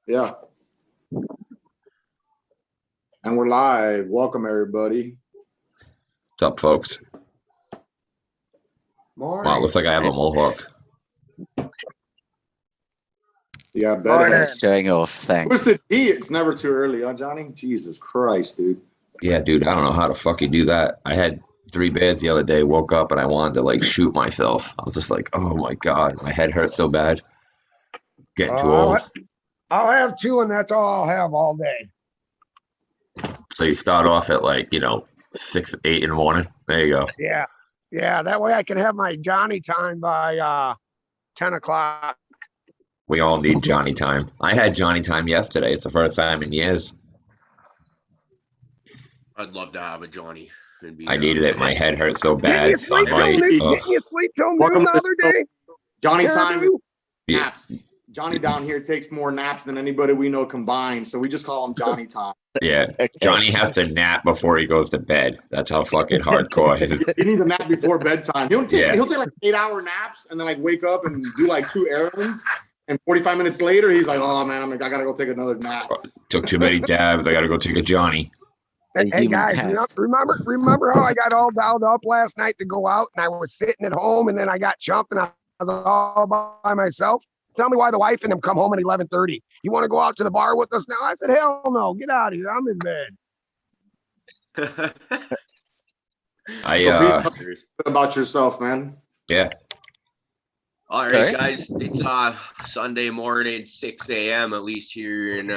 Yeah. And we're live. Welcome, everybody. What's up, folks? Morning. Wow, it looks like I have a mohawk. Yeah, better. Showing off, thanks. Where's the D? It's never too early, huh, Johnny? Jesus Christ, dude. Yeah, dude, I don't know how to fucking do that. I had 3 beers the other day, woke up, and I wanted to, like, shoot myself. I was just like, oh my God, my head hurts so bad. Getting too old. I'll have 2, and that's all I'll have all day. So you start off at, like, 6, 8 in the morning. There you go. Yeah, that way I can have my Johnny time by 10 o'clock. We all need Johnny time. I had Johnny time yesterday. It's the first time in years. I'd love to have a Johnny. I needed it. My head hurt so bad. Didn't you sleep till noon Welcome the to other day? Johnny Yeah, time dude. naps. Johnny down here takes more naps than anybody we know combined, so we just call him Johnny time. Yeah, Johnny has to nap before he goes to bed. That's how fucking hardcore it is. He needs a nap before bedtime. He'll take Yeah. like 8-hour naps and then like wake up and do like 2 errands. And 45 minutes later, he's like, "Oh man, I gotta go take another nap." Took too many dabs. I gotta go take a Johnny. Hey guys, remember how I got all dialed up last night to go out, and I was sitting at home, and then I got jumped, and I was all by myself. Tell me why the wife and them come home at 11:30. You want to go out to the bar with us now? I said, hell no, get out of here. I'm in bed. About yourself, man. Yeah. All right, guys. It's Sunday morning, 6 a.m. at least here in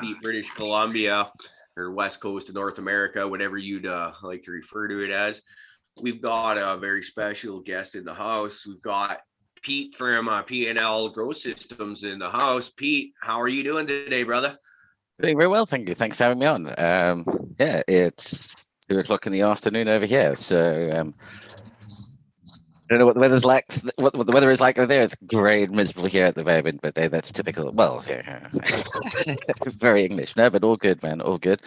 deep British Columbia, or West Coast of North America, whatever you'd like to refer to it as. We've got a very special guest in the house. We've got Pete from P&L Grow Systems in the house. Pete, how are you doing today, brother? Doing very well, thank you. Thanks for having me on. Yeah, it's 2 o'clock in the afternoon over here, so I don't know what the weather's like. What the weather is like over there. It's grey and miserable here at the moment, but that's typical. Well, yeah. Very English, no, but all good, man. All good.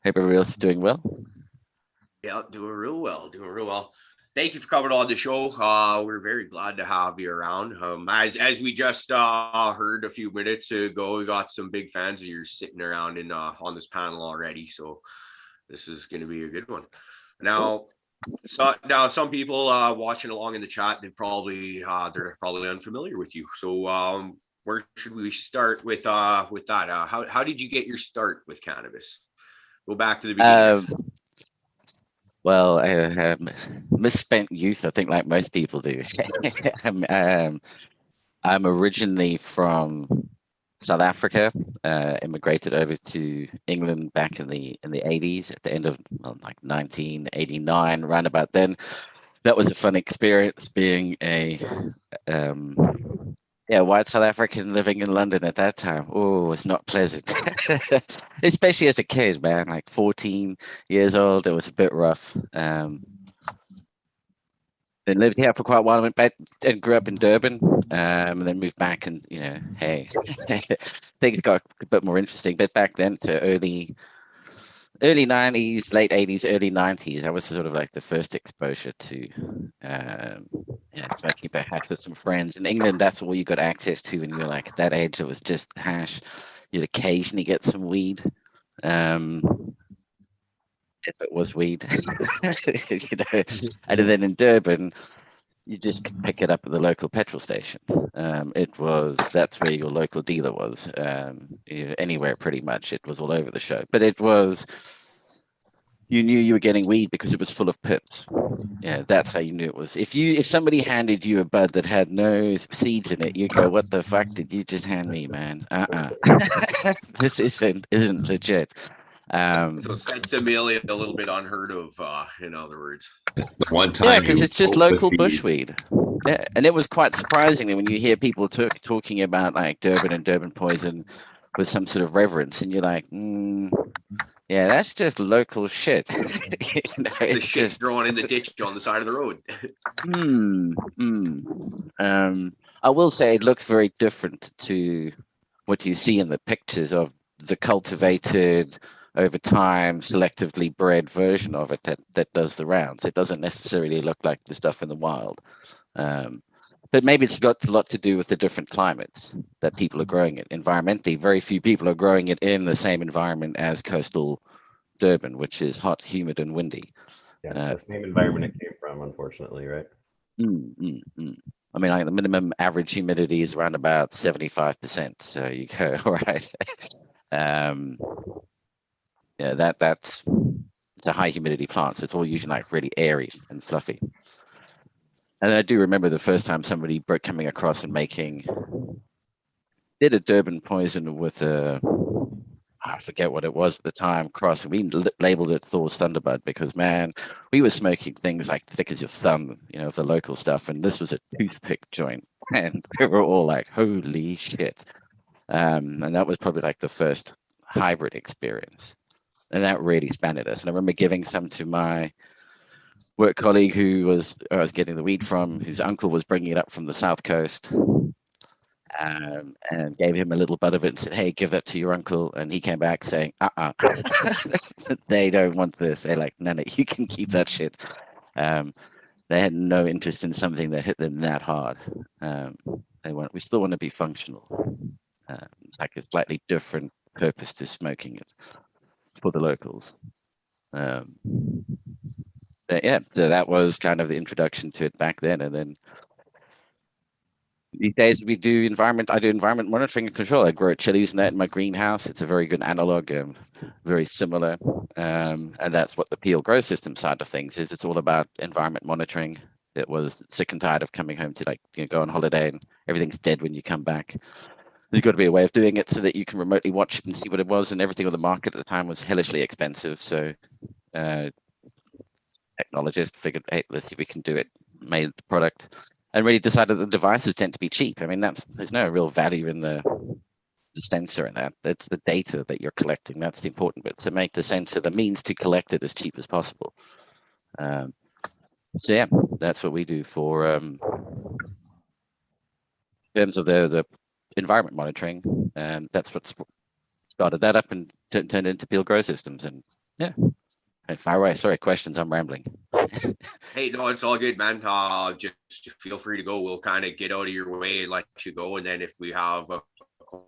Hope everybody else is doing well. Yeah, doing real well. Thank you for coming on the show. We're very glad to have you around. As we just heard a few minutes ago, we got some big fans of yours sitting around on this panel already. So this is going to be a good one. Now, some people watching along in the chat, they're probably unfamiliar with you. So where should we start with that? How did you get your start with cannabis? Go back to the beginning. Well, misspent youth, I think, like most people do. I'm originally from South Africa, immigrated over to England back in the 80s, at the end of 1989, around about then. That was a fun experience, being a white South African living in London at that time. Oh, it's not pleasant, especially as a kid, man. Like 14 years old, it was a bit rough. Then lived here for quite a while. I went back and grew up in Durban, and then moved back. And hey, things got a bit more interesting. But back then, to early 90s, late 80s, early 90s, that was sort of like the first exposure to smoking back hash with some friends. In England, that's all you got access to when you were like at that age. It was just hash. You'd occasionally get some weed, if it was weed. And then in Durban, you just could pick it up at the local petrol station. That's where your local dealer was. Anywhere pretty much, it was all over the show. But it was, you knew you were getting weed because it was full of pips. Yeah, that's how you knew it was. If somebody handed you a bud that had no seeds in it, you go, "What the fuck did you just hand me, man? This isn't legit." So sensibility a little bit unheard of, in other words. One time, yeah, because it's just local bushweed. Yeah, and it was quite surprising that when you hear people talking about like Durban and Durban poison with some sort of reverence, and you're like, yeah, that's just local shit. It's just growing in the ditch on the side of the road. I will say it looks very different to what you see in the pictures of the cultivated, over time, selectively bred version of it that does the rounds. It doesn't necessarily look like the stuff in the wild. But maybe it's got a lot to do with the different climates that people are growing it. Environmentally, very few people are growing it in the same environment as coastal Durban, which is hot, humid, and windy. Yeah, the same environment it came from, unfortunately, right? I mean, like the minimum average humidity is around about 75%. So you go, all right. Yeah, that's it's a high humidity plant, so it's all usually like really airy and fluffy. And I do remember the first time somebody coming across and did a Durban poison with I forget what it was at the time, cross, and we labeled it Thor's Thunderbud because, man, we were smoking things like thick as your thumb, the local stuff, and this was a toothpick joint, and we were all like, holy shit. And that was probably like the first hybrid experience, and that really spanned us. And I remember giving some to my work colleague I was getting the weed from, whose uncle was bringing it up from the South Coast. And gave him a little bud of it and said, hey, give that to your uncle. And he came back saying, they don't want this. They're like, no, you can keep that shit. They had no interest in something that hit them that hard. We still want to be functional. It's like a slightly different purpose to smoking it for the locals. Yeah, so that was kind of the introduction to it back then. And then these days I do environment monitoring and control. I grow chilies in my greenhouse. It's a very good analog, very similar. And that's what the Peel Grow System side of things is. It's all about environment monitoring. It was sick and tired of coming home to go on holiday and everything's dead when you come back. There's got to be a way of doing it so that you can remotely watch it and see what it was. And everything on the market at the time was hellishly expensive. So technologists figured, hey, let's see if we can do it. Made the product. And really decided the devices tend to be cheap. I mean, there's no real value in the sensor in that. It's the data that you're collecting. That's the important bit. So make the sensor the means to collect it as cheap as possible. So yeah, that's what we do for in terms of the environment monitoring. That's what started that up and turned into Peel Grow Systems. And yeah, fire away. Sorry, questions. I'm rambling. Hey, no, it's all good, man. Just feel free to go. We'll kind of get out of your way and let you go. And then if we have a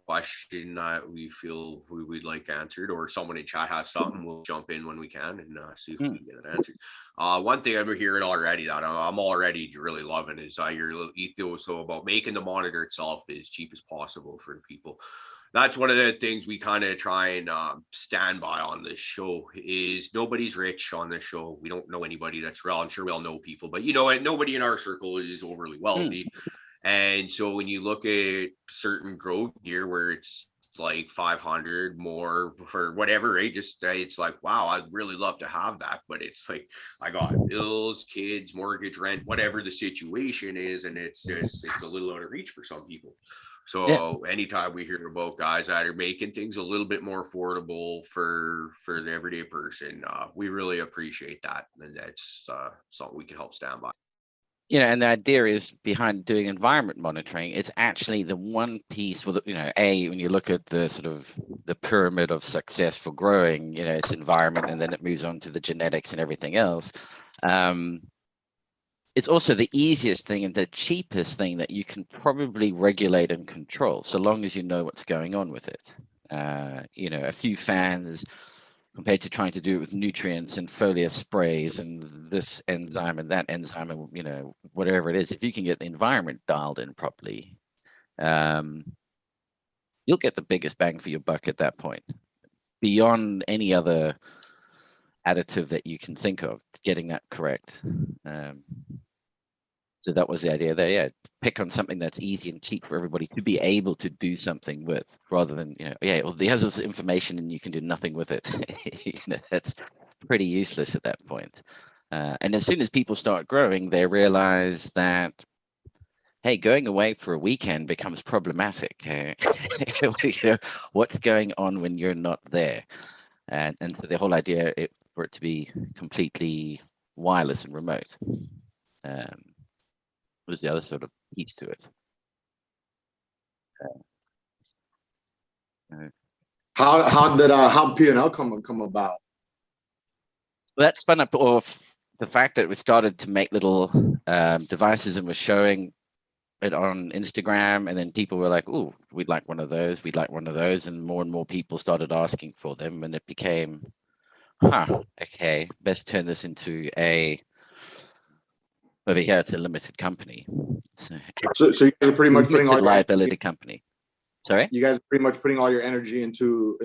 question that we feel we'd like answered, or someone in chat has something, we'll jump in when we can and see if we can get it answered. One thing I'm hearing already that I'm already really loving is your little ethos about making the monitor itself as cheap as possible for people. That's one of the things we kind of try and stand by on this show is nobody's rich on this show. We don't know anybody that's real. I'm sure we all know people, but nobody in our circle is overly wealthy. And so when you look at certain grow gear where it's like 500 more for whatever, right? It's like, wow, I'd really love to have that. But it's like, I got bills, kids, mortgage, rent, whatever the situation is. And it's a little out of reach for some people. So anytime we hear about guys that are making things a little bit more affordable for the everyday person, we really appreciate that. And that's something we can help stand by. And the idea is behind doing environment monitoring, it's actually the one piece with, when you look at the sort of the pyramid of success for growing, it's environment and then it moves on to the genetics and everything else. It's also the easiest thing and the cheapest thing that you can probably regulate and control, so long as you know what's going on with it. A few fans compared to trying to do it with nutrients and foliar sprays and this enzyme and that enzyme and, whatever it is. If you can get the environment dialed in properly, you'll get the biggest bang for your buck at that point, beyond any other additive that you can think of, getting that correct. So that was the idea there. Yeah, pick on something that's easy and cheap for everybody to be able to do something with, rather than there's this information and you can do nothing with it. That's pretty useless at that point. And as soon as people start growing, they realize that, hey, going away for a weekend becomes problematic. What's going on when you're not there? And so the whole idea for it to be completely wireless and remote. Was the other sort of piece to it. How P&L come about? Well, that spun up off the fact that we started to make little devices and was showing it on Instagram, and then people were like, "Oh, we'd like one of those. We'd like one of those," and more people started asking for them, and it became, okay, best turn this into a. Over here, it's a limited company, So you guys are pretty much putting all limited your liability company. Sorry. you guys are pretty much putting all your energy into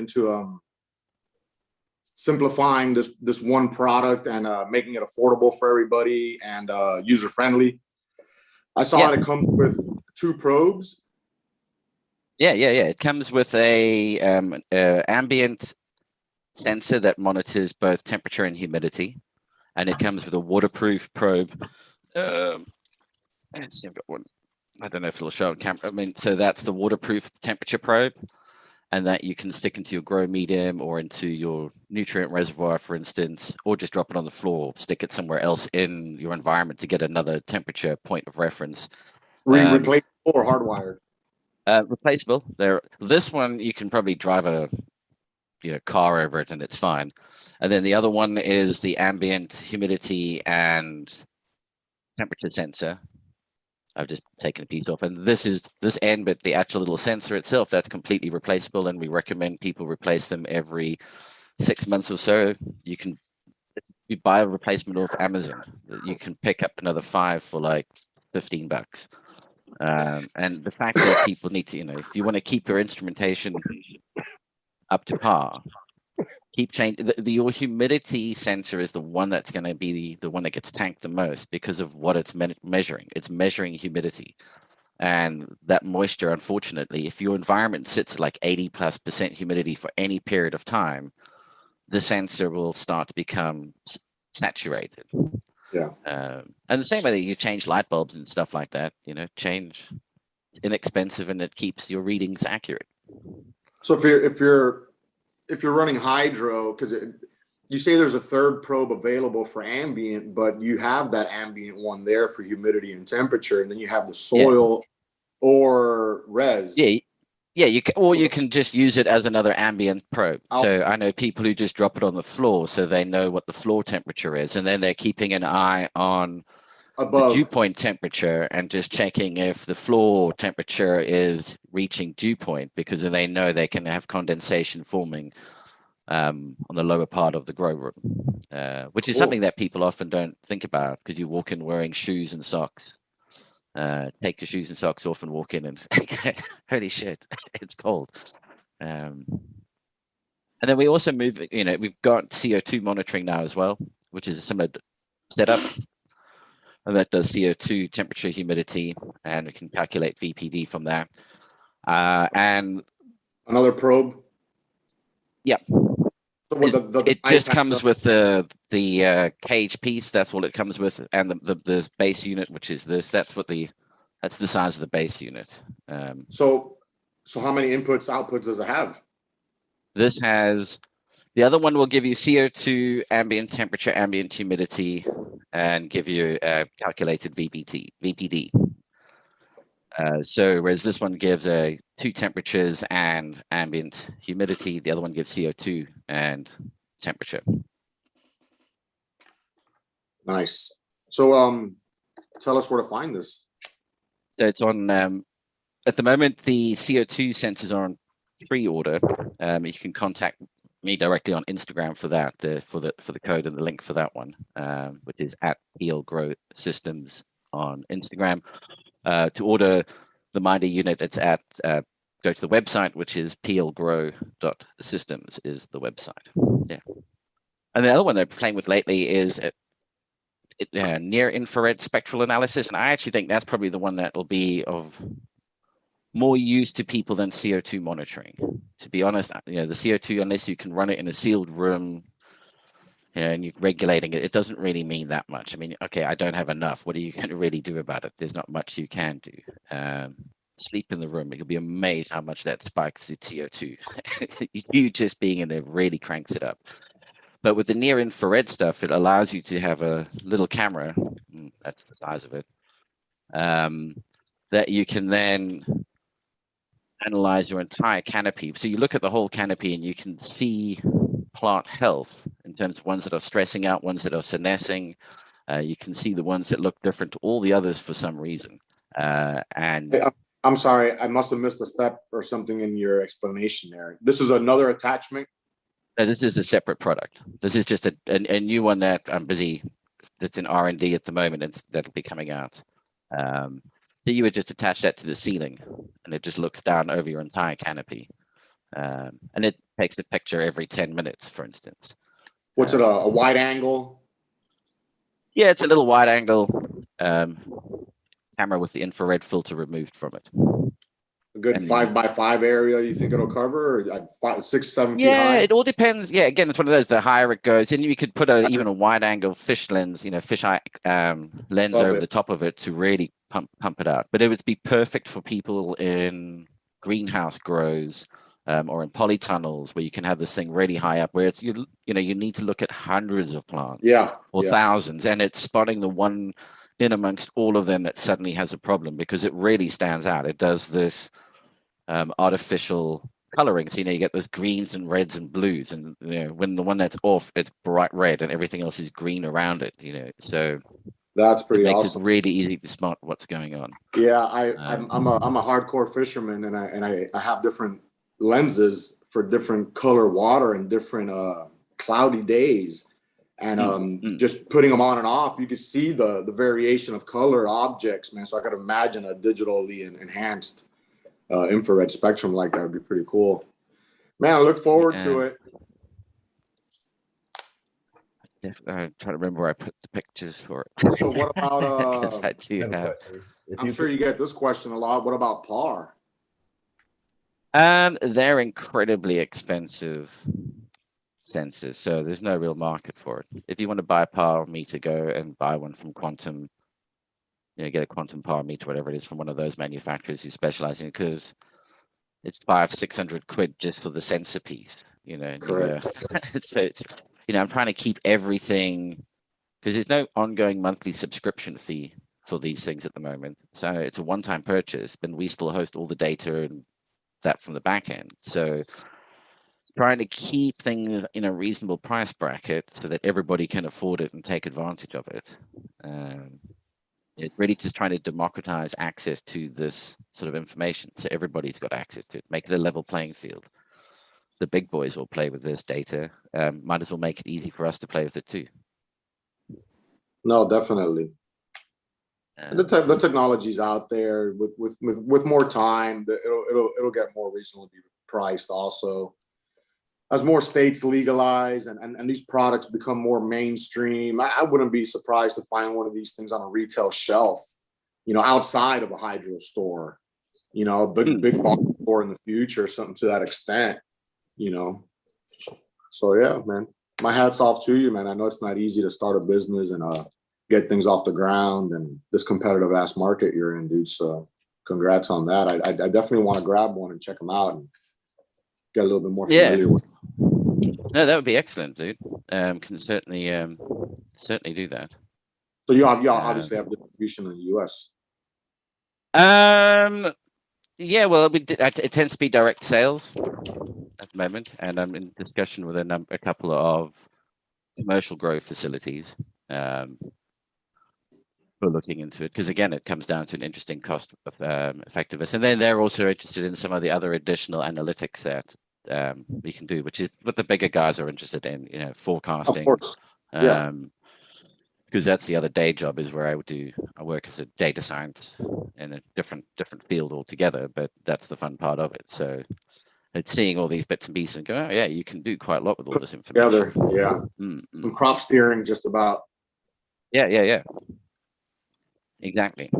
simplifying this one product and making it affordable for everybody and user friendly. I saw that it comes with 2 probes. Yeah. It comes with a ambient sensor that monitors both temperature and humidity, and it comes with a waterproof probe. Let's see, I've got one. I don't know if it'll show on camera. I mean, so that's the waterproof temperature probe, and that you can stick into your grow medium or into your nutrient reservoir, for instance, or just drop it on the floor, stick it somewhere else in your environment to get another temperature point of reference. Replaceable or hardwired? Replaceable. This one you can probably drive a car over it and it's fine. And then the other one is the ambient humidity and temperature sensor. I've just taken a piece off, and this end, but the actual little sensor itself, that's completely replaceable, and we recommend people replace them every 6 months or so. You buy a replacement off Amazon, you can pick up another 5 for like $15. And the fact that people need to, if you want to keep your instrumentation up to par, keep changing. Your humidity sensor is the one that's going to be the one that gets tanked the most because of what it's measuring. It's measuring humidity, and that moisture. Unfortunately, if your environment sits like 80+% humidity for any period of time, the sensor will start to become saturated. Yeah. And the same way that you change light bulbs and stuff like that, change. It's inexpensive and it keeps your readings accurate. So if you're running hydro, because you say there's a 3rd probe available for ambient, but you have that ambient one there for humidity and temperature, and then you have the soil or res. Yeah, you can just use it as another ambient probe. So I know people who just drop it on the floor so they know what the floor temperature is, and then they're keeping an eye on above the dew point temperature and just checking if the floor temperature is reaching dew point, because they know they can have condensation forming on the lower part of the grow room, which is something that people often don't think about, because you walk in wearing shoes and socks. Take your shoes and socks off and walk in and holy shit, it's cold. And then we also move, we've got CO2 monitoring now as well, which is a similar setup. And that does CO2 temperature, humidity, and we can calculate VPD from that. And another probe. Yeah. So it just comes with the cage piece. That's all it comes with, and the base unit, which is this. That's the size of the base unit. So how many inputs, outputs does it have? This has. The other one will give you CO2, ambient temperature, ambient humidity, and give you calculated VPD. So whereas this one gives 2 temperatures and ambient humidity, the other one gives CO2 and temperature. Nice. So tell us where to find this. So it's on at the moment the CO2 sensors are on pre-order. You can contact me directly on Instagram for that, for the code and the link for that one, which is at PL Grow Systems on Instagram. To order the Minder unit, it's at go to the website, which is plgrow.systems is the website. Yeah. And the other one they're playing with lately is near infrared spectral analysis, and I actually think that's probably the one that will be of more use to people than CO2 monitoring. To be honest, the CO2, unless you can run it in a sealed room, and you're regulating it, it doesn't really mean that much. I mean, okay, I don't have enough. What are you going to really do about it? There's not much you can do. Sleep in the room. You'll be amazed how much that spikes the CO2. You just being in there really cranks it up. But with the near infrared stuff, it allows you to have a little camera, that's the size of it, that you can then analyze your entire canopy. So you look at the whole canopy and you can see plant health in terms of ones that are stressing out, ones that are senescing. You can see the ones that look different to all the others for some reason. And I'm sorry, I must have missed a step or something in your explanation there. This is another attachment. no, this is a separate product. This is just a new one that I'm busy. That's in R&D at the moment, and that'll be coming out. So you would just attach that to the ceiling, and it just looks down over your entire canopy, and it takes a picture every 10 minutes, for instance. What's it, a wide angle? Yeah, it's a little wide angle camera with the infrared filter removed from it. A good And 5x5 area you think it'll cover, or like 5, 6, 7 feet Yeah, high? it all depends. Yeah, again, it's one of those. The higher it goes, and you could put even a wide angle fish lens, fish eye lens Love over it. the top of it to really pump it out. But it would be perfect for people in greenhouse grows or in polytunnels where you can have this thing really high up, where it's you need to look at hundreds of plants Yeah. or yeah. thousands, and it's spotting the one in amongst all of them that suddenly has a problem because it really stands out. It does this artificial coloring, so you get those greens and reds and blues, and when the one that's off, it's bright red, and everything else is green around it. So That's pretty it makes awesome. it really easy to spot what's going on. Yeah, I'm a hardcore fisherman, and I have different lenses for different color water and different cloudy days, and just putting them on and off, you can see the variation of color objects, man. So I could imagine a digitally enhanced infrared spectrum like that would be pretty cool, man. I look forward to it. I'm trying to remember where I put the pictures for it. So what about 'Cause I do have. I'm sure you get this question a lot. What about PAR? They're incredibly expensive sensors, so there's no real market for it. If you want to buy a power meter, go and buy one from Quantum. Get a Quantum power meter, whatever it is, from one of those manufacturers who specialize in it, because it's 500-600 quid just for the sensor piece. Correct. So it's, I'm trying to keep everything, because there's no ongoing monthly subscription fee for these things at the moment. So it's a one-time purchase, but we still host all the data and that from the back end. So trying to keep things in a reasonable price bracket so that everybody can afford it and take advantage of it. It's really just trying to democratize access to this sort of information, so everybody's got access to it. Make it a level playing field. The big boys will play with this data. Might as well make it easy for us to play with it too. No, definitely. The technology's out there with more time. It'll get more reasonably priced. Also, as more states legalize and these products become more mainstream, I wouldn't be surprised to find one of these things on a retail shelf, outside of a hydro store, big box store in the future, something to that extent, So yeah, man, my hat's off to you, man. I know it's not easy to start a business and get things off the ground and this competitive ass market you're in, dude. So congrats on that. I definitely want to grab one and check them out and get a little bit more familiar with. No, that would be excellent, dude. Can certainly do that. So you obviously have distribution in the US. Yeah, well, it tends to be direct sales at the moment, and I'm in discussion with a couple of commercial grow facilities. We're looking into it because, again, it comes down to an interesting cost of effectiveness, and then they're also interested in some of the other additional analytics that we can do, which is what the bigger guys are interested in, forecasting. Of course. Yeah. Because that's the other day job, is where I work as a data science in a different field altogether, but that's the fun part of it. So it's seeing all these bits and pieces and go, oh yeah, you can do quite a lot with all this information. Together, yeah. Some crop steering, just about. Yeah. Exactly.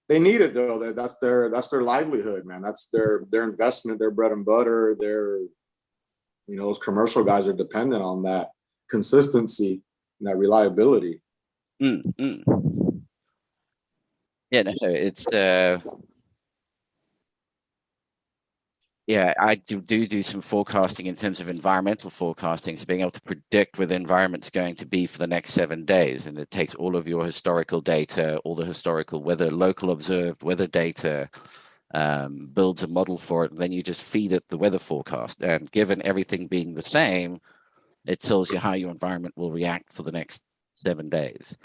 They need it though. That's their livelihood, man. That's their investment, their bread and butter. Those commercial guys are dependent on that consistency and that reliability. Yeah, no, it's I do some forecasting in terms of environmental forecasting, so being able to predict where the environment's going to be for the next 7 days, and it takes all of your historical data, all the historical local observed weather data, builds a model for it, and then you just feed it the weather forecast, and given everything being the same, it tells you how your environment will react for the next 7 days.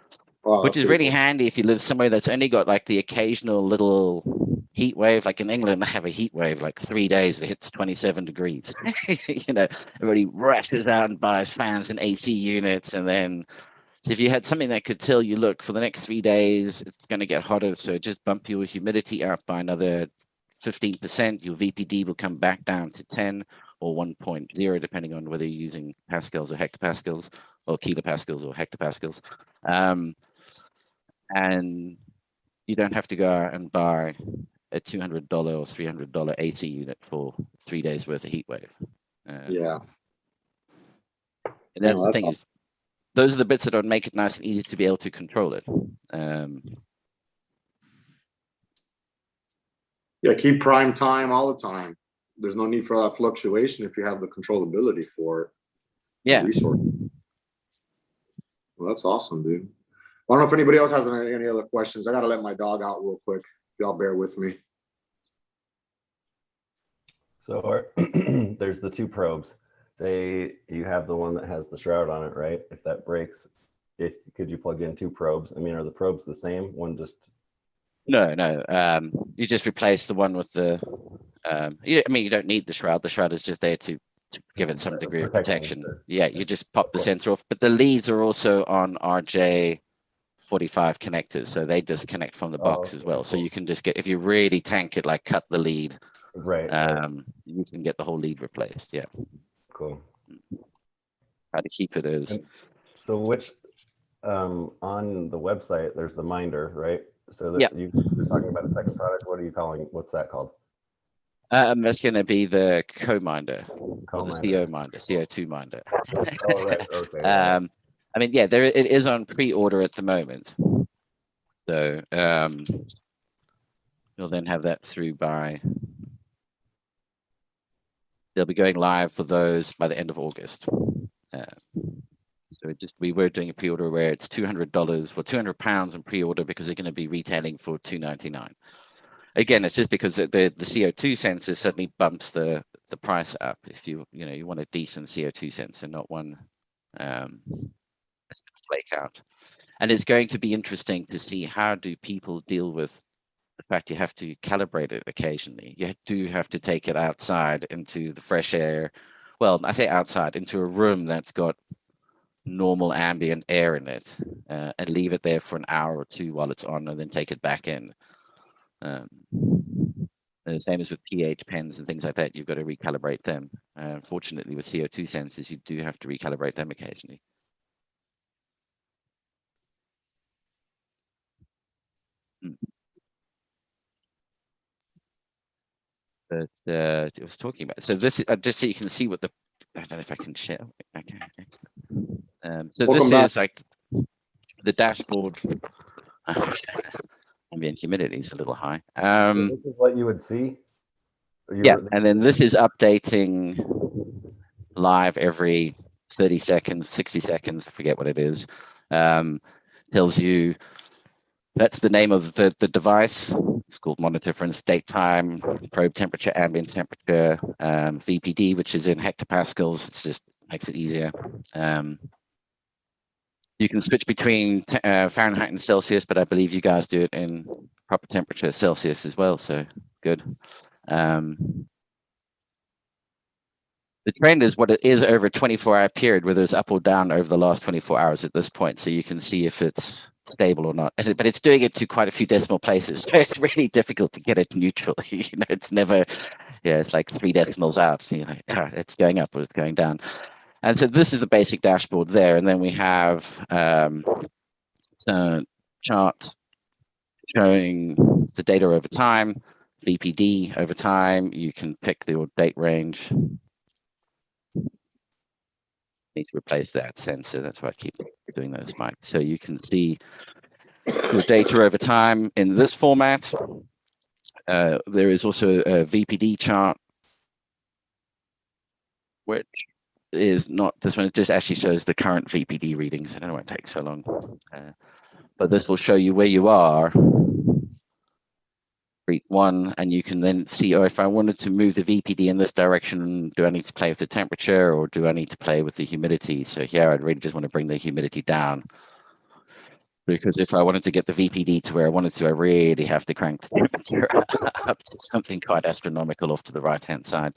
Wow, which that's is pretty really cool. handy if you live somewhere that's only got like the occasional little heat wave. Like in England, they have a heat wave like 3 days. It hits 27 degrees. Everybody rushes out and buys fans and AC units. And then if you had something that could tell you, look, for the next 3 days, it's going to get hotter. So just bump your humidity up by another 15%. Your VPD will come back down to 10 or 1.0, depending on whether you're using pascals or hectopascals or kilopascals or hectopascals. And you don't have to go out and buy a $200 or $300 AC unit for 3 days worth of heat wave. Yeah. And that's No, the that's thing is, those are the bits that would make it nice and easy to be able to control it. Yeah, keep prime time all the time. There's no need for that fluctuation if you have the controllability for it. Yeah. Resource. Well, that's awesome, dude. I don't know if anybody else has any other questions. I gotta let my dog out real quick. Y'all bear with me. So there's the two probes. Say you have the one that has the shroud on it, right? If that breaks, could you plug in two probes? I mean, are the probes the same? One just No. You just replace the one with the. I mean, you don't need the shroud. The shroud is just there to give it some degree of protection. Yeah, you just pop the sensor off. But the leads are also on RJ45 connectors, so they disconnect from the box as well. So you can just get, if you really tank it, like cut the lead. Right. You can get the whole lead replaced. Yeah. Cool. How to keep it as. So which on the website there's the minder, right? So that you're talking about a second product. What are you calling? What's that called? That's going to be the co-minder, or the CO minder, CO2 minder. Oh, right. Okay. I mean, yeah, it is on pre-order at the moment. So you'll then have that through by. They'll be going live for those by the end of August. So we were doing a pre-order where it's $200 for £200 in pre-order because they're going to be retailing for $299. Again, it's just because the CO2 sensor suddenly bumps the price up. If you want a decent CO2 sensor, not one that's going to flake out. And it's going to be interesting to see how do people deal with the fact you have to calibrate it occasionally. You do have to take it outside into the fresh air. Well, I say outside, into a room that's got normal ambient air in it, and leave it there for an hour or two while it's on, and then take it back in. The same as with pH pens and things like that, you've got to recalibrate them. Unfortunately, with CO2 sensors, you do have to recalibrate them occasionally. But it was talking about. So this, just so you can see what I don't know if I can share. Okay. So this is like the dashboard. Ambient humidity is a little high. This is what you would see. And then this is updating live every 30 seconds, 60 seconds. I forget what it is. Tells you that's the name of the device. It's called monitor for state time, probe temperature, ambient temperature, VPD, which is in hectopascals. It just makes it easier. You can switch between Fahrenheit and Celsius, but I believe you guys do it in proper temperature Celsius as well. So good. The trend is what it is over a 24-hour period, whether it's up or down over the last 24 hours at this point. So you can see if it's stable or not. But it's doing it to quite a few decimal places. So it's really difficult to get it neutral. It's never, it's like 3 decimals out. So it's going up or it's going down. And so this is the basic dashboard there. And then we have some charts showing the data over time, VPD over time. You can pick your date range. Need to replace that sensor. That's why I keep doing those mics. So you can see your data over time in this format. There is also a VPD chart, which is not this one. It just actually shows the current VPD readings. I don't know why it takes so long, but this will show you where you are for each one, and you can then see, if I wanted to move the VPD in this direction, do I need to play with the temperature or do I need to play with the humidity? So here, I'd really just want to bring the humidity down. Because if I wanted to get the VPD to where I wanted to, I really have to crank the temperature up to something quite astronomical off to the right-hand side,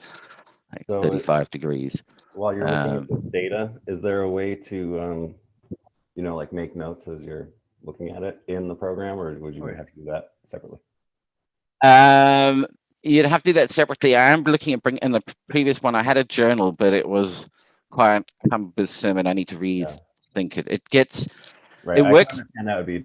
like So 35 degrees. While you're looking at the data, is there a way to, like make notes as you're looking at it in the program, or would you have to do that separately? You'd have to do that separately. I am looking at in the previous one, I had a journal, but it was quite cumbersome and I need to rethink it. It gets, right. It works. And that would be,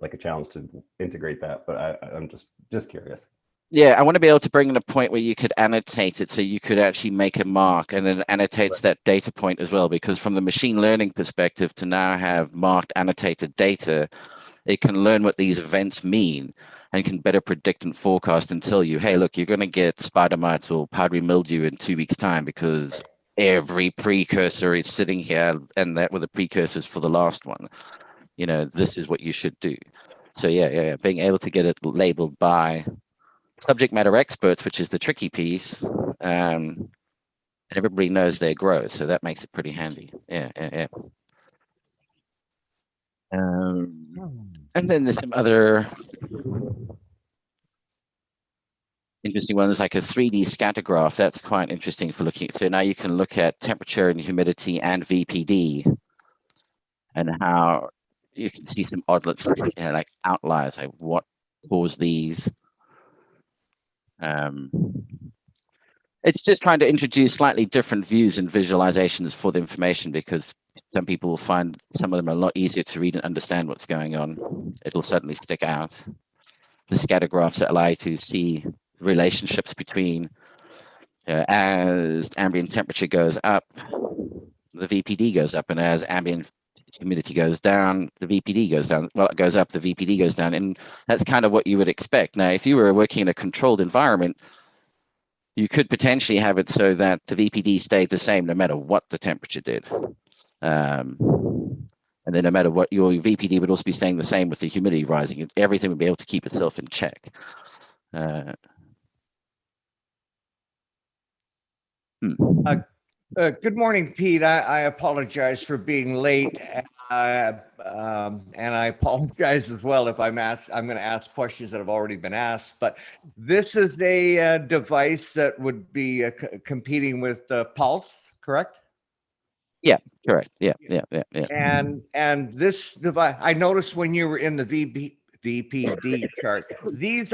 like a challenge to integrate that, but I'm just curious. Yeah, I want to be able to bring in a point where you could annotate it so you could actually make a mark and then annotates that data point as well, because from the machine learning perspective to now have marked annotated data, it can learn what these events mean and can better predict and forecast and tell you, hey, look, you're going to get spider mites or powdery mildew in 2 weeks' time because every precursor is sitting here and that were the precursors for the last one. This is what you should do. So yeah, being able to get it labeled by subject matter experts, which is the tricky piece, and everybody knows their growth, so that makes it pretty handy. Yeah. And then there's some other interesting ones, like a 3D scatter graph. That's quite interesting for looking at. So now you can look at temperature and humidity and VPD, and how you can see some odd looks, like outliers, like what caused these. It's just trying to introduce slightly different views and visualizations for the information, because some people will find some of them are a lot easier to read and understand what's going on. It'll certainly stick out. The scatter graphs that allow you to see relationships between as ambient temperature goes up, the VPD goes up, and as ambient humidity goes down, the VPD goes down. Well, it goes up, the VPD goes down, and that's kind of what you would expect. Now, if you were working in a controlled environment, you could potentially have it so that the VPD stayed the same no matter what the temperature did. And then no matter what, your VPD would also be staying the same with the humidity rising. Everything would be able to keep itself in check. Good morning, Pete. I apologize for being late. And I apologize as well if I'm going to ask questions that have already been asked, but this is a device that would be competing with Pulse, correct? Yeah, correct. Yeah. And this device, I noticed when you were in the VPD chart, this is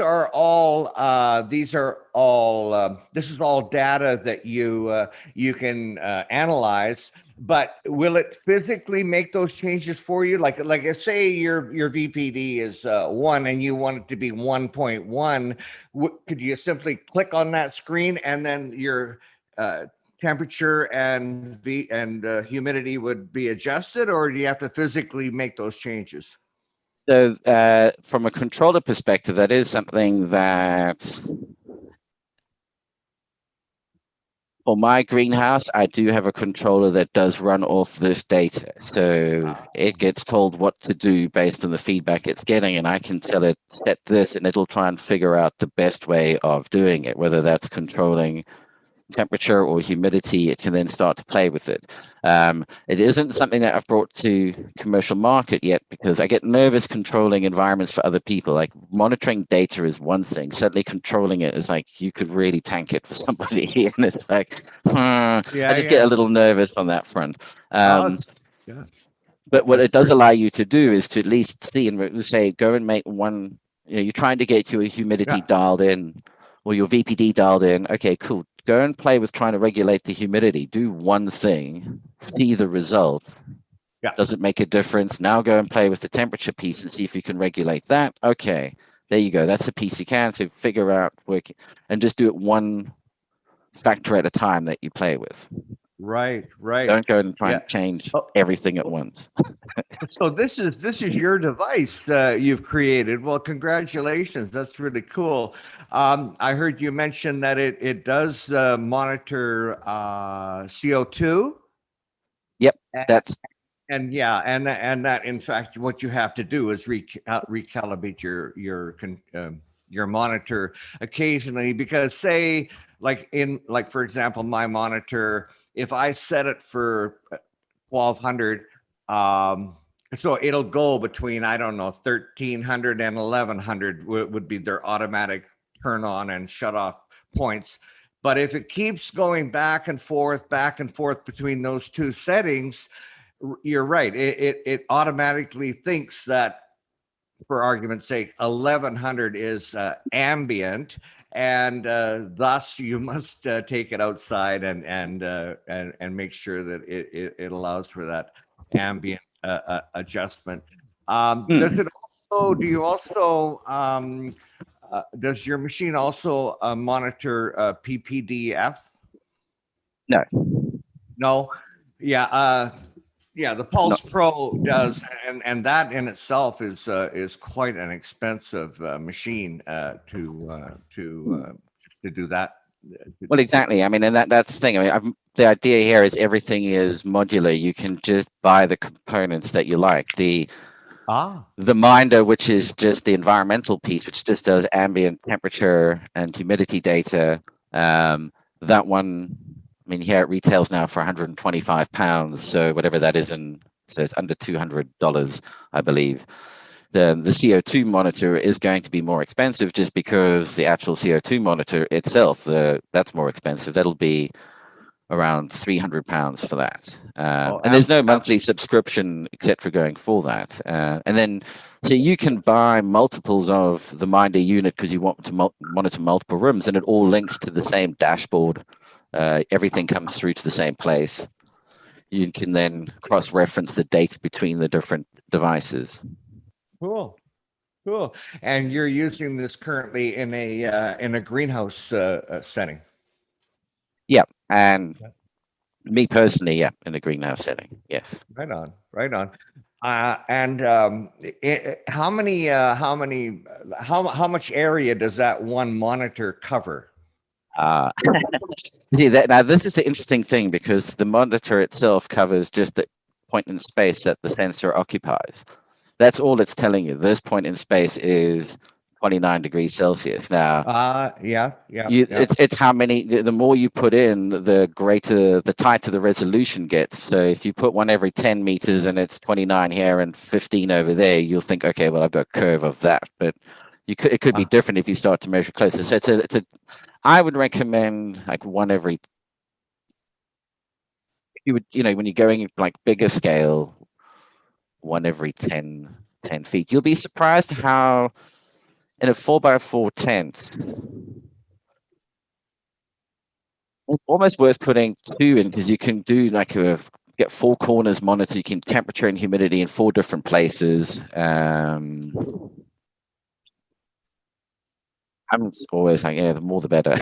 all data that you can analyze. But will it physically make those changes for you? Like say your VPD is 1 and you want it to be 1.1. Could you simply click on that screen and then your temperature and humidity would be adjusted, or do you have to physically make those changes? So from a controller perspective, that is something that for my greenhouse, I do have a controller that does run off this data. So it gets told what to do based on the feedback it's getting, and I can tell it set this, and it'll try and figure out the best way of doing it, whether that's controlling temperature or humidity. It can then start to play with it. It isn't something that I've brought to commercial market yet, because I get nervous controlling environments for other people. Like monitoring data is one thing, suddenly controlling it is like you could really tank it for somebody, and it's like I just get a little nervous on that front. But what it does allow you to do is to at least see and say, go and make one. You're trying to get your humidity dialed in or your VPD dialed in. Okay, cool. Go and play with trying to regulate the humidity. Do one thing, see the result. Does it make a difference? Now go and play with the temperature piece and see if you can regulate that. Okay, there you go. That's a piece you can. So figure out working and just do it one factor at a time that you play with. Right. Don't go and try and change everything at once. So this is your device you've created. Well, congratulations. That's really cool. I heard you mention that it does monitor CO2. Yep, that's and that in fact what you have to do is recalibrate your monitor occasionally, because say like for example my monitor, if I set it for 1200 So it'll go between, I don't know, 1300 and 1100 would be their automatic turn on and shut off points. But if it keeps going back and forth between those two settings, you're right. It automatically thinks that, for argument's sake, 1100 is ambient, and thus you must take it outside and make sure that it allows for that ambient adjustment. Does it also? Do you also? Does your machine also monitor PPDF? No. No. Yeah. Yeah, the Pulse Pro does, and that in itself is quite an expensive machine to do that. Well, exactly. I mean, and that's the thing. I mean, the idea here is everything is modular. You can just buy the components that you like. The Minder, which is just the environmental piece, which just does ambient temperature and humidity data. That one, I mean, here it retails now for £125. So whatever that is, so it's under $200, I believe. The CO2 monitor is going to be more expensive just because the actual CO2 monitor itself, that's more expensive. That'll be around £300 for that. And there's no monthly subscription, etc., going for that. And then, so you can buy multiples of the Minder unit because you want to monitor multiple rooms, and it all links to the same dashboard. Everything comes through to the same place. You can then cross-reference the data between the different devices. Cool. And you're using this currently in a greenhouse setting. Yeah, and me personally, yeah, in a greenhouse setting, yes. Right on. And how much area does that one monitor cover? See that now. This is the interesting thing because the monitor itself covers just the point in space that the sensor occupies. That's all it's telling you. This point in space is 29 degrees Celsius. Now, it's how many. The more you put in, the greater, the tighter the resolution gets. So if you put one every 10 meters and it's 29 here and 15 over there, you'll think, okay, well, I've got a curve of that. But it could be different if you start to measure closer. So it's a. I would recommend like one every. You would, when you're going like bigger scale, one every 10 feet. You'll be surprised how in a 4x4 tent, it's almost worth putting two in because you can do like get four corners monitor. You can temperature and humidity in 4 different places. I'm always like, the more the better.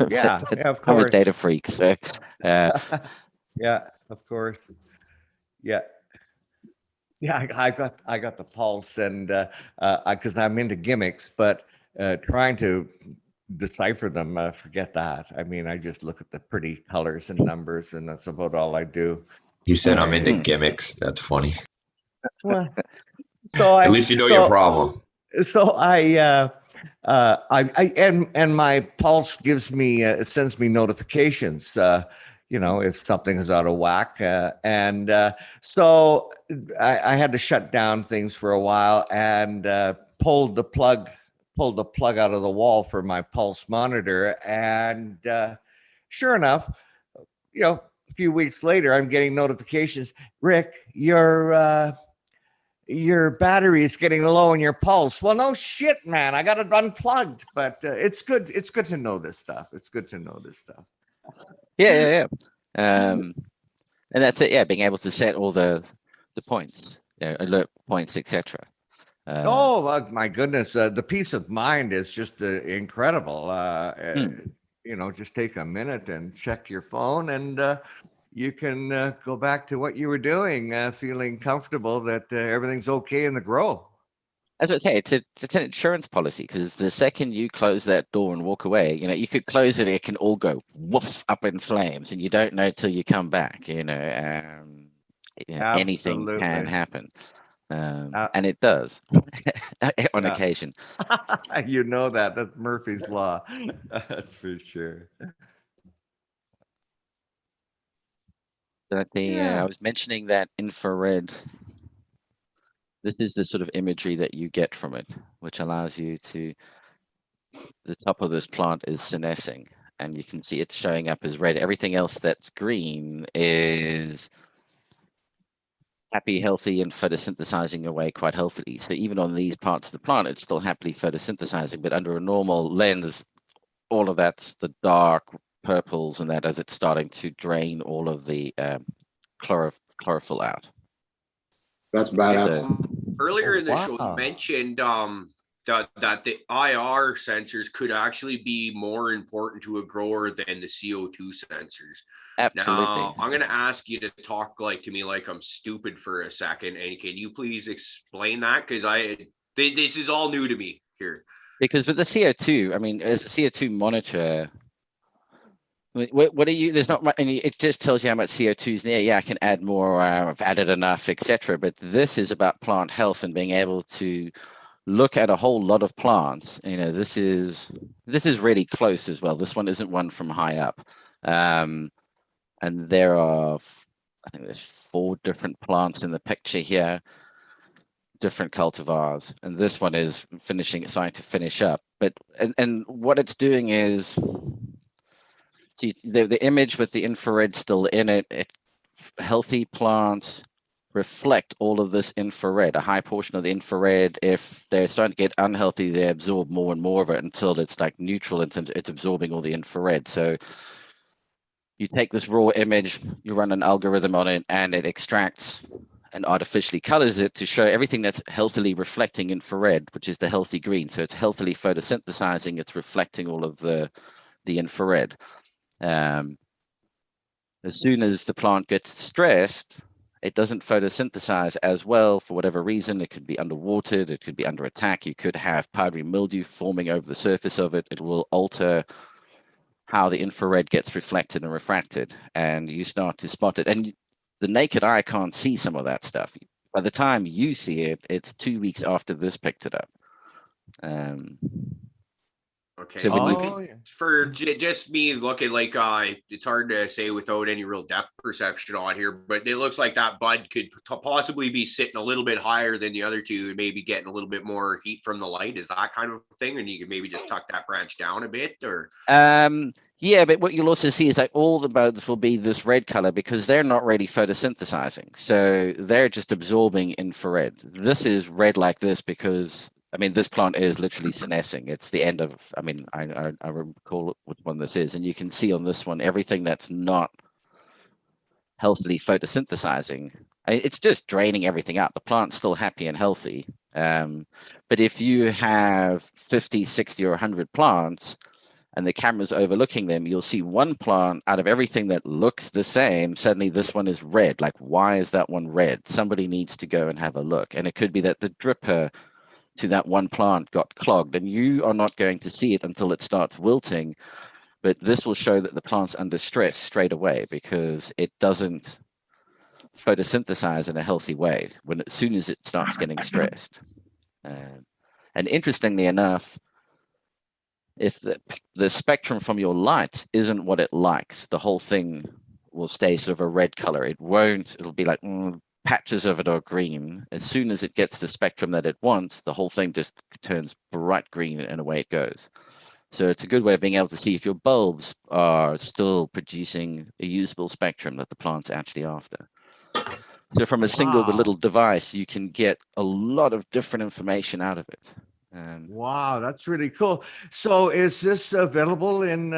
Yeah, of course. I'm a data freak, so. Yeah, of course. Yeah. Yeah, I got the Pulse, and because I'm into gimmicks, but trying to decipher them, forget that. I mean, I just look at the pretty colors and numbers, and that's about all I do. You said I'm into gimmicks. That's funny. Well, so at least you know your problem. So I my Pulse gives me sends me notifications. If something is out of whack. So I had to shut down things for a while and pulled the plug out of the wall for my Pulse monitor. And sure enough, a few weeks later, I'm getting notifications. Rick, your battery is getting low in your Pulse. Well, no shit, man. I got it unplugged, but it's good. It's good to know this stuff. Yeah. And that's it. Yeah, being able to set all the points, alert points, etc. Oh my goodness, the peace of mind is just incredible. Just take a minute and check your phone, and you can go back to what you were doing, feeling comfortable that everything's okay in the grow. As I say, it's an insurance policy because the second you close that door and walk away, you could close it can all go woof up in flames, and you don't know till you come back. Anything can happen, and it does on occasion. That's Murphy's law. That's for sure. I was mentioning that infrared This is the sort of imagery that you get from it, which allows you to, the top of this plant is senescing, and you can see it's showing up as red. Everything else that's green is happy, healthy, and photosynthesizing away quite healthily. So even on these parts of the plant, it's still happily photosynthesizing, but under a normal lens, all of that's the dark purples and that as it's starting to drain all of the chlorophyll out. That's badass. Earlier in the show, Wow. you mentioned that the IR sensors could actually be more important to a grower than the CO2 sensors. Absolutely. Now, I'm going to ask you to talk to me like I'm stupid for a second. And can you please explain that? Because this is all new to me here. Because with the CO2, I mean, as a CO2 monitor, what are you, there's not much, and it just tells you how much CO2 is there. Yeah, I can add more, I've added enough, etc. But this is about plant health and being able to look at a whole lot of plants. You know, this is really close as well. This one isn't one from high up. And there are, I think there's 4 different plants in the picture here, different cultivars, and this one is starting to finish up. But and what it's doing is the image with the infrared still in it, healthy plants reflect all of this infrared, a high portion of the infrared. If they're starting to get unhealthy, they absorb more and more of it until it's like neutral in terms of it's absorbing all the infrared. So you take this raw image, you run an algorithm on it, and it extracts and artificially colors it to show everything that's healthily reflecting infrared, which is the healthy green. So it's healthily photosynthesizing, it's reflecting all of the infrared. As soon as the plant gets stressed, it doesn't photosynthesize as well for whatever reason. It could be underwatered, it could be under attack. You could have powdery mildew forming over the surface of it. It will alter how the infrared gets reflected and refracted, and you start to spot it. And the naked eye can't see some of that stuff. By the time you see it, it's 2 weeks after this picked it up. Okay. So when you For just me looking it's hard to say without any real depth perception on here, but it looks like that bud could possibly be sitting a little bit higher than the other two and maybe getting a little bit more heat from the light. Is that kind of thing? And you could maybe just tuck that branch down a bit, or? Yeah, but what you'll also see is like all the buds will be this red color because they're not really photosynthesizing. So they're just absorbing infrared. This is red like this because, I mean, this plant is literally senescing. It's the end of, I mean, I recall which one this is. And you can see on this one, everything that's not healthily photosynthesizing, it's just draining everything out. The plant's still happy and healthy. But if you have 50, 60, or 100 plants, and the camera's overlooking them, you'll see one plant out of everything that looks the same. Suddenly this one is red. Like, why is that one red? Somebody needs to go and have a look. And it could be that the dripper to that one plant got clogged, and you are not going to see it until it starts wilting. But this will show that the plant's under stress straight away because it doesn't photosynthesize in a healthy way as soon as it starts getting stressed. And interestingly enough, if the spectrum from your light isn't what it likes, the whole thing will stay sort of a red color. It'll be like patches of it are green. As soon as it gets the spectrum that it wants, the whole thing just turns bright green and away it goes. So it's a good way of being able to see if your bulbs are still producing a usable spectrum that the plant's actually after. So from a single little device, you can get a lot of different information out of it. Wow, that's really cool. So is this available in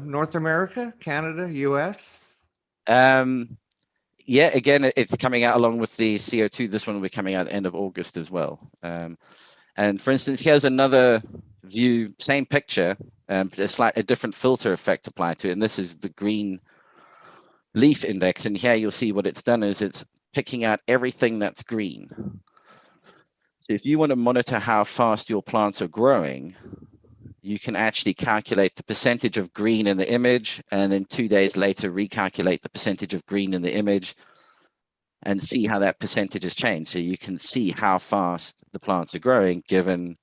North America, Canada, US? Yeah, again, it's coming out along with the CO2. This one will be coming out at the end of August as well. And for instance, here's another view, same picture, but a different filter effect applied to it. And this is the green leaf index. And here you'll see what it's done is it's picking out everything that's green. So if you want to monitor how fast your plants are growing, you can actually calculate the percentage of green in the image, and then 2 days later, recalculate the percentage of green in the image and see how that percentage has changed. So you can see how fast the plants are growing, given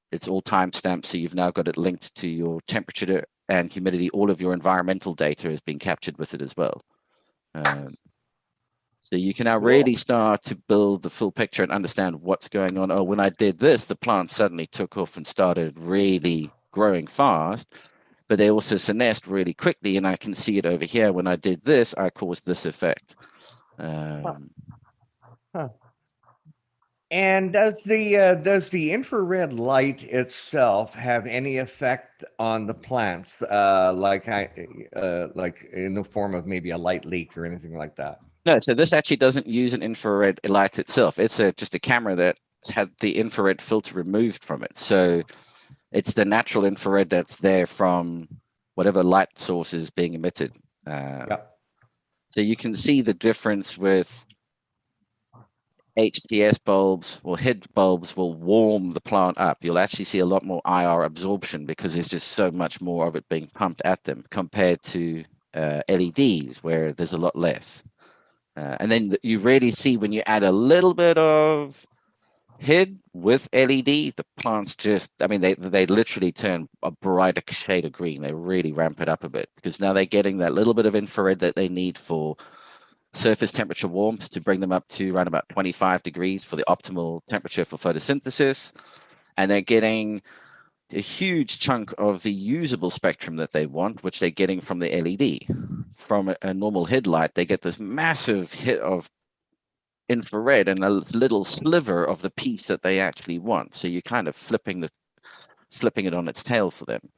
it's all timestamped. So you've now got it linked to your temperature and humidity. All of your environmental data is being captured with it as well. So you can now really start to build the full picture and understand what's going on. Oh, when I did this, the plant suddenly took off and started really growing fast, but they also senesced really quickly. And I can see it over here. When I did this, I caused this effect. And does the infrared light itself have any effect on the plants, like in the form of maybe a light leak or anything like that? No, so this actually doesn't use an infrared light itself. It's just a camera that had the infrared filter removed from it. So it's the natural infrared that's there from whatever light source is being emitted. So you can see the difference with HPS bulbs or HID bulbs will warm the plant up. You'll actually see a lot more IR absorption because there's just so much more of it being pumped at them compared to LEDs where there's a lot less. And then you really see when you add a little bit of HID with LED, the plants just, I mean, they literally turn a brighter shade of green. They really ramp it up a bit because now they're getting that little bit of infrared that they need for surface temperature warmth to bring them up to around about 25 degrees for the optimal temperature for photosynthesis. And they're getting a huge chunk of the usable spectrum that they want, which they're getting from the LED. From a normal HID light, they get this massive hit of infrared and a little sliver of the piece that they actually want. So you're kind of flipping it on its tail for them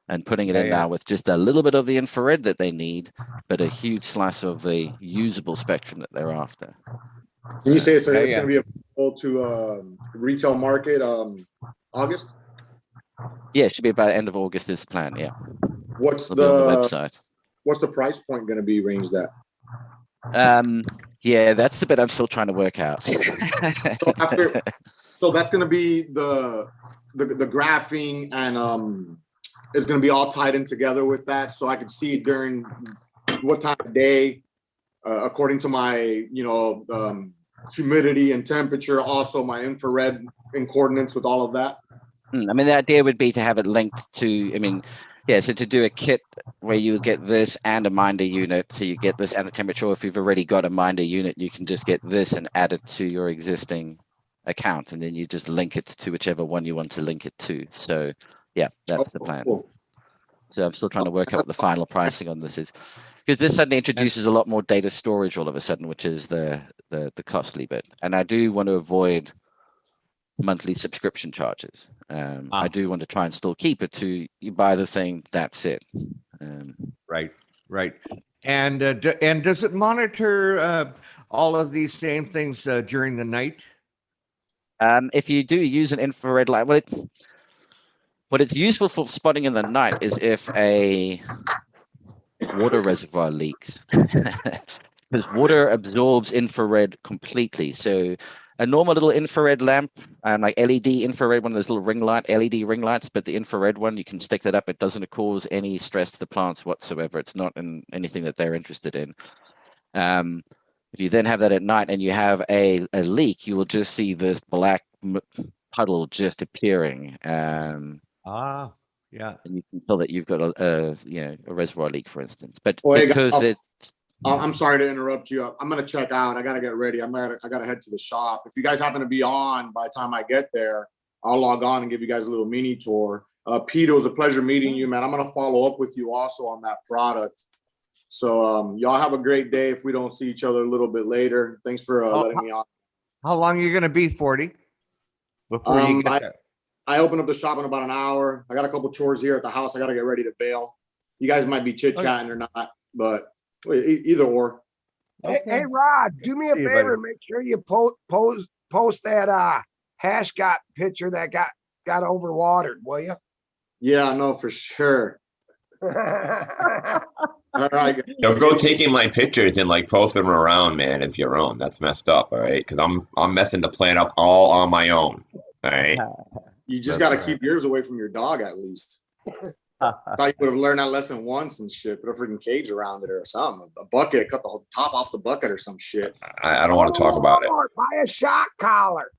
and putting it in now with just a little bit of the infrared that they need, but a huge slice of the usable spectrum that they're after. Can you say it's going to be available to retail market August? Yeah, it should be about the end of August is the plan, yeah. What's It'll be on the website? What's the price point going to be ranged at? Yeah, that's the bit I'm still trying to work out. So that's going to be the graphing and is going to be all tied in together with that, so I can see it during what time of day, according to my humidity and temperature, also my infrared in coordinates with all of that. I mean, the idea would be to have it linked to, so to do a kit where you get this and a Minder unit, so you get this and the temperature. If you've already got a Minder unit, you can just get this and add it to your existing account, and then you just link it to whichever one you want to link it to. So, yeah, that's the plan. Cool. So I'm still trying to work out what the final pricing on this is, because this suddenly introduces a lot more data storage all of a sudden, which is the costly bit. And I do want to avoid monthly subscription charges. I do want to try and still keep it to you buy the thing, that's it. Right. And does it monitor all of these same things during the night? If you do use an infrared light, what it's useful for spotting in the night is if a water reservoir leaks, because water absorbs infrared completely. So a normal little infrared lamp, like LED infrared, one of those little LED ring lights, but the infrared one, you can stick that up. It doesn't cause any stress to the plants whatsoever. It's not in anything that they're interested in. If you then have that at night and you have a leak, you will just see this black puddle just appearing. Yeah. And you can tell that you've got a reservoir leak, for instance. But Well, because I'm sorry to interrupt you. I'm going to check out. I got to get ready. I got to head to the shop. If you guys happen to be on by the time I get there, I'll log on and give you guys a little mini tour. Pete, it was a pleasure meeting you, man. I'm going to follow up with you also on that product. So y'all have a great day if we don't see each other a little bit later. Thanks for letting me on. How long are you going to be, 40? Before you get there? I open up the shop in about an hour. I got a couple chores here at the house. I got to get ready to bail. You guys might be chit-chatting or not, but either or. Hey, Rod, do me a favor. Make sure you post that Hashgot picture that got overwatered, will you? Yeah, no, for sure. All right. Go taking my pictures and post them around, man. It's your own. That's messed up, all right? Because I'm messing the plant up all on my own. All right. You just got to keep yours away from your dog at least. I thought you would have learned that lesson once and shit. Put a freaking cage around it or something. A bucket, cut the whole top off the bucket or some shit. I don't want to talk about it. Buy a shock collar.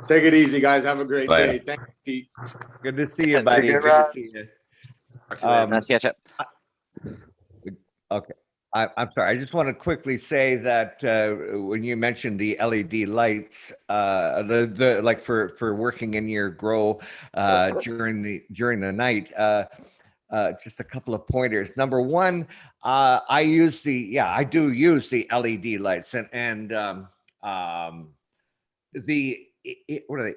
Take it easy, guys. Have a great day. Thank you, Pete. Good to see you, buddy. Good to see you. Nice catch up. Okay. I'm sorry. I just want to quickly say that when you mentioned the LED lights, the like for working in your grow during the night, just a couple of pointers. Number one, I do use the LED lights and the what are they,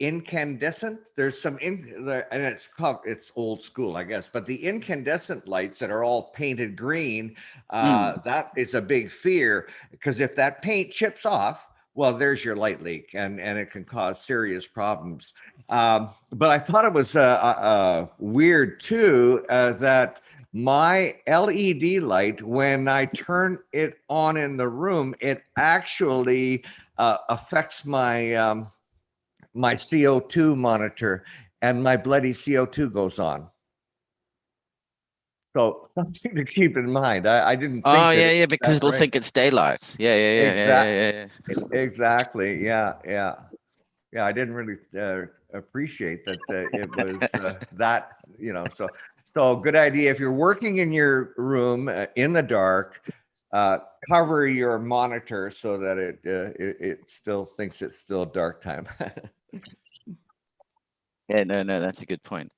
incandescent, there's some and it's old school, I guess, but the incandescent lights that are all painted green, that is a big fear, because if that paint chips off, well, there's your light leak, and it can cause serious problems. But I thought it was weird too, that my LED light, when I turn it on in the room, it actually affects my my CO2 monitor, and my bloody CO2 goes on. So something to keep in mind. I didn't think Oh, that yeah, it yeah, was because that they'll bright. think it's daylight. Yeah, yeah, yeah, yeah, yeah, yeah. Exactly. Yeah. I didn't really appreciate that it was that, so good idea. If you're working in your room in the dark, cover your monitor so that it still thinks it's still dark time. Yeah, no, that's a good point.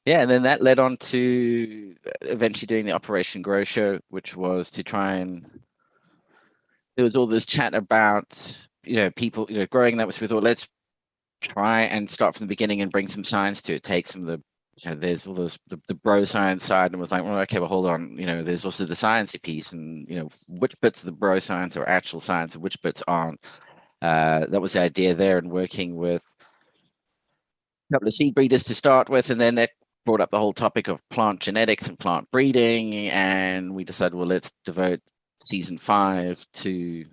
Yeah, and then that led on to eventually doing the Operation Grow Show, which was to try and there was all this chat about, people, growing that was, we thought, let's try and start from the beginning and bring some science to it, take some of the, there's all those, the bro science side, and was like, well, okay, well, hold on, there's also the sciencey piece, and, which bits of the bro science are actual science and which bits aren't. That was the idea there, and working with a couple of seed breeders to start with, and then that brought up the whole topic of plant genetics and plant breeding, and we decided, well, let's devote season 5 to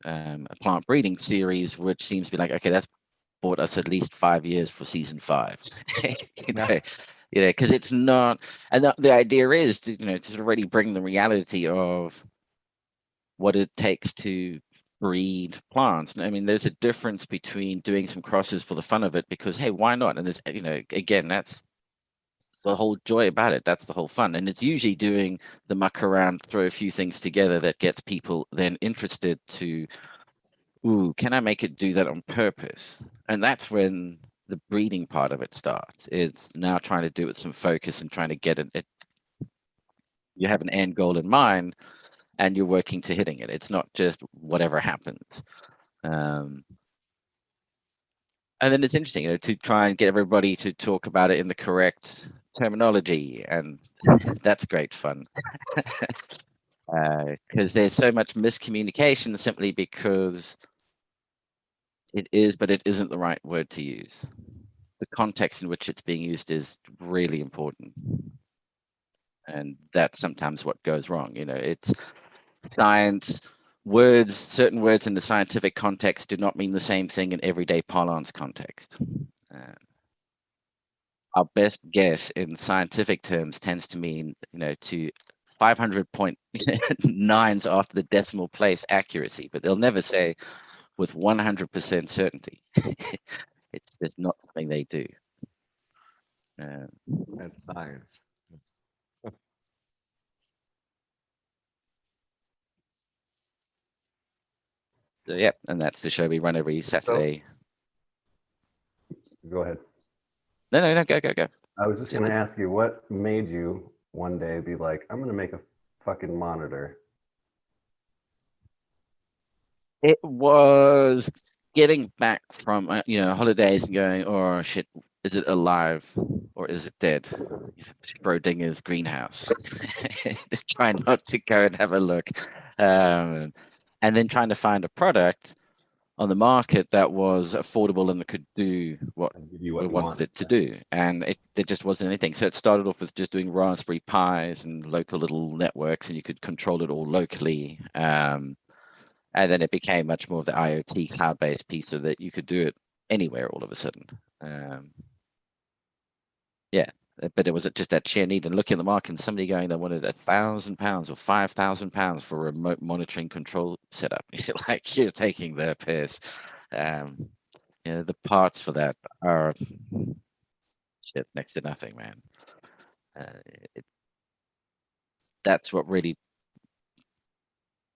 a plant breeding series, which seems to be like, okay, that's bought us at least 5 years for season 5. Because it's not, and the idea is to, to sort of really bring the reality of what it takes to breed plants. I mean, there's a difference between doing some crosses for the fun of it, because hey, why not? And there's, again, that's the whole joy about it. That's the whole fun. And it's usually doing the muck around, throw a few things together that gets people then interested to, ooh, can I make it do that on purpose? And that's when the breeding part of it starts. It's now trying to do it with some focus and trying to get it. You have an end goal in mind, and you're working to hitting it. It's not just whatever happens. And then it's interesting, to try and get everybody to talk about it in the correct terminology, and that's great fun. Because there's so much miscommunication simply because it is, but it isn't the right word to use. The context in which it's being used is really important. And that's sometimes what goes wrong. It's science, certain words in the scientific context do not mean the same thing in everyday parlance context. Our best guess in scientific terms tends to mean, to 500.9s after the decimal place accuracy, but they'll never say with 100% certainty. It's just not something they do. That's science. So, yeah, and that's the show we run every Saturday. Go ahead. No, go. I was just going to ask you, what made you one day be like, I'm going to make a fucking monitor? It was getting back from holidays and going, oh shit, is it alive or is it dead? Schrodinger's greenhouse. Try not to go and have a look, and then trying to find a product on the market that was affordable and that could do what we wanted it to do, and it just wasn't anything. So it started off with just doing Raspberry Pis and local little networks, and you could control it all locally. And then it became much more of the IoT cloud-based piece, so that you could do it anywhere all of a sudden. Yeah, but it was just that sheer need, and looking at the market and somebody going, they wanted £1,000 or £5,000 for a remote monitoring control setup. Like, you're taking their piss. The parts for that are shit, next to nothing, man. that's what really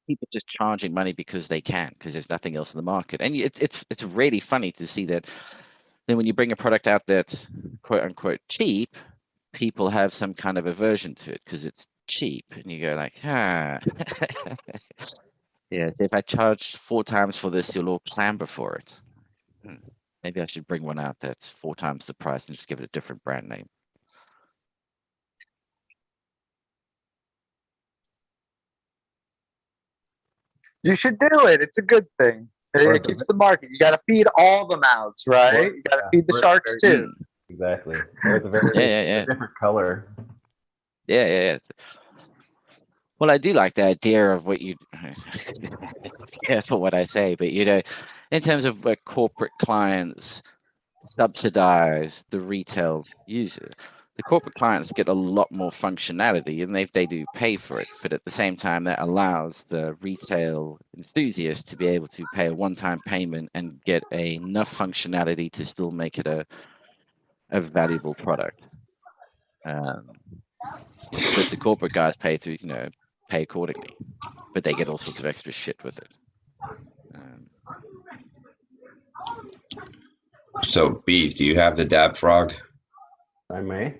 people just charging money because they can, because there's nothing else in the market. And it's really funny to see that then when you bring a product out that's quote unquote cheap, people have some kind of aversion to it because it's cheap, and you go like, yeah, if I charged 4 times for this, you'll all clamber for it. Maybe I should bring one out that's 4 times the price and just give it a different brand name. You should do it. It's a good thing. It keeps the market. You got to feed all the mouths, right? You got to feed the sharks too. Exactly. Or the very different color. Yeah. Well, I do like the idea of what you, careful what I say, but in terms of where corporate clients subsidize the retail user, the corporate clients get a lot more functionality, and they do pay for it. But at the same time, that allows the retail enthusiast to be able to pay a one-time payment and get enough functionality to still make it a valuable product. But the corporate guys pay through, pay accordingly, but they get all sorts of extra shit with it. So, Bees, do you have the Dab Frog? I may.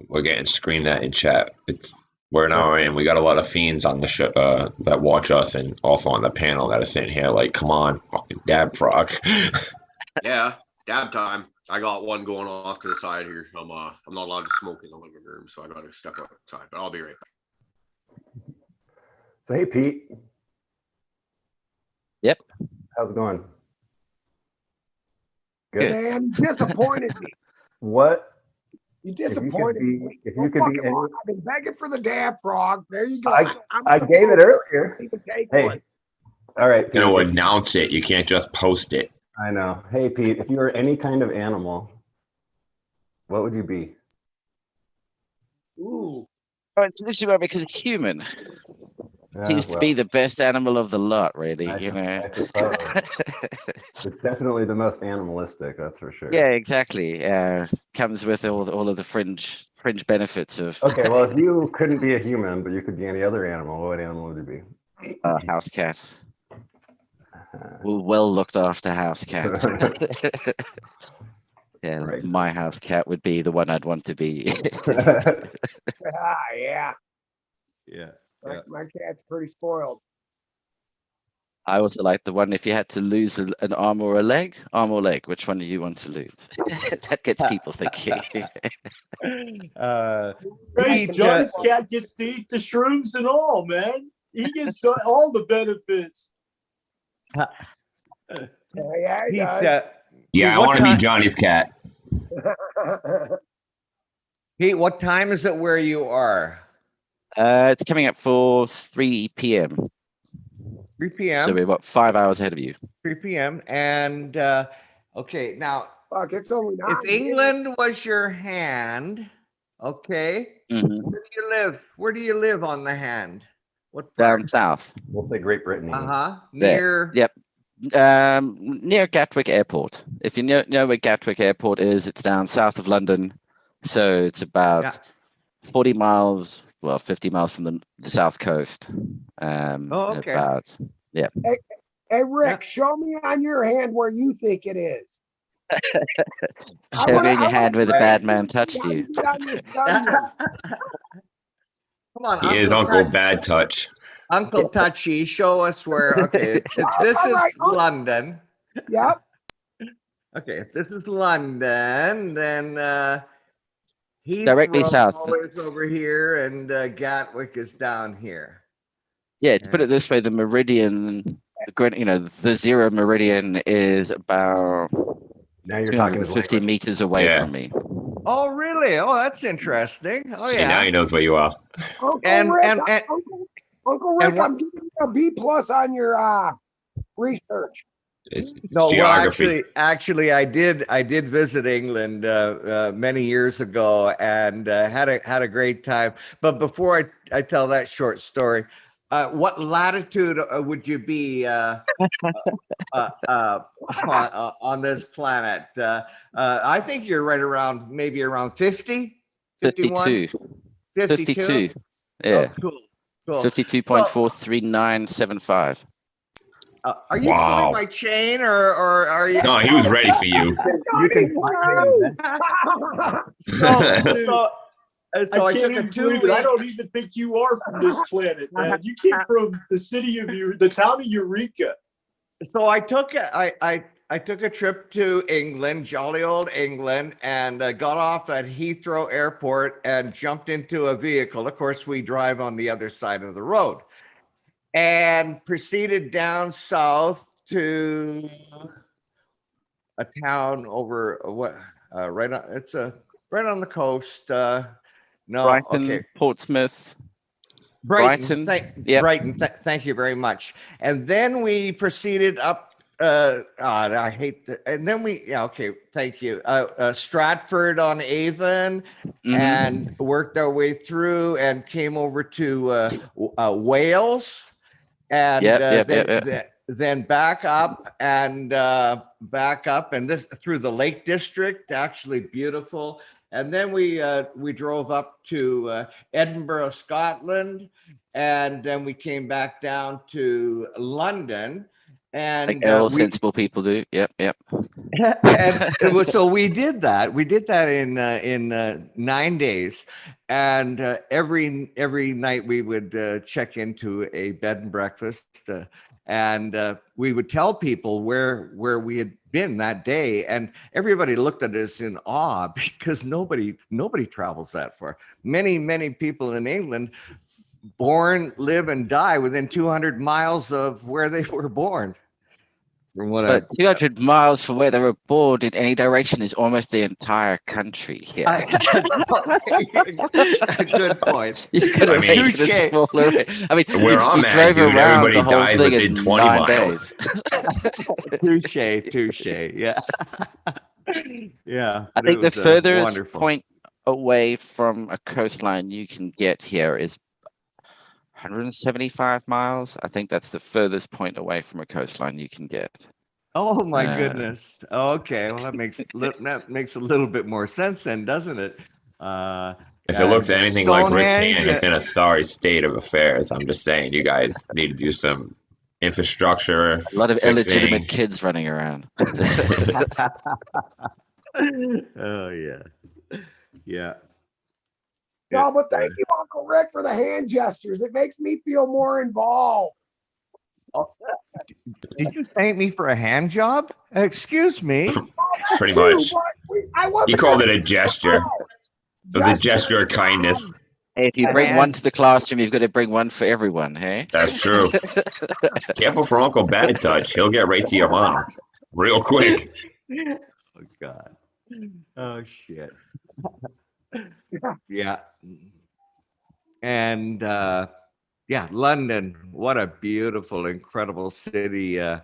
We're getting screamed at in chat. We're an hour in. We got a lot of fiends on the show that watch us, and also on the panel that are sitting here like, come on, fucking Dab Frog. Yeah, dab time. I got one going off to the side here. I'm not allowed to smoke in the living room, so I got to step outside. But I'll be right back. So hey, Pete. Yep. How's it going? Good. Sam, you disappointed me. What? You disappointed me. If you could be any, I've been begging for the Dab Frog. There you go. I gave it earlier. Hey, one. all right. You know, announce it. You can't just post it. I know. Hey, Pete, if you were any kind of animal, what would you be? Ooh. Oh, it's literally because it's human. Seems to be the best animal of the lot, really. I suppose. It's definitely the most animalistic, that's for sure. Yeah, exactly. Comes with all of the fringe benefits of. Okay, well, if you couldn't be a human, but you could be any other animal, what animal would you be? House cat. Well looked after house cat. Yeah, Right. My house cat would be the one I'd want to be. Yeah. Yeah. My cat's pretty spoiled. I also like the one if you had to lose an arm or a leg, which one do you want to lose? That gets people thinking. John's cat gets to eat the shrooms and all, man. He gets all the benefits. Yeah, he Pete, does. Yeah, I want to be Johnny's cat. Pete, what time is it where you are? It's coming up for 3 p.m. 3 p.m. So we're about 5 hours ahead of you. 3 p.m. And okay, now Fuck, it's only if 9. England was your hand, okay, Mhm. where do you live? Where do you live on the hand? What part? Down south. We'll say Great Britain. Near. Yep. Near Gatwick Airport. If you know where Gatwick Airport is, it's down south of London. So it's about 40 miles, 50 miles from the south coast. Okay. Hey, Rick, show me on your hand where you think it is. Show me in your hand where the bad man touched you. Come on, He is Uncle Bad Touch. Uncle Touchy, show us where. Okay, if this is London. Yep. Okay, if this is London, then directly south. is over here, and Gatwick is down here. Yeah, to put it this way, the meridian, the zero meridian is about Now you're talking 50 meters away from me. Oh, really? Oh, that's interesting. Oh, See, yeah. now he knows where you are. Uncle And- Rick, and- Uncle Rick, what- I'm giving you a B+ on your research. It's No, well, geography. actually, I did visit England many years ago and had a great time. But before I tell that short story, what latitude would you be on this planet? I think you're right around maybe around 50, 51, 52. 52. Yeah, Oh, cool. Cool. 52.43975. Are you Wow. pulling my chain, or are you? No, he was ready for you. You can So I I can't took a even believe it. I don't even think you are from this planet, man. You came from the city of the town of Eureka. So I took a trip to England, jolly old England, and got off at Heathrow Airport and jumped into a vehicle. Of course, we drive on the other side of the road, and proceeded down south to a town over right on. It's right on the coast. No, Brighton, okay. Portsmouth. Brighton. Brighton, yep. Brighton. Thank you very much. And then we proceeded up. I hate that. And then okay. Thank you. Stratford on Avon, and worked our way through and came over to Wales, and then back up and this through the Lake District. Actually beautiful. And then we drove up to Edinburgh, Scotland, and then we came back down to London. And like all sensible people do. Yep. and so we did that. We did that in 9 days, and every night we would check into a bed and breakfast, and we would tell people where we had been that day, and everybody looked at us in awe because nobody travels that far. Many people in England born, live, and die within 200 miles of where they were born. But 200 miles from where they were born in any direction is almost the entire country here. Good point. You could have made it smaller. I mean, where I'm at, dude, everybody dies within 20 miles. Touche. Yeah. Yeah. I think the furthest point away from a coastline you can get here is 175 miles. I think that's the furthest point away from a coastline you can get. Oh my goodness. Okay, well that makes a little bit more sense then, doesn't it? If it looks anything like Rick's hand, it's in a sorry state of affairs. I'm just saying, you guys need to do some infrastructure. A lot of illegitimate kids running around. Oh yeah. No, but thank you, Uncle Rick, for the hand gestures. It makes me feel more involved. Did you thank me for a hand job? Excuse me. Pretty much. He called it a gesture. It was a gesture of kindness. Hey, if you bring one to the classroom, you've got to bring one for everyone, hey? That's true. Careful for Uncle Bad Touch. He'll get right to your mom real quick. Oh, God. Oh, shit. Yeah. And London, what a beautiful, incredible city. The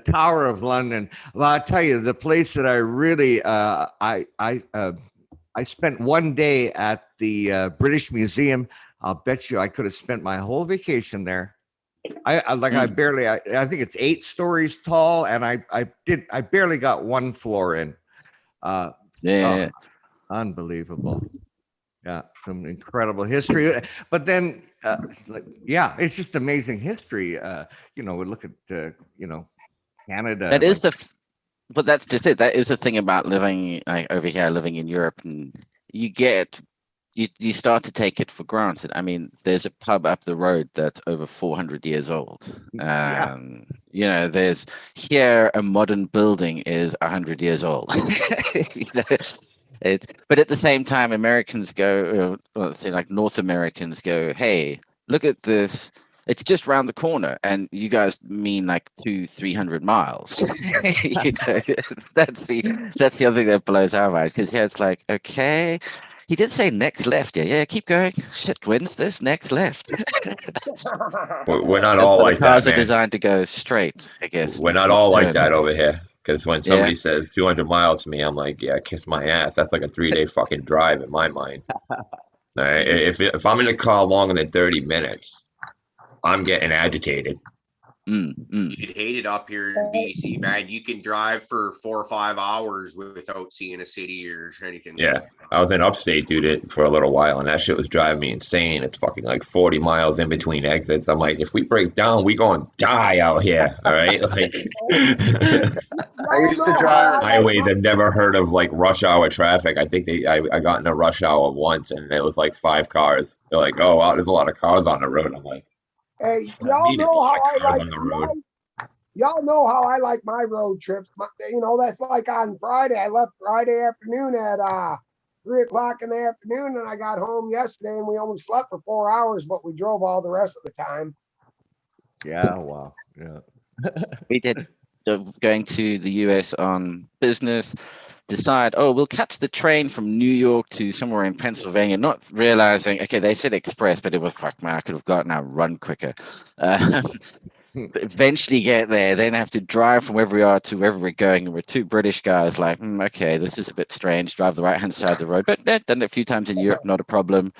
Tower of London. Well, I'll tell you, the place that I really I spent one day at the British Museum. I'll bet you I could have spent my whole vacation there. I think it's 8 stories tall, and I barely got one floor in. Unbelievable. Yeah, some incredible history. But then, it's just amazing history. We look at, Canada. That is but that's just it. That is the thing about living over here, living in Europe, and you start to take it for granted. I mean, there's a pub up the road that's over 400 years old. There's here a modern building is 100 years old. But at the same time, Americans go, let's say like North Americans go, hey, look at this. It's just around the corner, and you guys mean like 200-300 miles. That's the other thing that blows our minds, because it's like, okay, he did say next left. Yeah, keep going. Shit, when's this next left? We're not all like that, cars are man. designed to go straight, I guess. We're not all like that over here. Because when somebody says 200 miles to me, I'm like, yeah, kiss my ass. That's like a 3-day fucking drive in my mind. If I'm in a car longer than 30 minutes, I'm getting agitated. You'd hate it up here in BC, man. You can drive for 4 or 5 hours without seeing a city or anything. Yeah, I was in upstate, dude, for a little while, and that shit was driving me insane. It's fucking like 40 miles in between exits. I'm like, if we break down, we gonna die out here. All right, like I used to drive. highways. I've never heard of like rush hour traffic. I think I got in a rush hour once, and it was like 5 cars. They're like, oh wow, there's a lot of cars on the road. I'm like, Hey, I mean, y'all know a lot how of I cars like on the road. y'all know how I like my road trips. You know, that's like on Friday. I left Friday afternoon at 3:00 in the afternoon, and I got home yesterday, and we only slept for 4 hours, but we drove all the rest of the time. Yeah, wow. Yeah. We did going to the US on business, decide, oh, we'll catch the train from New York to somewhere in Pennsylvania, not realizing, okay, they said express, but it was, fuck man, I could have gotten out run quicker. But eventually get there, then have to drive from wherever we are to wherever we're going. And we're two British guys like, okay, this is a bit strange. Drive the right-hand side of the road. But done it a few times in Europe, not a problem.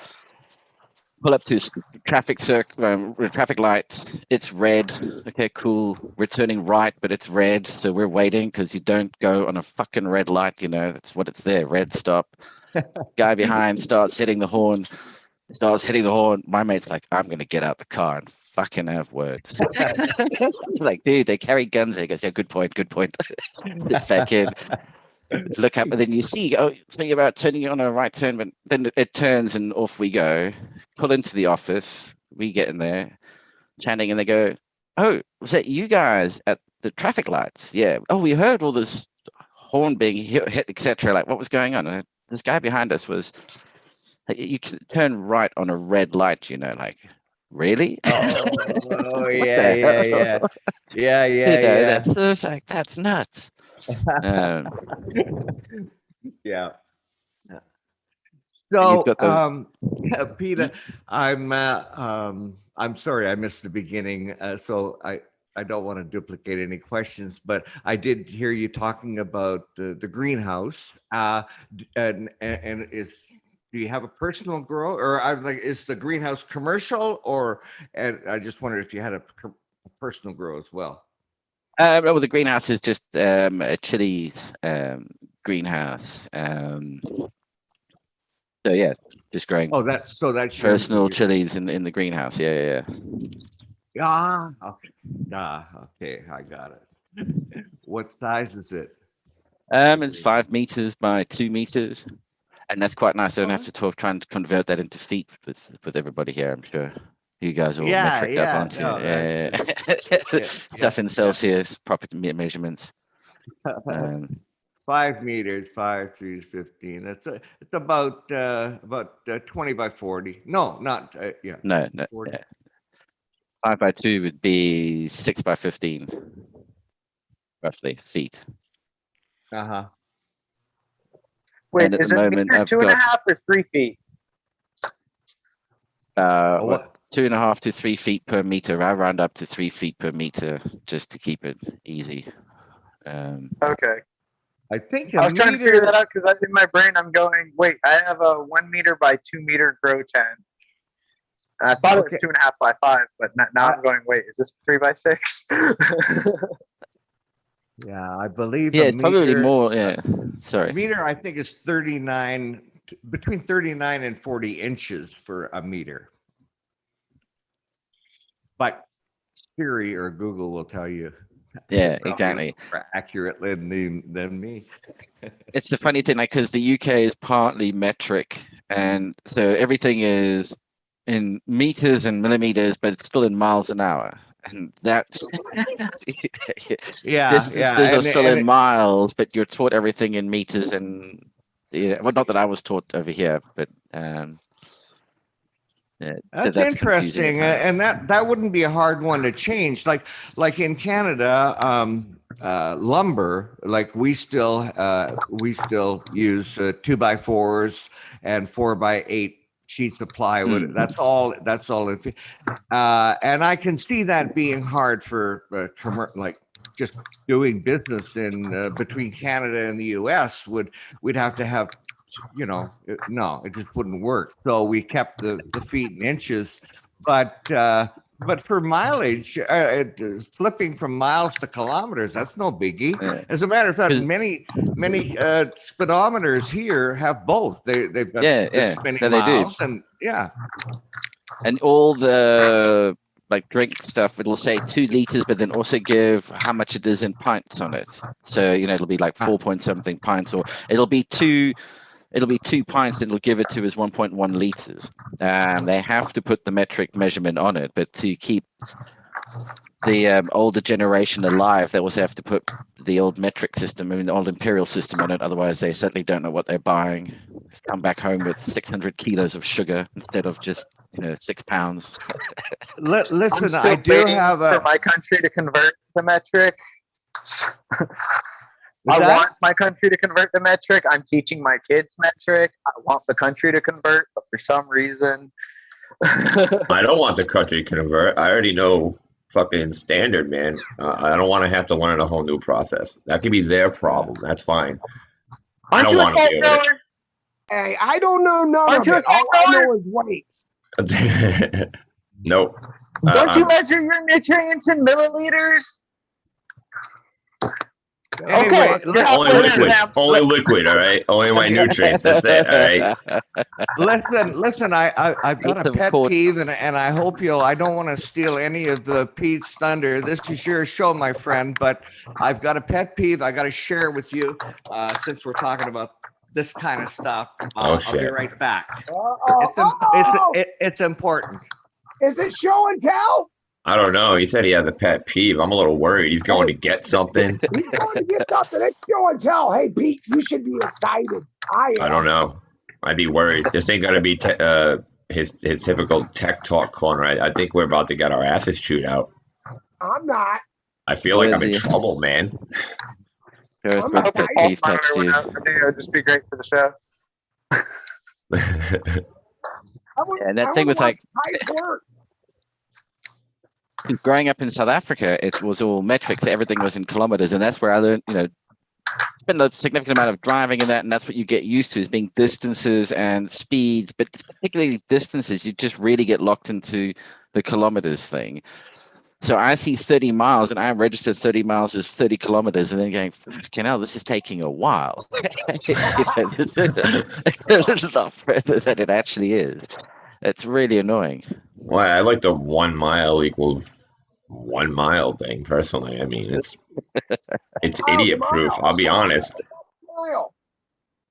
Pull up to traffic lights. It's red. Okay, cool. We're turning right, but it's red. So we're waiting because you don't go on a fucking red light. You know, that's what it's there. Red stop. Guy behind starts hitting the horn. My mate's like, I'm going to get out the car and fucking have words. Like, dude, they carry guns. He goes, yeah, good point. Sits back in. Look up, and then you see, oh, something about turning on a right turn, but then it turns and off we go. Pull into the office. We get in there, chatting, and they go, oh, was that you guys at the traffic lights? Yeah. Oh, we heard all this horn being hit, etc. Like, what was going on? And this guy behind us was, you can turn right on a red light, you know, like, really? Oh yeah. That's nuts. Yeah. You've So, got those- Peter, I'm sorry I missed the beginning, so I don't want to duplicate any questions, but I did hear you talking about the greenhouse, and do you have a personal grow, or I'm like, is the greenhouse commercial, or? And I just wondered if you had a personal grow as well. Well, the greenhouse is just a chilies greenhouse. So yeah, just growing. Oh, that's personal chilies in the greenhouse. Yeah. Okay, I got it. What size is it? It's 5 meters by 2 meters, and that's quite nice. I don't have to trying to convert that into feet with everybody here. I'm sure you guys are all metric up onto stuff in Celsius, proper measurements. 5 meters, 5 3 is 15. It's about 20 by 40. No, not No. 40. Yeah. 5 by 2 would be 6 by 15, roughly feet. Wait, And at is the it moment, meter I've 2.5 or 3 feet? 2.5 to 3 feet per meter. I round up to 3 feet per meter just to keep it easy. Okay. I think I was trying to figure that out because in my brain I'm going, wait, I have a 1 meter by 2 meter grow tent. And I thought it was 2.5 by 5, but now I'm going, wait, is this 3 by 6? Yeah, I believe. Yeah, it's probably more. Yeah, sorry. Meter, I think, is 39, between 39 and 40 inches for a meter. But Siri or Google will tell you. Yeah, exactly. More accurately than me. It's the funny thing, like, because the UK is partly metric, and so everything is in meters and millimeters, but it's still in miles an hour. And that's distances are still in miles, but you're taught everything in meters and well, not that I was taught over here, but that's interesting, and that wouldn't be a hard one to change. Like in Canada, lumber, like we still use 2x4s and 4x8 sheets of plywood. That's all. And I can see that being hard for like just doing business in between Canada and the U.S. We'd have to have, no, it just wouldn't work. So we kept the feet and inches, but But for mileage, flipping from miles to kilometers, that's no biggie. Yeah. As a matter of fact, 'Cause- many speedometers here have both. They've got Yeah, the yeah. spinning No, they do. miles, and yeah. And all the like drink stuff, it'll say 2 liters, but then also give how much it is in pints on it. So it'll be like 4 point something pints, or it'll be 2 pints, and it'll give it to as 1.1 liters. They have to put the metric measurement on it, but to keep the older generation alive, they also have to put the old metric system, the old imperial system on it. Otherwise, they certainly don't know what they're buying. Come back home with 600 kilos of sugar instead of just 6 pounds. Listen, I'm I still do waiting have for a. my country to convert to metric. What's I that? want my country to convert to metric. I'm teaching my kids metric. I want the country to convert, but for some reason, I don't want the country to convert. I already know fucking standard, man. I don't want to have to learn a whole new process. That could be their problem. That's fine. I aren't don't you a want to salt deal with grower? Hey, I don't know none Aren't of you a it. All salt I grower? know is weights. it. Nope. Don't you I'm- measure your nutrients in milliliters? Anyway, Okay, you're only halfway there, liquid. Sam. Only liquid. All right. Only my nutrients. That's it. All right. Listen. I've got Eighth a of pet course. peeve, and I hope you'll. I don't want to steal any of the Pete's thunder. This is your show, my friend. But I've got a pet peeve. I got to share it with you, since we're talking about this kind of stuff. I'll be shit. right back. Uh-oh. It's important. Is it show and tell? I don't know. He said he has a pet peeve. I'm a little worried. He's going to get something. He's going to get something. It's show and tell. Hey, Pete, you should be excited. I am. I don't know. I'd be worried. This ain't gonna be his typical tech talk corner. I think we're about to get our asses chewed out. I'm not. I feel like I'm in Really? trouble, man. Joe I'm Smith's not pet tight. peeve touched you. I think it would just be great for the show. And that thing was like, Work. growing up in South Africa, it was all metrics. Everything was in kilometers, and that's where I learned, spend a significant amount of driving in that, and that's what you get used to, is being distances and speeds, but particularly distances. You just really get locked into the kilometers thing. So I see 30 miles, and I registered 30 miles as 30 kilometers, and then going, fucking hell, this is taking a while. It's a lot further than it actually is. It's really annoying. Well, I like the 1 mile equals 1 mile thing personally. I mean, it's idiot proof. I'll be honest. Mile.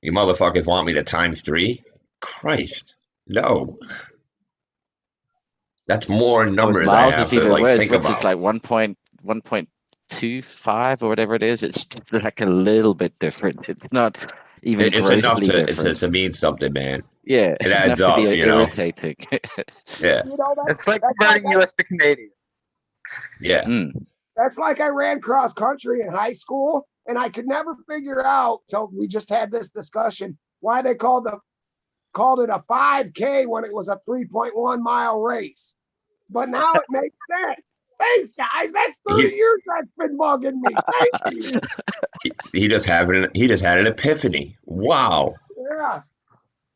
You motherfuckers want me to times 3? Christ, no. That's more numbers I Miles have is to even like worse. think What's about. it like 1.25 or whatever it is? It's just like a little bit different. It's not even It's enough grossly to different. to mean something, man. Yeah, it's adds enough up, to be you know. irritating. Yeah, It's like converting US to Canadian. yeah. That's like I ran cross country in high school, and I could never figure out till we just had this discussion why they called it a 5K when it was a 3.1 mile race. But now it makes sense. Thanks, guys. That's 30 years that's been bugging me. Thank you. He just had an epiphany. Wow. Yes.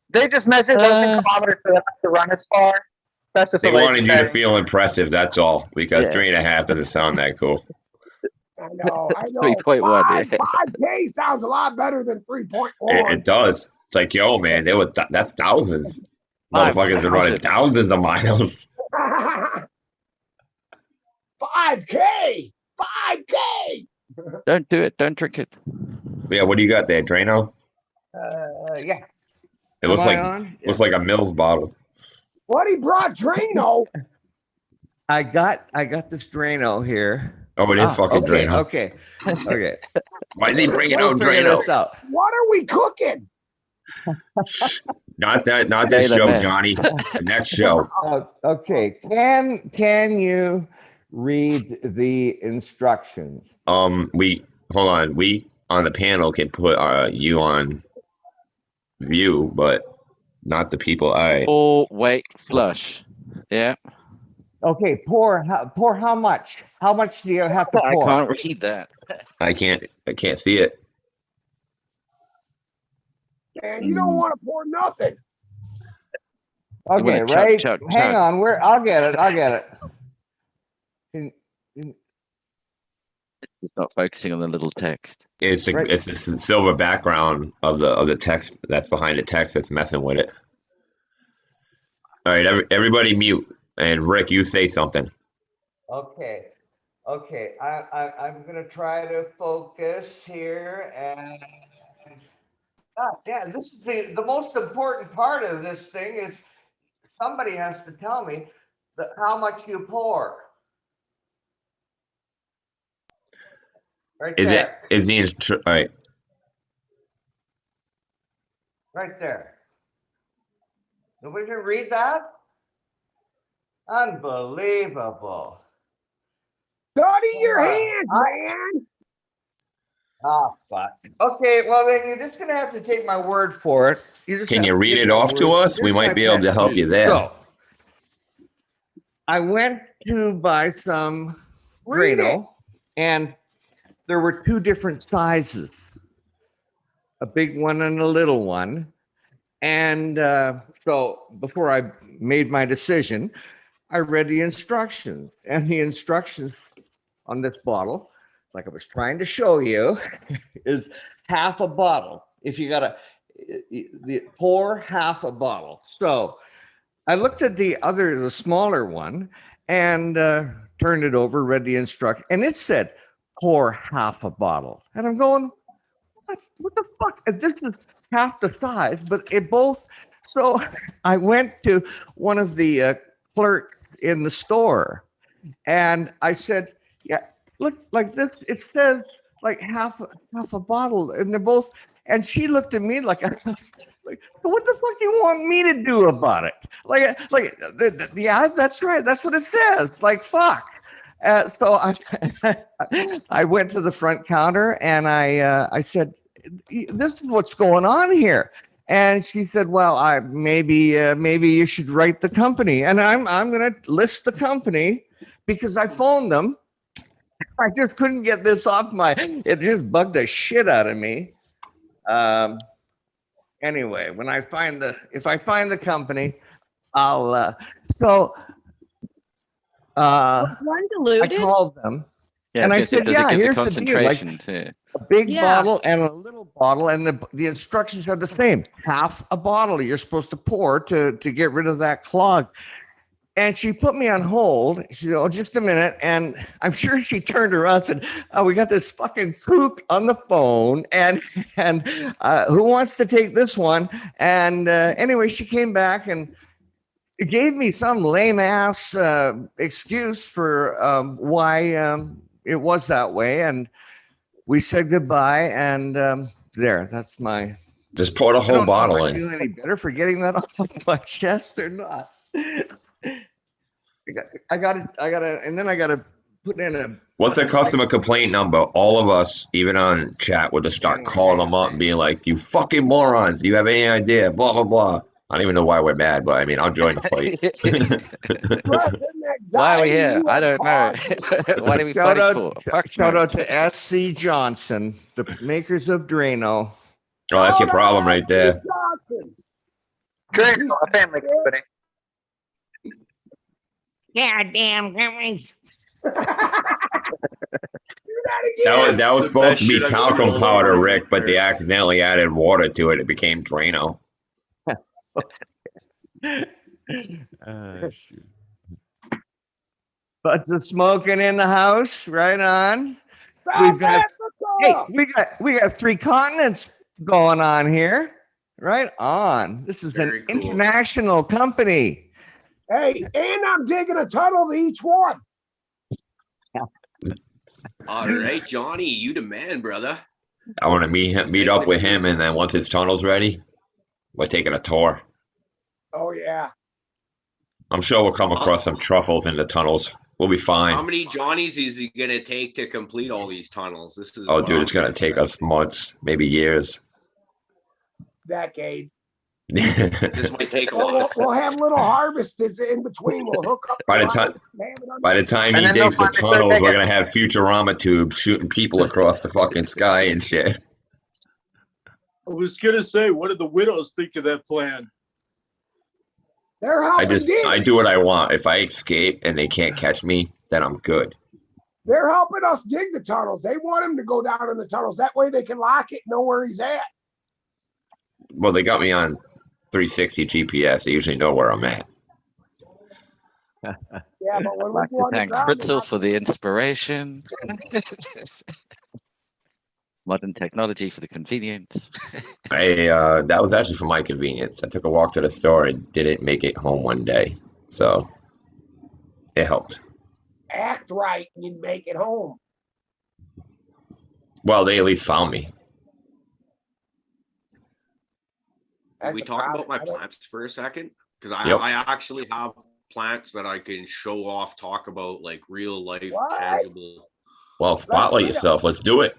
They just measured those in kilometers so they have to run as far. That's just They a way wanted you to say. feel impressive. That's all. Because Yeah. 3.5 doesn't sound that cool. I know. 3.1, 5K sounds a lot better than 3.1. It does. It's like, yo, man, that's thousands. Motherfuckers been running 5,000. thousands of miles. 5K. 5K. Don't do it. Don't drink it. Yeah, what do you got there, Drano? Yeah. It looks Am I like on? looks like a Mills bottle. What he brought Drano. I got this Drano here. Oh, it is fucking okay, Drano. Okay. Why is he bringing We'll out figure Drano? this out. What are we cooking? Not this Taylor show, Meth. Johnny. The next show. Okay. Can you read the instructions? We hold on. We on the panel can put you on view, but not the people. All right. Or wait, flush. Yeah. Okay, pour how much? How much do you have to I pour? can't read that. I can't see it. Man, you don't want to pour nothing. You wanna Okay, chuck, right. chuck, Hang chuck. on, I'll get it. It's not focusing on the little text. It's Right. it's the silver background of the text that's behind the text that's messing with it. All right, everybody mute. And Rick, you say something. Okay. I'm gonna try to focus here, and yeah, this is the most important part of this thing is somebody has to tell me how much you pour. Right Is there. it is the all right? Right there. Nobody can read that? Unbelievable. Study your hands, man. Ah, fuck. Okay, well then you're just gonna have to take my word for it. Can you read it off to us? We might be able to help you there. So, I went to buy some Read it. Drano, and there were two different sizes, a big one and a little one. And so before I made my decision, I read the instructions, and the instructions on this bottle, like I was trying to show you, is half a bottle. If you gotta pour half a bottle. So I looked at the smaller one, and turned it over, read the instruction, and it said pour half a bottle. And I'm going, what the fuck? This is half the size, but it both. So I went to one of the clerks in the store, and I said, yeah, look, like this, it says like half a bottle, and they're both, and she looked at me like, what the fuck do you want me to do about it? Yeah, that's right, that's what it says. Like, fuck. So I went to the front counter, and I said, this is what's going on here. And she said, well, maybe you should write the company. And I'm going to list the company because I phoned them. I just couldn't get this off it just bugged the shit out of me. Anyway, if I find the company, I'll, One diluted? I called them. Yeah, And I was gonna said, say, does yeah, it give here's the the deal, like- concentration too? a big Yeah. bottle and a little bottle, and the instructions are the same. Half a bottle you're supposed to pour to get rid of that clog. And she put me on hold. She said, oh, just a minute. And I'm sure she turned around and said, oh, we got this fucking kook on the phone. And who wants to take this one? And anyway, she came back and gave me some lame ass excuse for why it was that way. And we said goodbye, and that's my. Just pour the I whole don't know if bottle I in. feel any better for getting that off my chest or not. I got to, and then I got to put in a. What's the customer complaint number? All of us, even on chat, would just start calling them up and being like, "You fucking morons! Do you have any idea?" Blah blah blah. I don't even know why we're mad, but I mean, I'll join the fight. Why are we here? I don't know. What are we fighting for? Shout out to SC Johnson, the makers of Drano. Oh, that's your problem right there. Drano, a family company. Goddamn Grimmings. That was supposed to be talcum powder, Rick, but they accidentally added water to it. It became Drano. Shoot. But the smoking in the house, right on. We got 3 continents going on here, right on. This is Very an cool. international company. Hey, and I'm digging a tunnel to each one. All right, Johnny, you the man, brother. I want to meet up with him, and then once his tunnel's ready, we're taking a tour. Oh yeah. I'm sure we'll come across some truffles in the tunnels. We'll be How fine. many Johnnies is it gonna take to complete all these tunnels? This is Oh, dude, it's gonna take us months, maybe years. Decade. This might take a while. We'll have little harvests in between. We'll hook up. By the time- By the time he And then digs the they'll finally tunnels, start we're gonna have Futurama tubes shooting people across the fucking sky and shit. I was gonna say, what did the widows think of that plan? They're I helping do what I want. If I escape and they can't catch me, then I'm good. They're helping us dig the tunnels. They want him to go down in the tunnels. That way they can lock it, know where he's at. Well, they got me on 360 GPS. They usually know where I'm at. Yeah, but when we Like go to on the thank ground, Fritzl for the inspiration. Modern technology for the convenience. That was actually for my convenience. I took a walk to the store and didn't make it home one day, so it helped. act right and you make it home. Well, they at least found me. Can we talk about my plants for a second? Because I actually have plants that I can show off, talk about like real life, tangible. Well, spotlight yourself. Let's do it.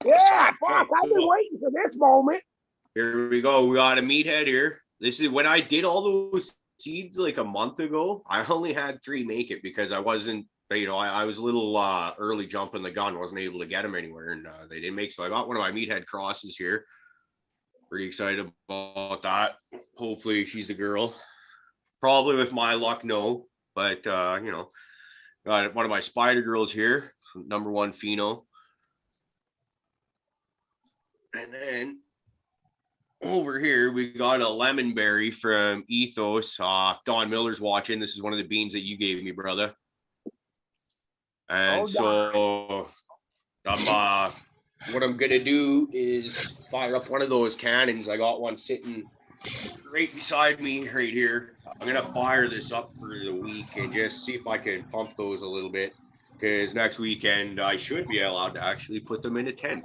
Yeah, fuck, I've been waiting for this moment. Here we go. We got a meathead here. This is when I did all those seeds like a month ago. I only had 3 make it because I wasn't, I was a little early jumping the gun. Wasn't able to get them anywhere, and they didn't make. So I got one of my meathead crosses here. Pretty excited about that. Hopefully she's a girl. Probably with my luck, no. But got one of my spider girls here, number 1 pheno. And then over here, we got a lemon berry from Ethos. Don Miller's watching. This is one of the beans that you gave me, brother. And so what I'm going to do is fire up one of those cannons. I got one sitting right beside me right here. I'm going to fire this up for the week and just see if I can pump those a little bit. Because next weekend, I should be allowed to actually put them in a tent.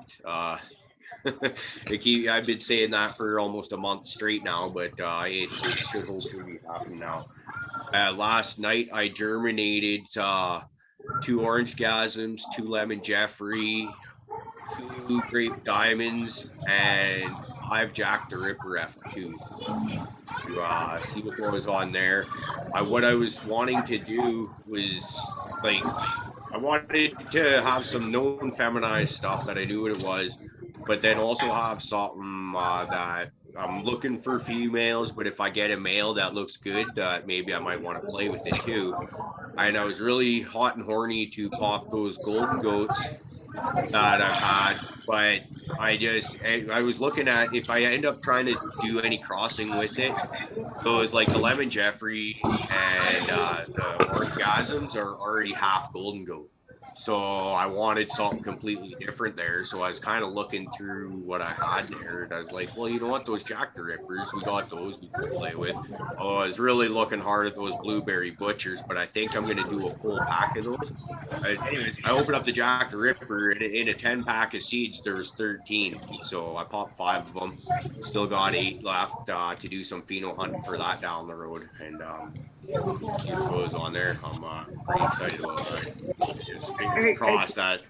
I've been saying that for almost a month straight now, but it should hopefully be happening now. Last night I germinated 2 orange gasms, 2 lemon Jeffrey, 2 grape diamonds, and 5 Jack the Ripper F2s. To see what goes on there. What I was wanting to do was I wanted to have some known feminized stuff that I knew what it was, but then also have something that I'm looking for females, but if I get a male that looks good, maybe I might want to play with it too. And I was really hot and horny to pop those golden goats that I've had, but I was looking at if I end up trying to do any crossing with it, those like the lemon Jeffrey and the orgasms are already half golden goat. So I wanted something completely different there. So I was kind of looking through what I had there, and I was like, well, you know what? Those Jack the Rippers, we got those we can play with. Oh, I was really looking hard at those blueberry butchers, but I think I'm going to do a full pack of those. Anyways, I opened up the Jack the Ripper, and in a 10-pack of seeds, there was 13. So I popped 5 of them. Still got 8 left to do some pheno hunting for that down the road. And see what goes on there. I'm pretty excited about that. Fingers crossed that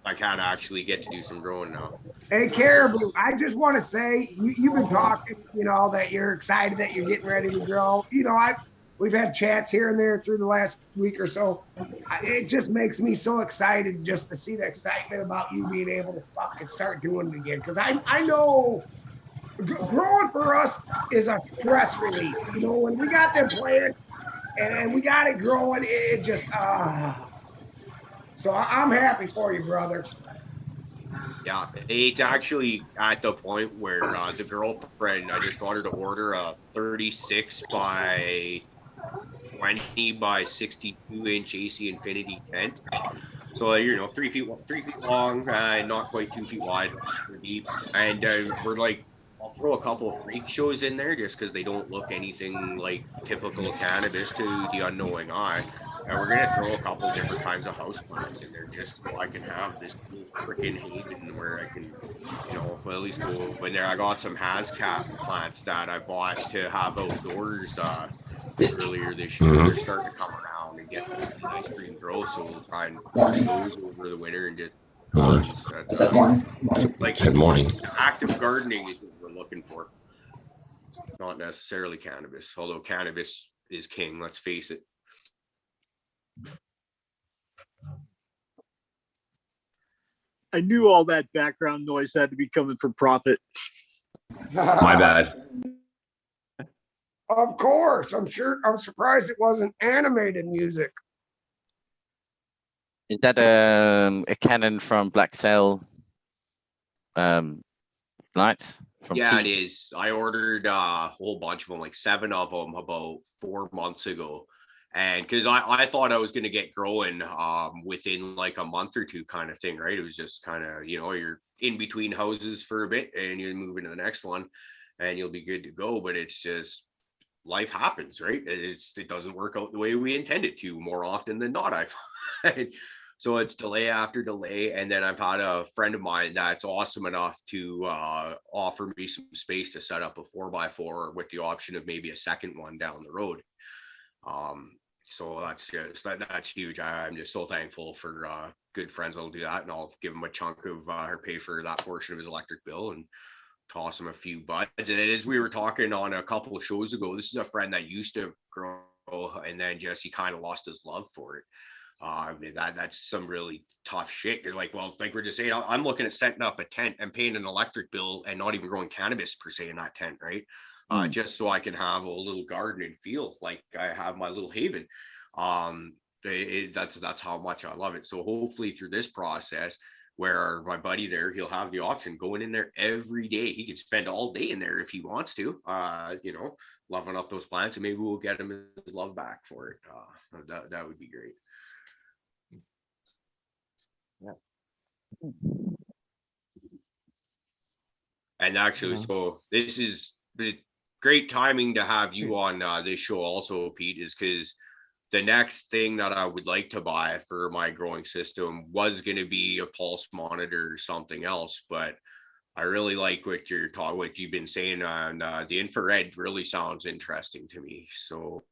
I can actually get to do some growing now. Hey, Caribou, I just want to say, you've been talking, that you're excited that you're getting ready to grow. We've had chats here and there through the last week or so. It just makes me so excited just to see the excitement about you being able to fucking start doing it again. Because I know growing for us is a stress relief. When we got them playing and we got it growing, it just, so I'm happy for you, brother. Yeah, it's actually at the point where the girlfriend, I just got her to order a 36 by 20 by 62 inch AC Infinity tent. So 3 feet long, not quite 2 feet wide, deep, and we're like, I'll throw a couple of freak shows in there just because they don't look anything like typical cannabis to the unknowing eye. And we're gonna throw a couple of different kinds of house plants in there just so I can have this cool freaking haven where I can, at least go in there. I got some Hazcat plants that I bought to have outdoors earlier this year. They're starting to come around and get nice green growth, so we'll try and plant those over the winter and get. Good morning. Active gardening is what we're looking for, not necessarily cannabis, although cannabis is king, let's face it. I knew all that background noise had to be coming from Prophet. My bad. Of course. I'm surprised it wasn't animated music. Is that a Canon from Black Sail lights? From Yeah, it Teeth? is. I ordered a whole bunch of them, like 7 of them, about 4 months ago. And because I thought I was going to get growing within like a month or two kind of thing, right? It was just kind of, you're in between houses for a bit and you're moving to the next one and you'll be good to go. But it's just life happens, right? It doesn't work out the way we intended to more often than not, I find. So it's delay after delay. And then I've had a friend of mine that's awesome enough to offer me some space to set up a 4x4 with the option of maybe a second one down the road. So that's huge. I'm just so thankful for good friends that'll do that. And I'll give him a chunk of or pay for that portion of his electric bill and toss him a few buds. And as we were talking on a couple of shows ago, this is a friend that used to grow and then just he kind of lost his love for it. That's some really tough shit. You're like we're just saying, I'm looking at setting up a tent and paying an electric bill and not even growing cannabis per se in that tent, right? Just so I can have a little garden and feel like I have my little haven. That's how much I love it. So hopefully through this process, where my buddy there, he'll have the option going in there every day. He could spend all day in there if he wants to, loving up those plants, and maybe we'll get him his love back for it. That would be great. Yeah. And actually, so this is the great timing to have you on this show also, Pete, is because the next thing that I would like to buy for my growing system was going to be a pulse monitor or something else, but I really like what you've been saying on the infrared. Really sounds interesting to me. So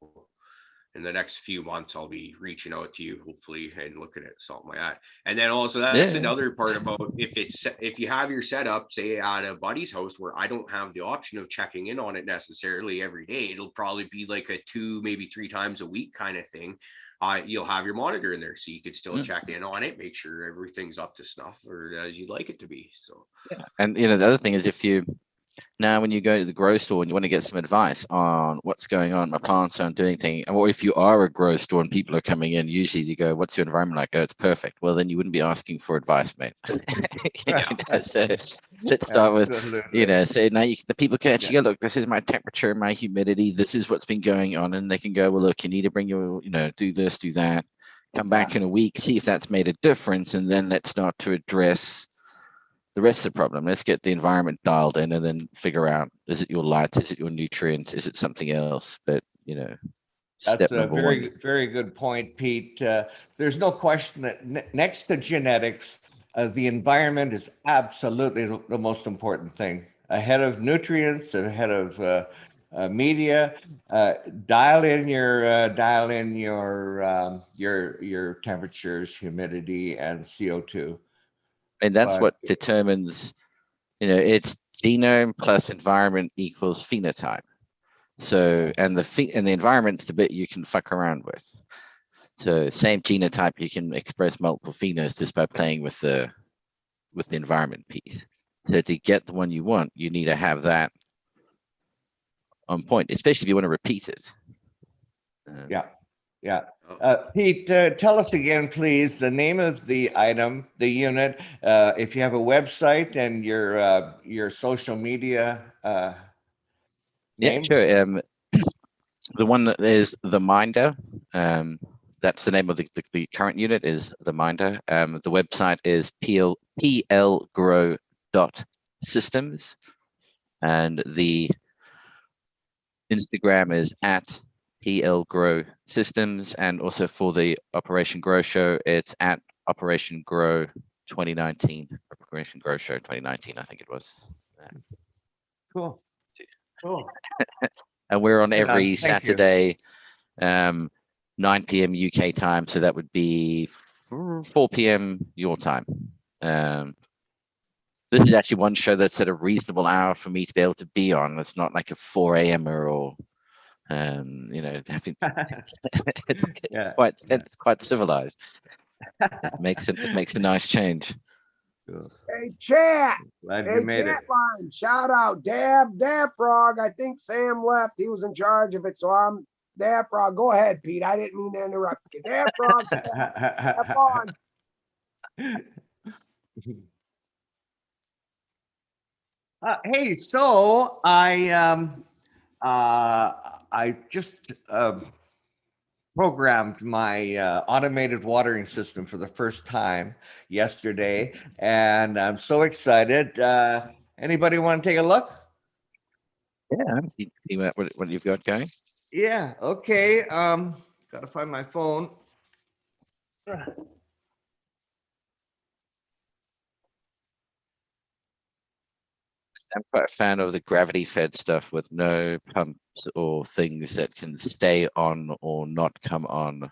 in the next few months, I'll be reaching out to you, hopefully, and looking at something like that. And then also that's another part about if you have your setup, say at a buddy's house where I don't have the option of checking in on it necessarily every day, it'll probably be like a 2, maybe 3 times a week kind of thing. You'll have your monitor in there so you could still check in on it, make sure everything's up to snuff or as you'd like it to be. So yeah. And the other thing is now when you go to the grow store and you want to get some advice on what's going on, my plants aren't doing things, or if you are a grow store and people are coming in, usually you go, what's your environment like? Oh, it's perfect. Well, then you wouldn't be asking for advice, mate. So let's start with, so now the people can actually go, look, this is my temperature, my humidity, this is what's been going on. And they can go, well, look, you need to bring your, do this, do that, come back in a week, see if that's made a difference. And then let's start to address the rest of the problem. Let's get the environment dialed in and then figure out, is it your lights? Is it your nutrients? Is it something else? But, that's a very good point, Pete. There's no question that next to genetics, the environment is absolutely the most important thing. Ahead of nutrients, ahead of media, dial in your temperatures, humidity, and CO2. And that's what determines, it's genome plus environment equals phenotype. So, and the environment's the bit you can fuck around with. So same genotype, you can express multiple phenos just by playing with the environment piece. So to get the one you want, you need to have that on point, especially if you want to repeat it. Yeah. Pete, tell us again, please, the name of the item, the unit, if you have a website and your social media name. Yeah, sure. The one that is the Minder. That's the name of the current unit is the Minder. The website is plgrow.systems, and the Instagram is at PL Grow Systems, and also for the Operation Grow Show, it's at Operation Grow 2019. Operation Grow Show 2019, I think it was. Cool. And we're on every Saturday, 9 p.m. UK time, so that would be 4 p.m. your time. This is actually one show that's at a reasonable hour for me to be able to be on. It's not like a 4 a.m. or it's quite civilized. It makes a nice change. Hey, chat. Glad you made it. Line. Shout out Dab Frog. I think Sam left. He was in charge of it, so I'm Dab Frog. Go ahead, Pete. I didn't mean to interrupt you. Dab Frog. Have fun. Hey, so I just programmed my automated watering system for the first time yesterday, and I'm so excited. Anybody want to take a look? Yeah, see what you've got going. Yeah. Okay. Gotta find my phone. I'm quite a fan of the gravity-fed stuff with no pumps or things that can stay on or not come on.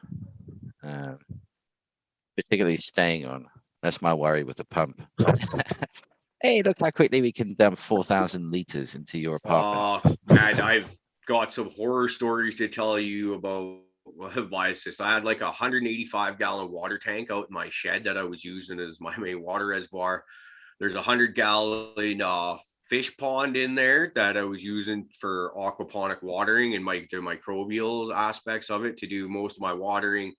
Particularly staying on. That's my worry with the pump. Hey, look how quickly we can dump 4,000 liters into your apartment. And I've got some horror stories to tell you about my system. I had like a 185-gallon water tank out in my shed that I was using as my main water reservoir. There's a 100-gallon fish pond in there that I was using for aquaponic watering and the microbial aspects of it to do most of my watering.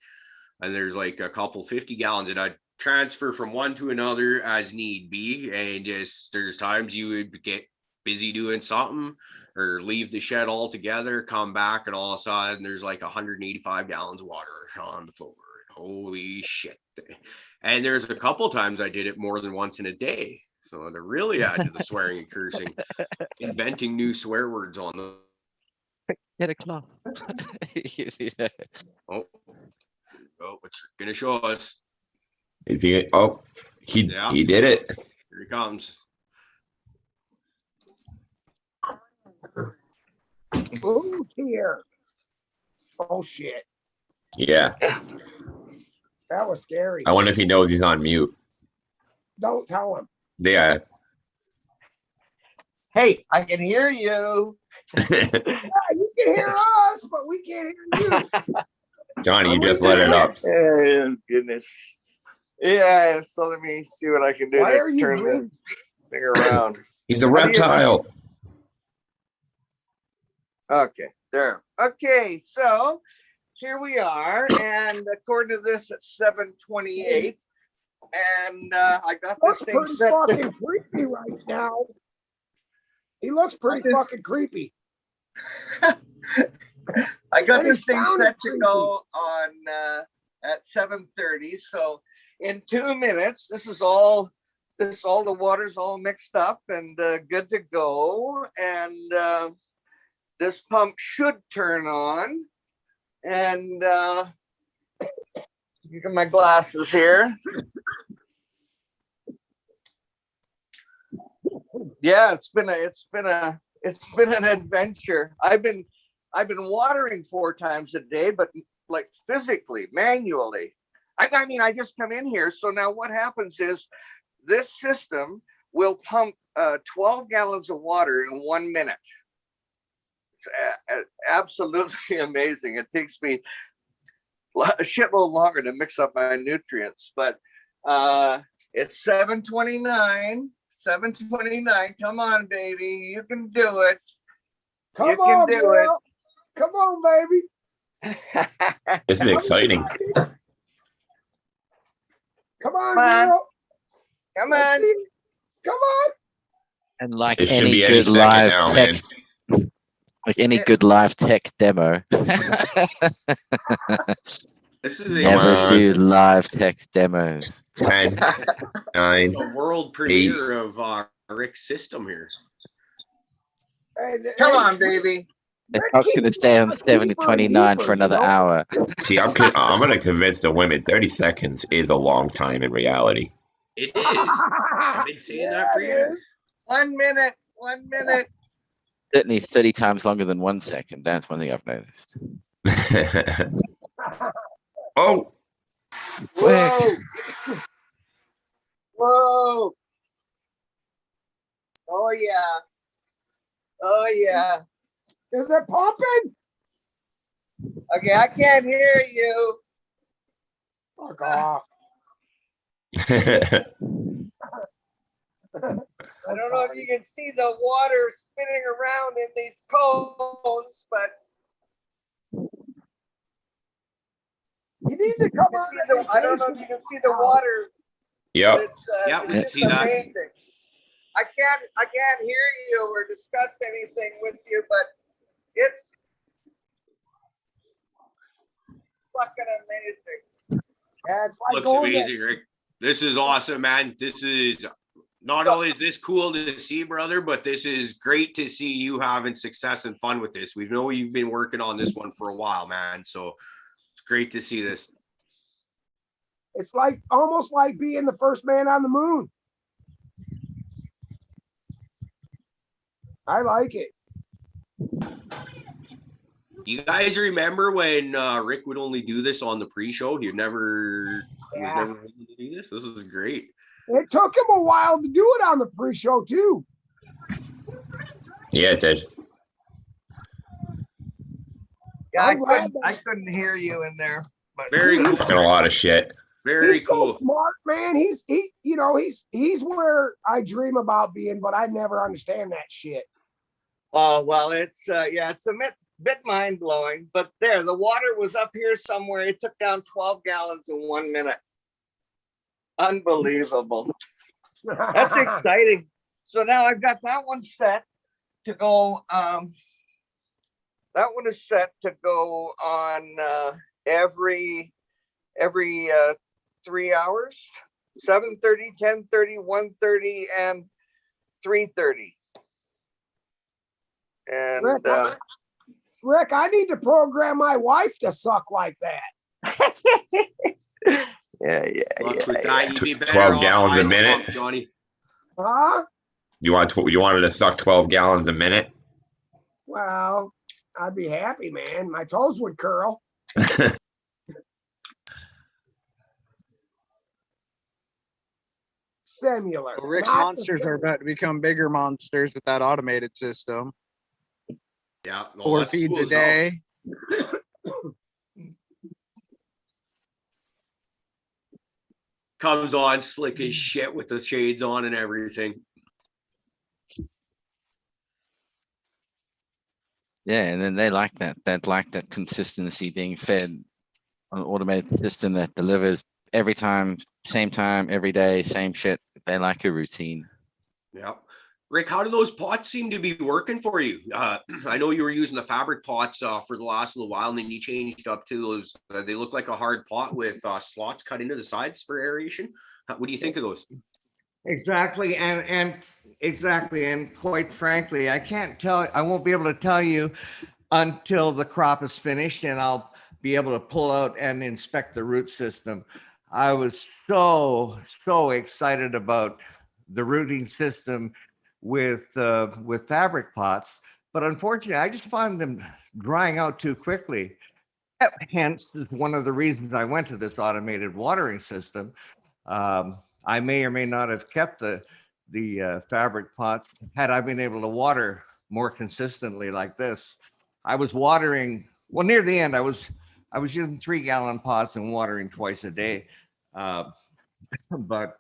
And there's like a couple 50 gallons that I'd transfer from one to another as need be. And just there's times you would get busy doing something or leave the shed altogether, come back, and all of a sudden there's like 185 gallons of water on the floor. Holy shit. And there's a couple times I did it more than once in a day. So to really add to the swearing and cursing, inventing new swear words on them. Get a cloth. Yeah. Oh, what's gonna show us? Is he? Oh, he did it. Here he comes. Oh dear. Oh shit. Yeah. That was scary. I wonder if he knows he's on mute. Don't tell him. Yeah. Hey, I can hear you. Yeah, you can hear us, but we can't hear you. Johnny, you just let it up. Oh, goodness. Yeah, so let me see what I can do Why to are you turn doing? this thing around. He's a reptile. Okay, there. Okay, so here we are, and according to this, it's 7:28, and I got this Looks thing pretty set to. fucking creepy right now. He looks pretty fucking creepy. I got And this it thing sounded set to creepy. go on at 7:30. So in 2 minutes, this is all the water's all mixed up and good to go. And this pump should turn on. And you get my glasses here. Yeah, it's been an adventure. I've been watering 4 times a day, but like physically, manually. I mean, I just come in here. So now what happens is this system will pump 12 gallons of water in 1 minute. It's absolutely amazing. It takes me a shitload longer to mix up my nutrients, but it's 7:29. 7:29. Come on, baby. You can do it. Come You on, can do girl. Come on, baby. it. This is exciting. Come on, Come on. girl. Come Let's on. see. Come on. And like It should any be any good second live now, tech, man. like any good live tech demo, This is never on. do live tech demos. 10, 9. the world premiere of Rick's system here. Hey, Come hey, on, baby. The clock's going to stay on 7:29 for another hour. See, I'm gonna convince the women 30 seconds is a long time in reality. It is. I've been saying that for Yeah, it years. 1 minute. 1 minute. Certainly 30 times longer than 1 second. That's one thing I've noticed. Oh, Whoa. Whoa. Oh, yeah. Oh, yeah. Is it popping? Okay, I can't hear you. Fuck off. I don't know if you can see the water spinning around in these cones, but You need to come on. I don't know if you can see the water Yep. Yeah, we can it's see that. amazing. I can't hear you or discuss anything with you, but it's fucking amazing. Yeah, it's like Looks going to- amazing, Rick. This is awesome, man. This is not only is this cool to see, brother, but this is great to see you having success and fun with this. We know you've been working on this one for a while, man. So it's great to see this. It's like almost like being the first man on the moon. I like it. You guys remember when Rick would only do this on the pre-show? He was never able to do this. This is great. It took him a while to do it on the pre-show too. Yeah, it did. Yeah, I'm glad I couldn't hear you in there. But Very cool. Fucking a lot of shit. Very He's cool. so smart, man. He's where I dream about being, but I never understand that shit. Oh well, it's it's a bit mind blowing. But there, the water was up here somewhere. It took down 12 gallons in 1 minute. Unbelievable. That's exciting. So now I've got that one set to go. That one is set to go on every 3 hours, 7:30, 10:30, 1:30, and 3:30. And Rick, I need to program my wife to suck like that. yeah. Look, with that, you'd be better 12 off gallons a buying minute? pump, Johnny. Huh? You wanted to suck 12 gallons a minute? Well, I'd be happy, man. My toes would curl. Similar. Well, Rick's Not the monsters are same. about to become bigger monsters with that automated system. Yeah. no, 4 that's feeds cool a as hell. day. Comes on slick as shit with the shades on and everything. Yeah, and then they like that. They like that consistency being fed on an automated system that delivers every time, every day, same shit. They like a routine. Yeah. Rick, how do those pots seem to be working for you? I know you were using the fabric pots for the last little while, and then you changed up to those. They look like a hard pot with slots cut into the sides for aeration. What do you think of those? Exactly, and exactly, and quite frankly, I won't be able to tell you until the crop is finished, and I'll be able to pull out and inspect the root system. I was so excited about the rooting system with fabric pots, but unfortunately, I just found them drying out too quickly. Hence, is one of the reasons I went to this automated watering system. I may or may not have kept the fabric pots had I been able to water more consistently like this. I was watering, well, near the end, I was using 3-gallon pots and watering twice a day. But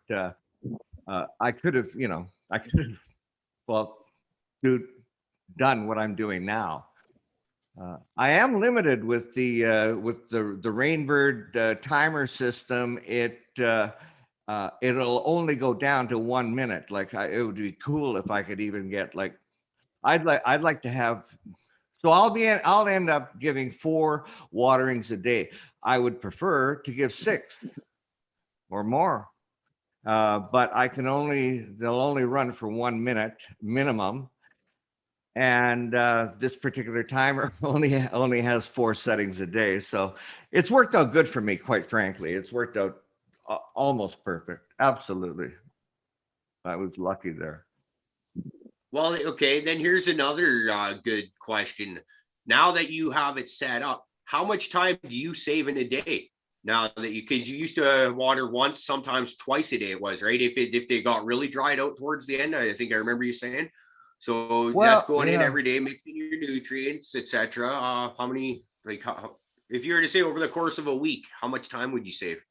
I could have, done what I'm doing now. I am limited with the Rainbird timer system. It'll only go down to 1 minute. It would be cool if I could even get I'd like to have. So I'll end up giving 4 waterings a day. I would prefer to give 6 or more, but they'll only run for 1 minute minimum. And this particular timer only has 4 settings a day, so it's worked out good for me. Quite frankly, it's worked out almost perfect. Absolutely, I was lucky there. Well, okay, then here's another good question. Now that you have it set up, how much time do you save in a day? Now that because you used to water once, sometimes twice a day it was, right? If they got really dried out towards the end, I think I remember you saying. So that's going in every day, mixing your nutrients, etc. How many, if you were to say over the course of a week, how much time would you save?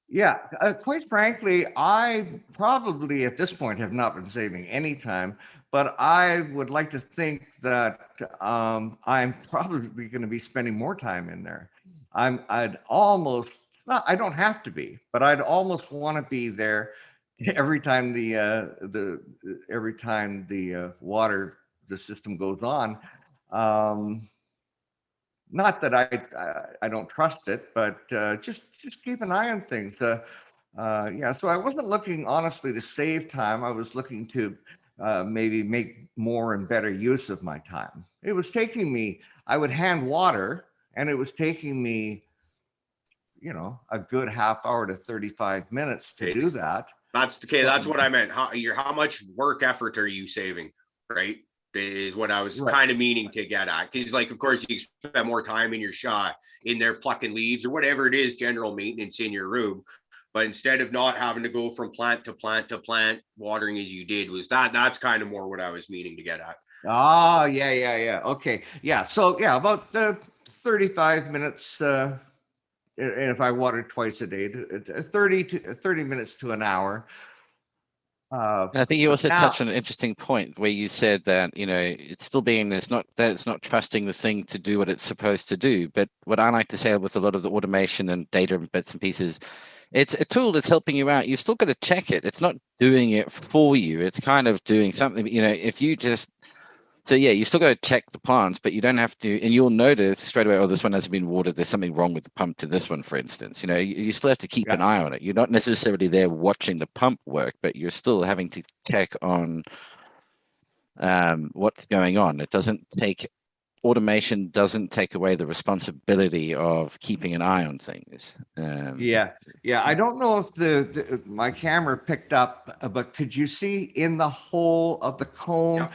Yeah, quite frankly, I probably at this point have not been saving any time, but I would like to think that I'm probably going to be spending more time in there. I'd almost Well, I don't have to be, but I'd almost want to be there every time the water, the system goes on. Not that I don't trust it, but just keep an eye on things. Yeah, so I wasn't looking honestly to save time. I was looking to maybe make more and better use of my time. It was taking me, I would hand water, and it was taking me, a good half hour to 35 minutes to do that. That's okay. That's what I meant. How much work effort are you saving, right? Is what I was kind of meaning to get at. Because, like, of course, you spend more time in your shot in there plucking leaves or whatever it is, general maintenance in your room. But instead of not having to go from plant to plant to plant, watering as you did, that's kind of more what I was meaning to get at. Oh, yeah. Okay. Yeah. So, yeah, about 35 minutes. And if I watered twice a day, 30 minutes to an hour. And I think you also touched on an interesting point where you said that, it's still being, it's not trusting the thing to do what it's supposed to do. But what I like to say with a lot of the automation and data and bits and pieces, it's a tool that's helping you out. You still got to check it. It's not doing it for you. It's kind of doing something, if you just, so yeah, you still got to check the plants, but you don't have to, and you'll notice straight away, oh, this one hasn't been watered. There's something wrong with the pump to this one, for instance. You still have to keep an eye on it. You're not necessarily there watching the pump work, but you're still having to check on what's going on. Automation doesn't take away the responsibility of keeping an eye on things. Yeah. I don't know if my camera picked up, but could you see in the hole of the cone?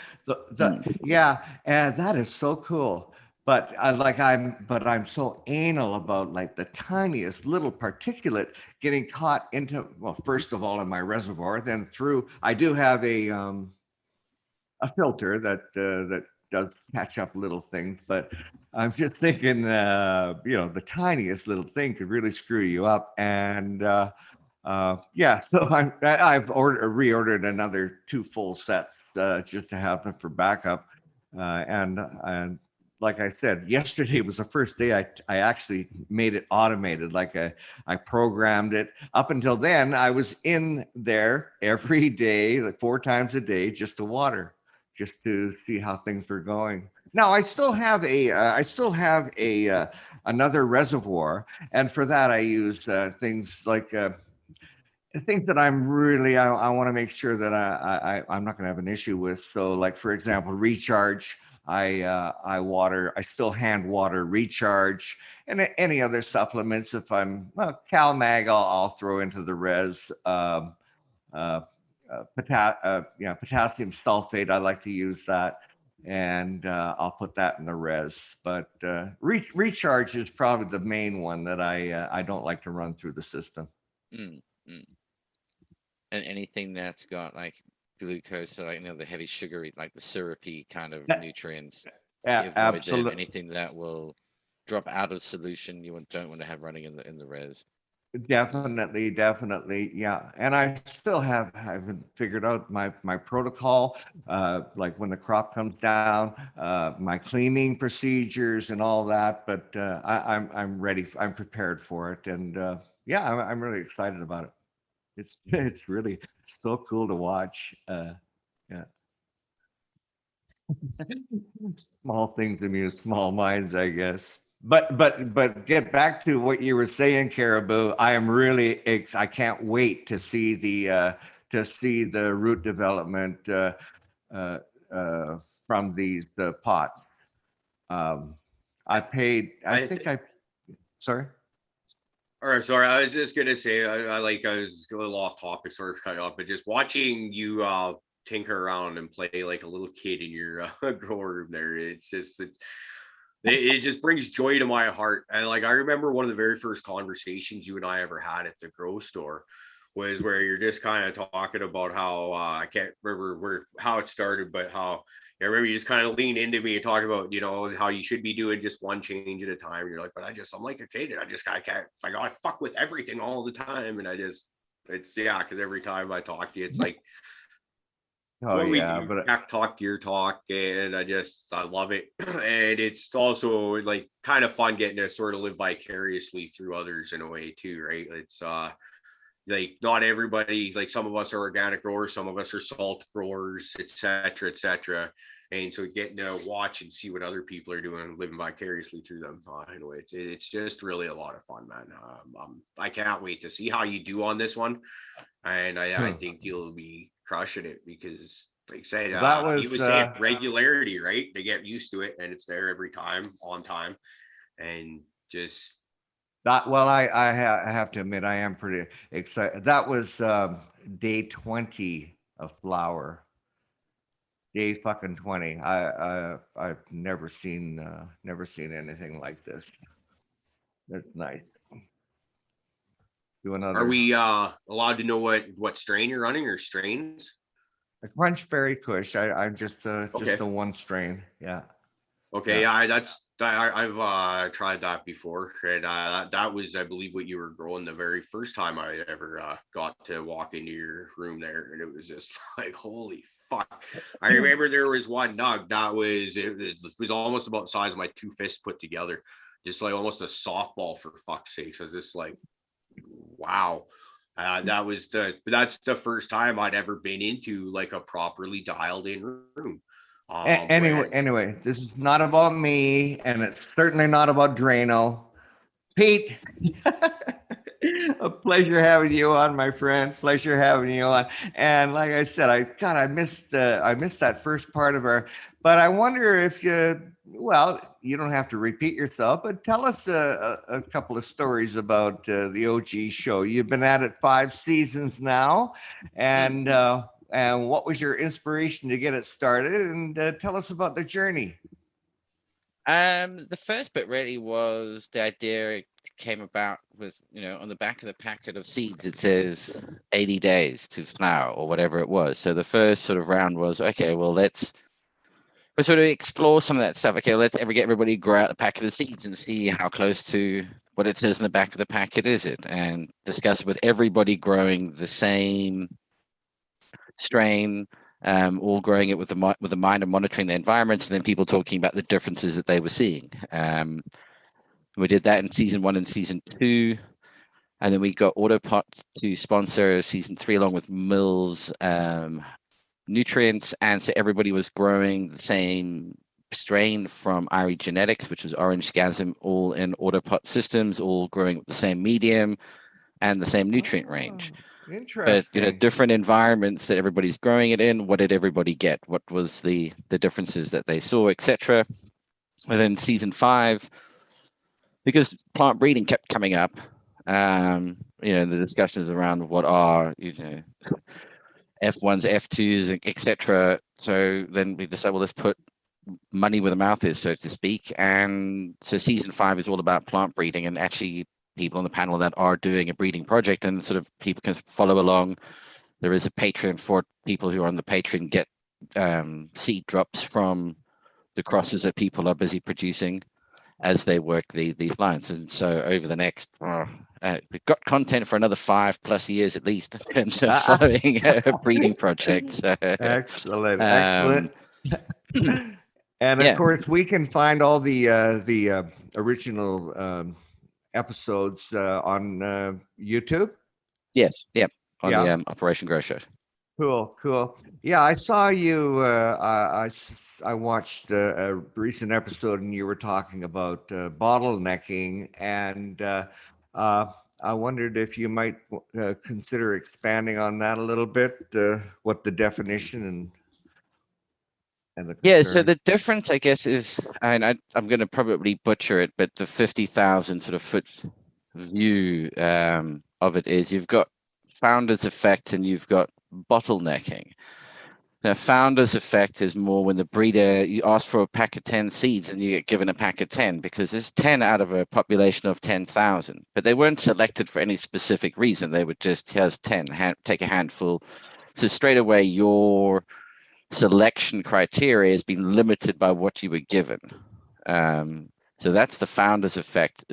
Yeah, and that is so cool. But I'm so anal about like the tiniest little particulate getting caught into, well, first of all in my reservoir, then through. I do have a filter that does catch up little things, but I'm just thinking, the tiniest little thing could really screw you up. And so I've reordered another 2 full sets just to have them for backup. And like I said, yesterday was the first day I actually made it automated. Like I programmed it. Up until then, I was in there every day, like 4 times a day, just to water, just to see how things were going. Now I still have another reservoir, and for that I use things like things that I want to make sure that I'm not going to have an issue with. So, like for example, recharge. I still hand water recharge, and any other supplements. If I'm CalMag, I'll throw into the res. Potassium sulfate, I like to use that, and I'll put that in the res. But recharge is probably the main one that I don't like to run through the system. And anything that's got like glucose, so like the heavy sugary, like the syrupy kind of nutrients. Yeah, absolutely. Anything that will drop out of solution, you don't want to have running in the res. Definitely, yeah. And I haven't figured out my protocol, like when the crop comes down, my cleaning procedures and all that. But I'm ready. I'm prepared for it, and I'm really excited about it. It's really so cool to watch. Small things amuse small minds, I guess. But get back to what you were saying, Caribou. I am really I can't wait to see the root development from these pots. Sorry. Or sorry, I was just gonna say I was a little off topic, sort of cut off, but just watching you tinker around and play like a little kid in your grower room there, it just brings joy to my heart. And like I remember one of the very first conversations you and I ever had at the grow store was where you're just kind of talking about how I can't remember how it started, but how I remember you just kind of lean into me and talk about, how you should be doing just one change at a time. And you're like, but I'm like a kid, and I can't, like, I fuck with everything all the time. And because every time I talk to you, it's like, Oh what we yeah, do, but Tech Talk, Gear Talk, and I love it. And it's also like kind of fun getting to sort of live vicariously through others in a way too, right? It's like not everybody, like some of us are organic growers, some of us are salt growers, etc., etc. And so getting to watch and see what other people are doing, living vicariously through them, anyway, it's just really a lot of fun, man. I can't wait to see how you do on this one, and I think you'll be crushing it because, like I said, that was he was saying regularity, right? They get used to it, and it's there every time, on time, and just that. Well, I have to admit, I am pretty excited. That was day 20 of flower. Day fucking 20. I've never seen anything like this. That's nice. Do another. Are we allowed to know what strain you're running or strains? A Crunchberry Kush. I'm just Okay. the one strain. Yeah. Okay, Yeah. I've tried that before, and that was, I believe, what you were growing the very first time I ever got to walk into your room there, and it was just like, holy fuck! I remember there was one nug that it was almost about the size of my two fists put together, just like almost a softball, for fuck's sakes. I was just like, wow. That's the first time I'd ever been into like a properly dialed in room. Anyway, this is not about me, and it's certainly not about Drano. Pete, a pleasure having you on, my friend. Pleasure having you on. And like I said, I missed that first part of our. But I wonder if you don't have to repeat yourself, but tell us a couple of stories about the OG show. You've been at it 5 seasons now, and what was your inspiration to get it started? And tell us about the journey. The first bit really was the idea came about with, on the back of the packet of seeds, it says 80 days to flower or whatever it was. So the first sort of round was, okay, well, let's sort of explore some of that stuff. Okay, let's get everybody grow out the packet of seeds and see how close to what it says in the back of the packet is it, and discuss it with everybody growing the same strain, all growing it with the mind of monitoring the environments, and then people talking about the differences that they were seeing. We did that in season 1 and season 2, and then we got Autopot to sponsor season 3 along with Mills Nutrients, and so everybody was growing the same strain from Irie Genetics, which was Orange Scasm, all in Autopot systems, all growing with the same medium and the same nutrient range. Interesting. But different environments that everybody's growing it in. What did everybody get? What was the differences that they saw, etc. And then season 5, because plant breeding kept coming up, the discussions around what are F1s, F2s, etc. So then we decided, well, let's put money where the mouth is, so to speak. And so season 5 is all about plant breeding, and actually people on the panel that are doing a breeding project, and sort of people can follow along. There is a Patreon for people who are on the Patreon, get seed drops from the crosses that people are busy producing as they work these lines. And so over the next, we've got content for another 5+ years at least in terms of following a breeding project. So, excellent. And of course, we can find all the original episodes on YouTube. Yes. Yep. On the Operation Grow Show. Cool. Yeah, I saw you. I watched a recent episode, and you were talking about bottlenecking, and I wondered if you might consider expanding on that a little bit. What the definition and the so the difference, I guess, is, and I'm going to probably butcher it, but the 50,000 sort of foot view of it is, you've got founder's effect and you've got bottlenecking. Now, founder's effect is more when the breeder, you ask for a pack of 10 seeds and you get given a pack of 10, because there's 10 out of a population of 10,000, but they weren't selected for any specific reason. They would just, here's 10, take a handful. So straight away, your selection criteria has been limited by what you were given. So that's the founder's effect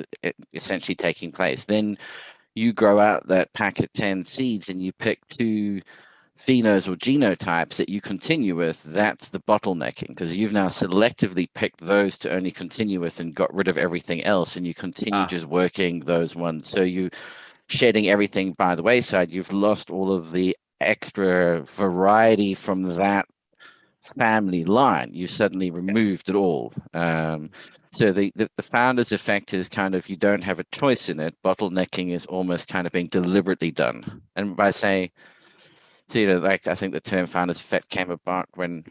essentially taking place. Then you grow out that pack of 10 seeds and you pick 2 phenos or genotypes that you continue with, that's the bottlenecking, because you've now selectively picked those to only continue with and got rid of everything else, and you continue just working those ones. So you shedding everything by the wayside, you've lost all of the extra variety from that family line. You suddenly removed it all. So the founder's effect is kind of, you don't have a choice in it. Bottlenecking is almost kind of being deliberately done. And by saying, so, like, I think the term founder's effect came about when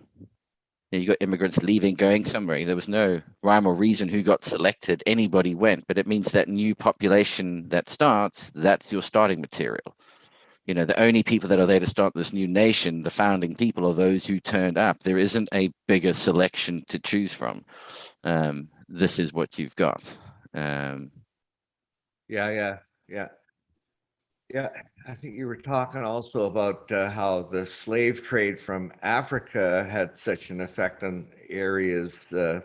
you got immigrants leaving, going somewhere. There was no rhyme or reason who got selected. Anybody went, but it means that new population that starts, that's your starting material. The only people that are there to start this new nation, the founding people, are those who turned up. There isn't a bigger selection to choose from. This is what you've got. Yeah. I think you were talking also about how the slave trade from Africa had such an effect on areas that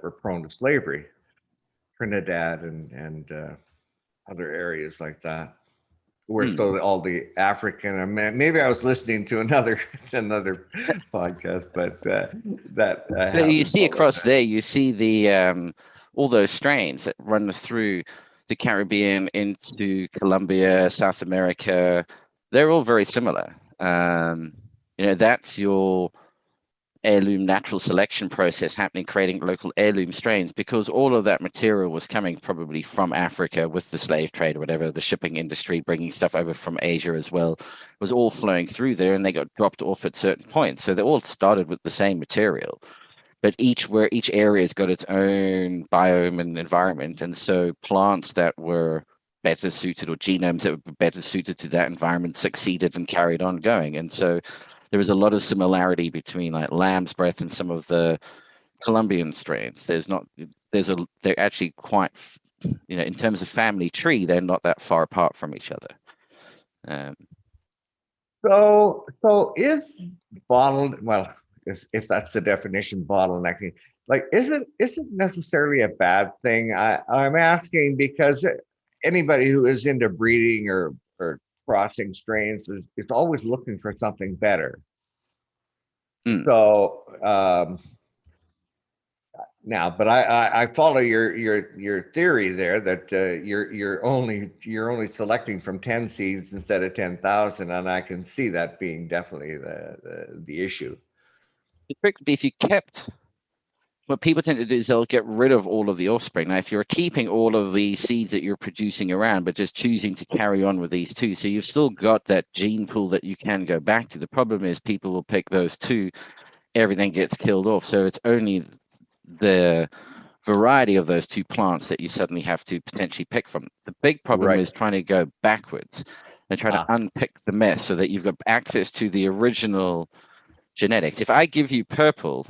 were prone to slavery, Trinidad and other areas like that. Where so all the African, maybe I was listening to another podcast, but that you see across there, you see the all those strains that run through the Caribbean into Colombia, South America. They're all very similar. That's your heirloom natural selection process happening, creating local heirloom strains, because all of that material was coming probably from Africa with the slave trade or whatever, the shipping industry bringing stuff over from Asia as well. It was all flowing through there, and they got dropped off at certain points. So they all started with the same material, but each area has got its own biome and environment. And so plants that were better suited, or genomes that were better suited to that environment, succeeded and carried on going. And so there is a lot of similarity between like lamb's breath and some of the Colombian strains. They're actually quite, in terms of family tree, they're not that far apart from each other. So if bottled, well, if that's the definition, bottlenecking, like, isn't necessarily a bad thing? I'm asking because anybody who is into breeding or crossing strains is always looking for something better. So now, but I follow your theory there that you're only selecting from 10 seeds instead of 10,000, and I can see that being definitely the issue. The trick would be if you kept. What people tend to do is they'll get rid of all of the offspring. Now, if you're keeping all of the seeds that you're producing around, but just choosing to carry on with these two, so you've still got that gene pool that you can go back to. The problem is people will pick those two, everything gets killed off. So it's only the variety of those two plants that you suddenly have to potentially pick from. The big problem is trying to go backwards and try to unpick the mess so that you've got access to the original genetics. If I give you purple,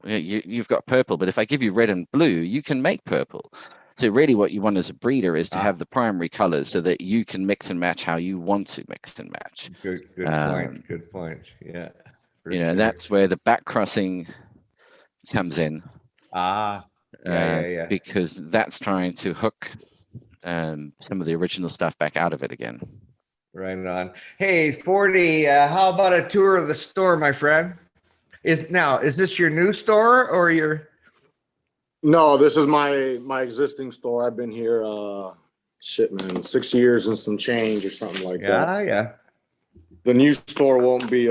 you've got purple, but if I give you red and blue, you can make purple. So really what you want as a breeder is to have the primary colors so that you can mix and match how you want to mix and match. Good point. Yeah. That's where the back crossing comes in. Yeah. Because that's trying to hook some of the original stuff back out of it again. Right on. Hey, 40, how about a tour of the store, my friend? Is this your new store or your? No, this is my existing store. I've been here, 6 years and some change or something like that. Yeah. The new store won't be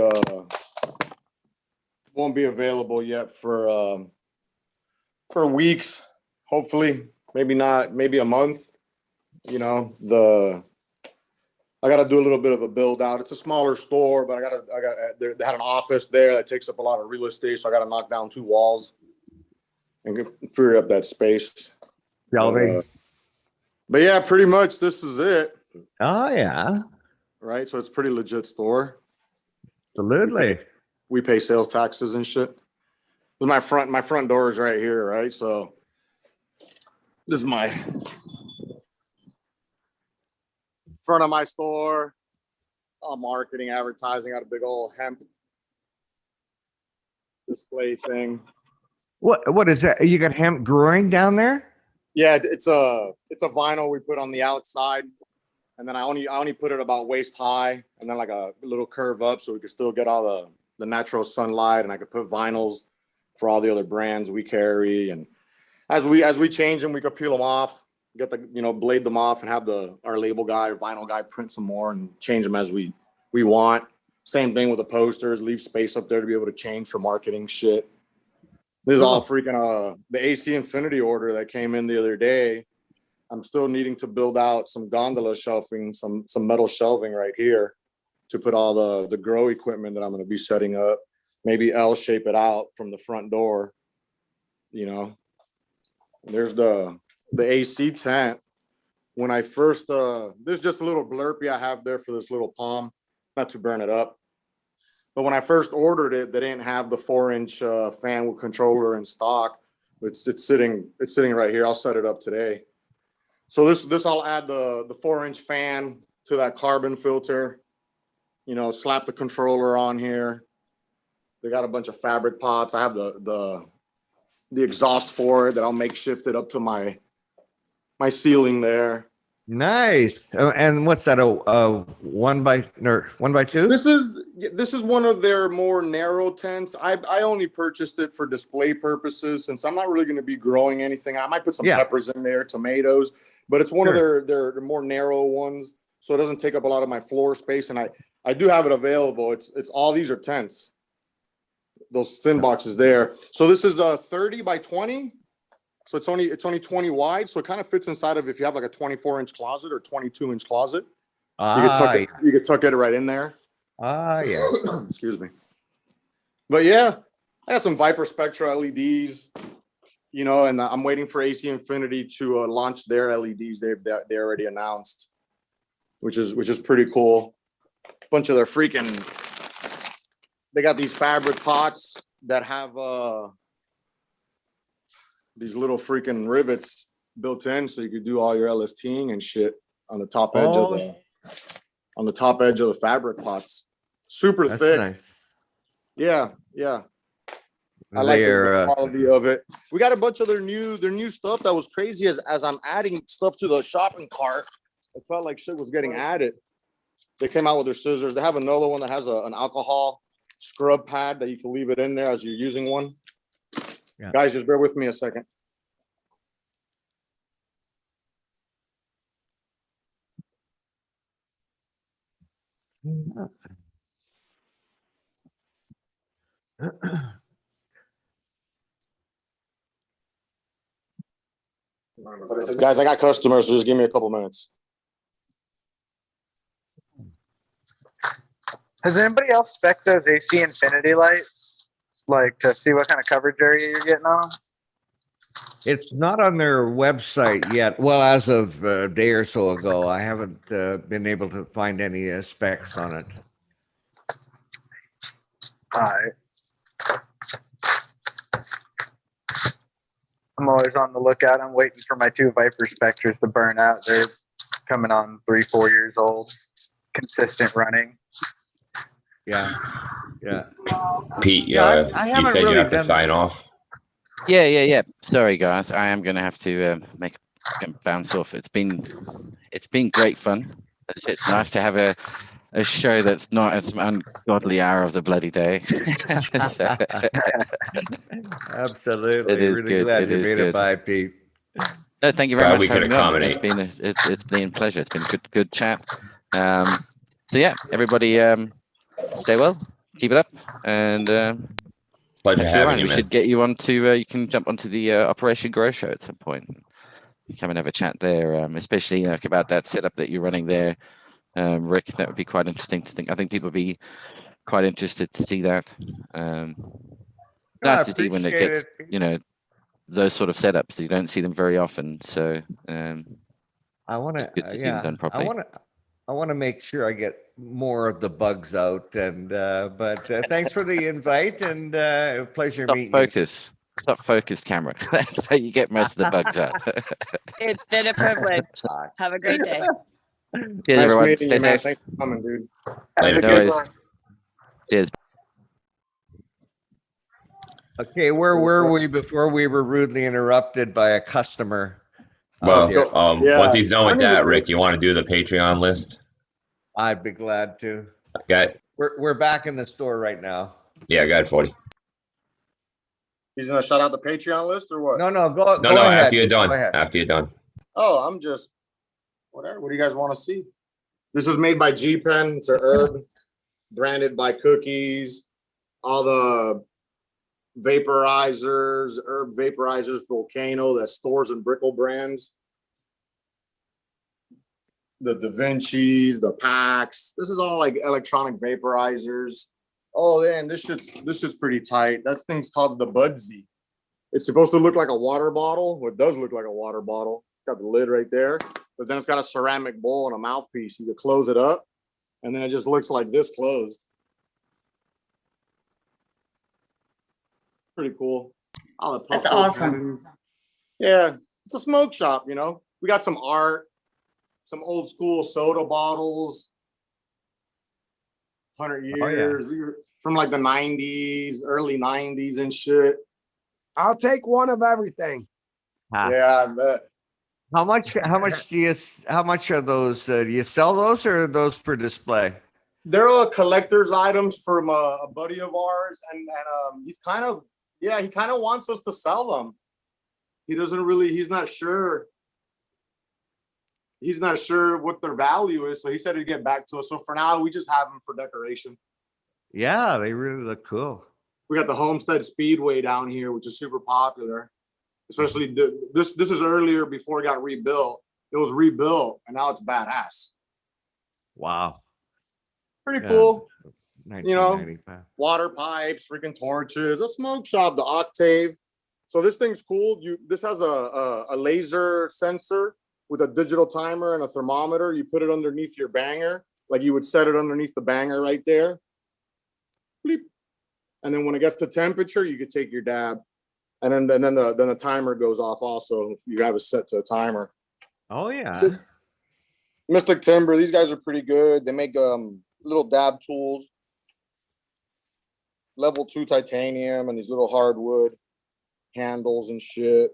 available yet for weeks. Hopefully, maybe not, maybe a month. I got to do a little bit of a build out. It's a smaller store, but they had an office there that takes up a lot of real estate. So I got to knock down 2 walls and free up that space. But yeah, pretty much this is it. Oh yeah. Right. So it's a pretty legit store. Absolutely. We pay sales taxes and shit. My front door is right here. Right. So this is my front of my store. All marketing, advertising, got a big old hemp display thing. What is that? You got hemp growing down there? Yeah, it's a vinyl we put on the outside and then I only put it about waist high, and then like a little curve up, so we could still get all the natural sunlight, and I could put vinyls for all the other brands we carry. And as we change them, we could peel them off, get the blade them off, and have our label guy or vinyl guy print some more and change them as we want. Same thing with the posters, leave space up there to be able to change for marketing shit. This is all freaking the AC Infinity order that came in the other day. I'm still needing to build out some gondola shelving, some metal shelving right here to put all the grow equipment that I'm going to be setting up. Maybe L shape it out from the front door. There's the AC tent. When I first there's just a little blurpy I have there for this little palm, not to burn it up. But when I first ordered it, they didn't have the 4-inch fan with controller in stock. It's sitting right here. I'll set it up today. So this I'll add the 4-inch fan to that carbon filter. Slap the controller on here. They got a bunch of fabric pots. I have the exhaust for it that I'll makeshift it up to my ceiling there. Nice. And what's that? A 1x2? This is one of their more narrow tents. I only purchased it for display purposes since I'm not really going to be growing anything. I might put some peppers in there, tomatoes, but it's one of their more narrow ones, so it doesn't take up a lot of my floor space. And I do have it available. It's all these are tents. Those thin boxes there. So this is a 30 by 20. So it's only 20 wide. So it kind of fits inside of if you have like a 24-inch closet or 22-inch closet. You could tuck it right in there. Yeah. Excuse me. But yeah, I got some Viper Spectra LEDs, and I'm waiting for AC Infinity to launch their LEDs. They already announced, which is pretty cool. Bunch of their they got these fabric pots that have these little freaking rivets built in, so you could do all your LSTing and shit on the top edge of the fabric pots. Super thick. Nice. Yeah. I like the quality of it. We got a bunch of their new stuff that was crazy. As I'm adding stuff to the shopping cart, it felt like shit was getting added. They came out with their scissors. They have another one that has an alcohol scrub pad that you can leave it in there as you're using one. Yeah. Guys, just bear with me a second. Guys, I got customers, so just give me a couple minutes. Has anybody else spec those AC Infinity lights? Like to see what kind of coverage area you're getting on them? It's not on their website yet. Well, as of a day or so ago, I haven't been able to find any specs on it. All right. I'm always on the lookout. I'm waiting for my 2 Viper Spectras to burn out. They're coming on 3-4 years old. Consistent running. Yeah. Pete, you said really you have to sign off. Yeah. Sorry, guys. I am going to have to bounce off. It's been great fun. It's nice to have a show that's not at some ungodly hour of the bloody day. Absolutely. It is really good. glad It you is made good. it by, Pete. No, thank you very much we for could having me on. accommodate. It's been a pleasure. It's been good chat. So yeah, everybody stay well, keep it up, and pleasure having you, we man. should get you onto you can jump onto the Operation Grow show at some point. Come and have a chat there, especially about that setup that you're running there, Rick. That would be quite interesting to think. I think people would be quite interested to see that. Nice to see when it gets those sort of setups. You don't see them very often, so I want to. It's good to see them done properly. I want to make sure I get more of the bugs out. And but thanks for the invite, and pleasure meeting you. Stop focused camera. That's how you get most of the bugs out. It's been a privilege. Have a great day. Cheers, everyone. Stay you, safe. Thanks for coming, dude. Later, no worries. Cheers. Okay, where were we before we were rudely interrupted by a customer Well, dear. once he's done I with don't that, even Rick, you want to do the Patreon list? I'd be glad to. Okay. We're back in the store right now. Yeah, go ahead, 40. He's gonna shout out the Patreon list or what? No, No, go no, ahead. after you're Go done. ahead. After you're done. Oh, I'm just whatever. What do you guys want to see? This is made by G Pen. It's a herb branded by Cookies. All the vaporizers, herb vaporizers, Volcano, that Stores and Brickle brands. The Da Vinci's, the packs. This is all like electronic vaporizers. Oh, man, this shit's pretty tight. That thing's called the Budsy. It's supposed to look like a water bottle. Well, it does look like a water bottle. It's got the lid right there, but then it's got a ceramic bowl and a mouthpiece. You can close it up, and then it just looks like this closed. Pretty cool. All the That's Puffco awesome. pens. Yeah, it's a smoke shop, you know. We got some art, some old school soda bottles, 100 years from like the 90s, early 90s and shit. I'll take one of everything. Yeah, I bet. How much how much are those? Do you sell those or are those for display? They're all collector's items from a buddy of ours, and he's kind of he kind of wants us to sell them. He's not sure what their value is, so he said he'd get back to us. So for now, we just have them for decoration. Yeah, they really look cool. We got the Homestead Speedway down here, which is super popular. Especially this is earlier before it got rebuilt. It was rebuilt, and now it's badass. Wow. Pretty cool. You know, 1995. water pipes, freaking torches, a smoke shop, the Octave. So this thing's cool. This has a laser sensor with a digital timer and a thermometer. You put it underneath your banger, like you would set it underneath the banger right there. Bleep. And then when it gets to temperature, you could take your dab. And then the timer goes off also if you have it set to a timer. Oh yeah. Mystic Timber, these guys are pretty good. They make little dab tools, level 2 titanium, and these little hardwood handles and shit.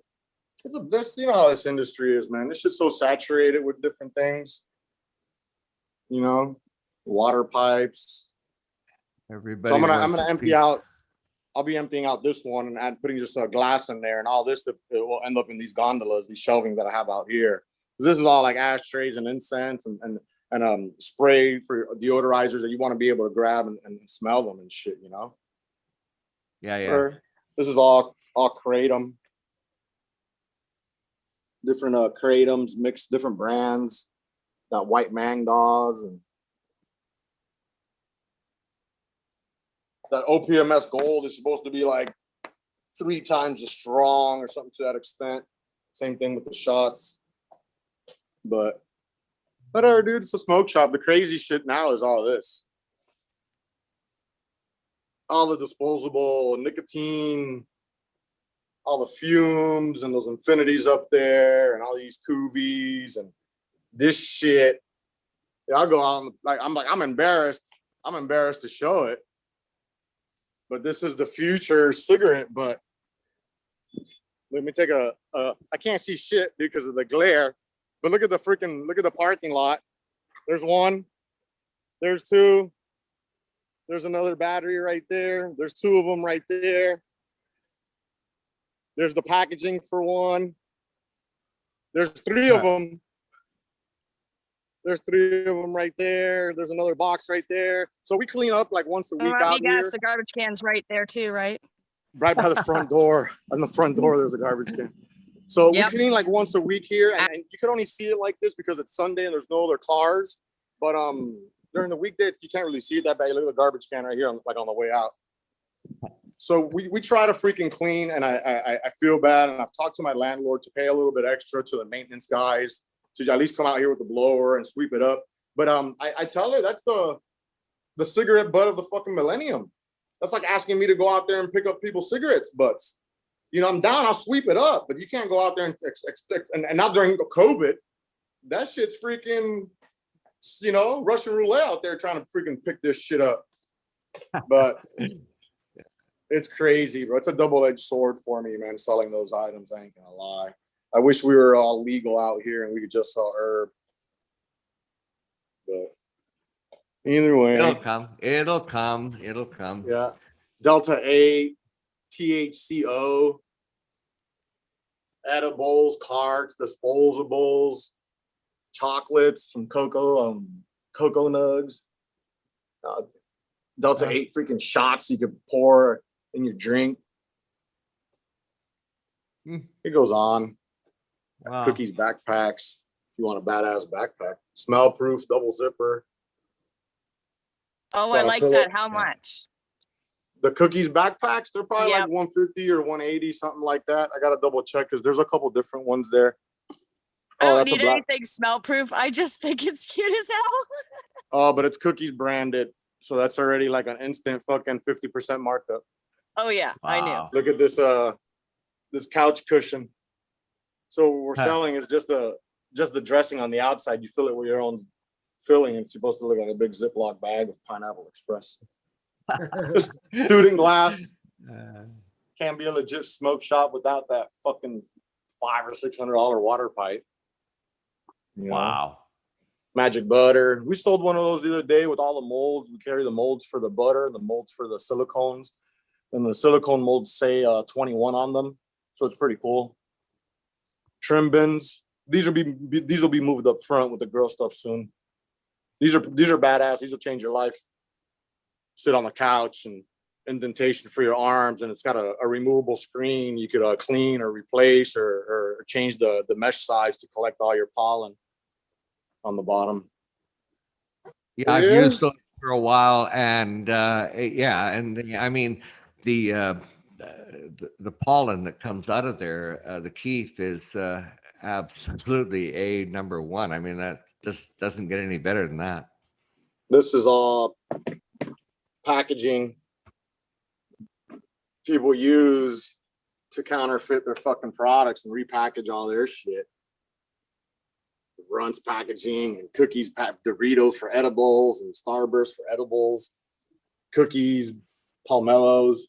You know how this industry is, man. This shit's so saturated with different things. You know, water pipes. Everybody. So I'm wants gonna a empty piece. out. I'll be emptying out this one and putting just a glass in there, and all this it will end up in these gondolas, these shelving that I have out here. This is all like ashtrays and incense and spray for deodorizers that you want to be able to grab and smell them and shit, you know. Yeah. This is all kratom. Different kratums, mixed different brands. Got white Mangdaws and that OPMS gold is supposed to be like 3 times as strong or something to that extent. Same thing with the shots. But whatever, dude, it's a smoke shop. The crazy shit now is all this. All the disposable nicotine, all the fumes and those infinities up there and all these Kuvis and this shit. Yeah, I'll go out and I'm embarrassed. I'm embarrassed to show it. But this is the future cigarette butt. Let me take I can't see shit because of the glare, but look at the parking lot. There's one, there's two, there's another battery right there. There's 2 of them right there. There's the packaging for one. There's 3 of them. There's 3 of them right there. There's another box right there. So we clean up like once a week out You guys, here. the garbage can's right there too, right? Right by the front door. On the front door, there's a garbage can. So Yep. we clean like once a week here, and you can only see it like this because it's Sunday and there's no other cars. But during the weekdays, you can't really see it that bad. Look at the garbage can right here, on the way out. So we try to freaking clean, and I feel bad, and I've talked to my landlord to pay a little bit extra to the maintenance guys to at least come out here with the blower and sweep it up. But I tell her that's the cigarette butt of the fucking millennium. That's like asking me to go out there and pick up people's cigarettes butts. You know, I'm down, I'll sweep it up, but you can't go out there and expect, and not during COVID, that shit's freaking, you know, Russian roulette out there trying to freaking pick this shit up. But it's crazy, bro. It's a double-edged sword for me, man, selling those items. I ain't gonna lie. I wish we were all legal out here and we could just sell herb. But either way, It'll come. It'll come. It'll come. yeah. Delta 8, THCO, edibles, carts, disposables, chocolates from Cocoa Nugs, Delta 8 freaking shots you could pour in your drink. It goes on. Wow. Cookies backpacks. If you want a badass backpack, smell proof, double zipper. Oh, Got I a like pillow- that. How much? The cookies backpacks, they're probably Yep. like 150 or 180, something like that. I gotta double check because there's a couple different ones there. I don't that's a need black. anything smell proof. I just think it's cute as hell. Oh, but it's cookies branded, so that's already like an instant fucking 50% markup. Oh yeah, I knew. Look at this couch cushion. So what we're Huh. selling is just the dressing on the outside. You fill it with your own filling. It's supposed to look like a big Ziploc bag of Pineapple Express. Just student glass. Can't be a legit smoke shop without that fucking $500 or $600 water pipe. You know? Wow. Magic butter. We sold one of those the other day with all the molds. We carry the molds for the butter, the molds for the silicones, and the silicone molds say 21 on them, so it's pretty cool. Trim bins. These will be moved up front with the girl stuff soon. These are badass. These will change your life. Sit on the couch and indentation for your arms, and it's got a removable screen. You could clean or replace or change the mesh size to collect all your pollen on the bottom. Yeah, I've Yeah. used those for a while, and I mean the pollen that comes out of there, the Keith is absolutely a number one. I mean, that just doesn't get any better than that. This is all packaging people use to counterfeit their fucking products and repackage all their shit. Runs packaging and cookies, Doritos for edibles and Starburst for edibles, cookies, Palmettos.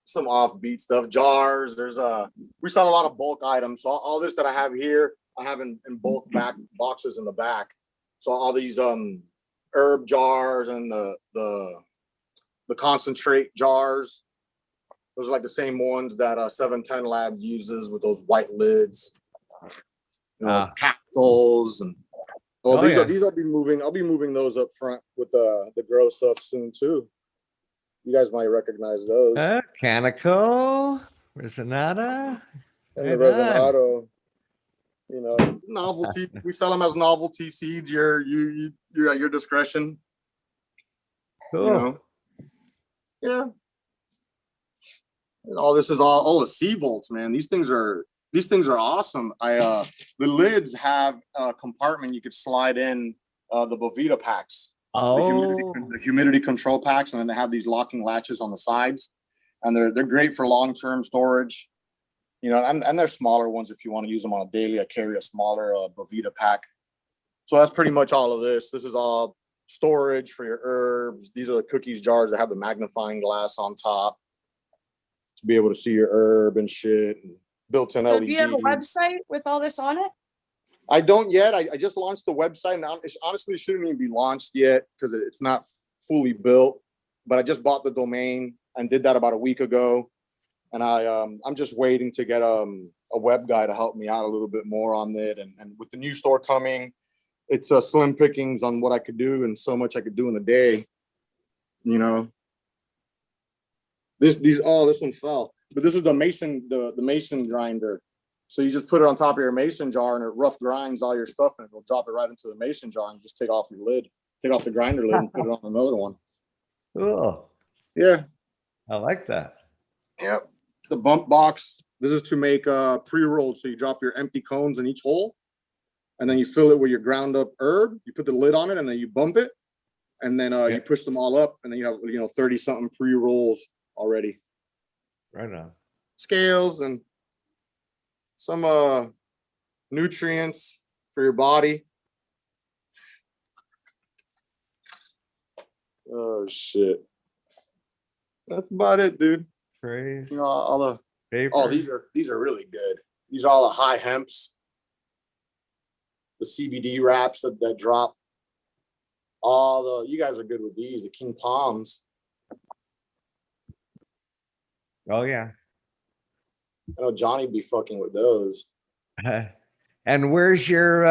Some offbeat stuff. Jars. We sell a lot of bulk items. So all this that I have here, I have in bulk back boxes in the back. So all these herb jars and the concentrate jars. Those are like the same ones that 710 Labs uses with those white lids. Capsules and these I'll be moving. I'll be moving those up front with the grow stuff soon too. You guys might recognize those. Canico, Resonata, And the Resonado. You know, novelty. We sell them as novelty seeds. You're at your discretion. Cool. You know? Yeah. And all this is all the C volts, man. These things are awesome. The lids have a compartment you could slide in the Bovita packs. The humidity control packs, and then they have these locking latches on the sides, and they're great for long-term storage. You know, and they're smaller ones if you want to use them on a daily. I carry a smaller Bovita pack. So that's pretty much all of this. This is all storage for your herbs. These are the cookies jars that have the magnifying glass on top to be able to see your herb and shit, and built-in So LEDs. do you have a website with all this on it? I don't yet. I just launched the website. Now, honestly, it shouldn't even be launched yet because it's not fully built. But I just bought the domain and did that about a week ago. And I'm just waiting to get a web guy to help me out a little bit more on it. And with the new store coming, it's slim pickings on what I could do and so much I could do in a day. You know, this one fell, but this is the mason grinder. So you just put it on top of your mason jar and it rough grinds all your stuff and it'll drop it right into the mason jar and just take off your lid, take off the grinder lid and put it on another one. Cool. Yeah. I like that. Yep. The bump box. This is to make pre-rolled. So you drop your empty cones in each hole and then you fill it with your ground up herb. You put the lid on it and then you bump it. And then you push them all up and then you have, 30 something pre-rolls already. Right on. Scales and some nutrients for your body. Oh shit. That's about it, dude. Praise. All Oh, these are really good. These are all the high hemps, the CBD wraps that drop. You guys are good with these, the King Palms. Oh yeah. I know Johnny be fucking with those. And where's your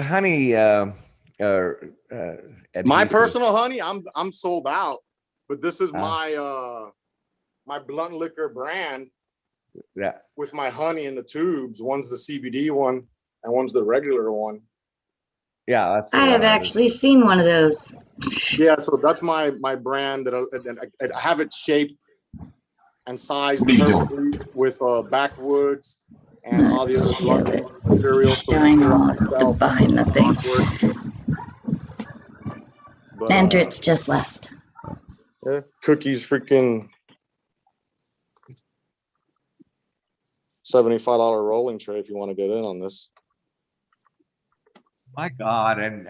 honey? My adhesive? personal honey, I'm sold out, but this is my blunt liquor brand. Yeah. With my honey in the tubes. One's the CBD one and one's the regular one. Yeah, that's. I have actually seen one of those. Yeah, so that's my brand that I have it shaped and sized perfectly with backwoods and all the other blunt materials. So behind the thing. But, Andritz just left. Yeah, Cookie's freaking $75 rolling tray if you want to get in on this. My God, and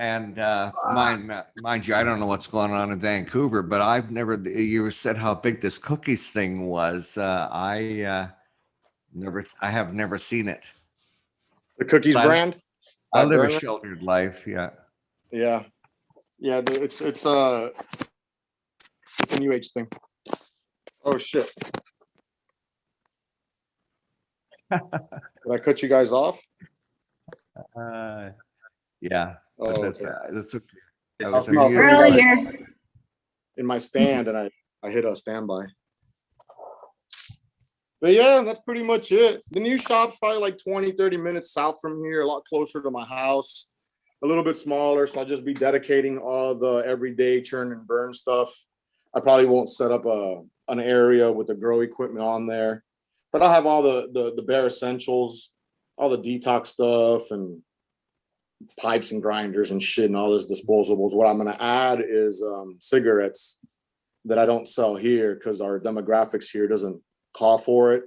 mind you, I don't know what's going on in Vancouver, but I've never. You said how big this cookies thing was. I have never seen it. The Cookies brand. I live a sheltered life. Yeah. Yeah. It's a new age thing. Oh shit. Did I cut you guys off? Yeah. Oh, that's okay. I I was was earlier in my stand and I hit a standby. But yeah, that's pretty much it. The new shop's probably like 20-30 minutes south from here, a lot closer to my house, a little bit smaller. So I'll just be dedicating all the everyday churn and burn stuff. I probably won't set up an area with the grow equipment on there, but I'll have all the bare essentials, all the detox stuff and pipes and grinders and shit and all those disposables. What I'm going to add is cigarettes that I don't sell here because our demographics here doesn't call for it.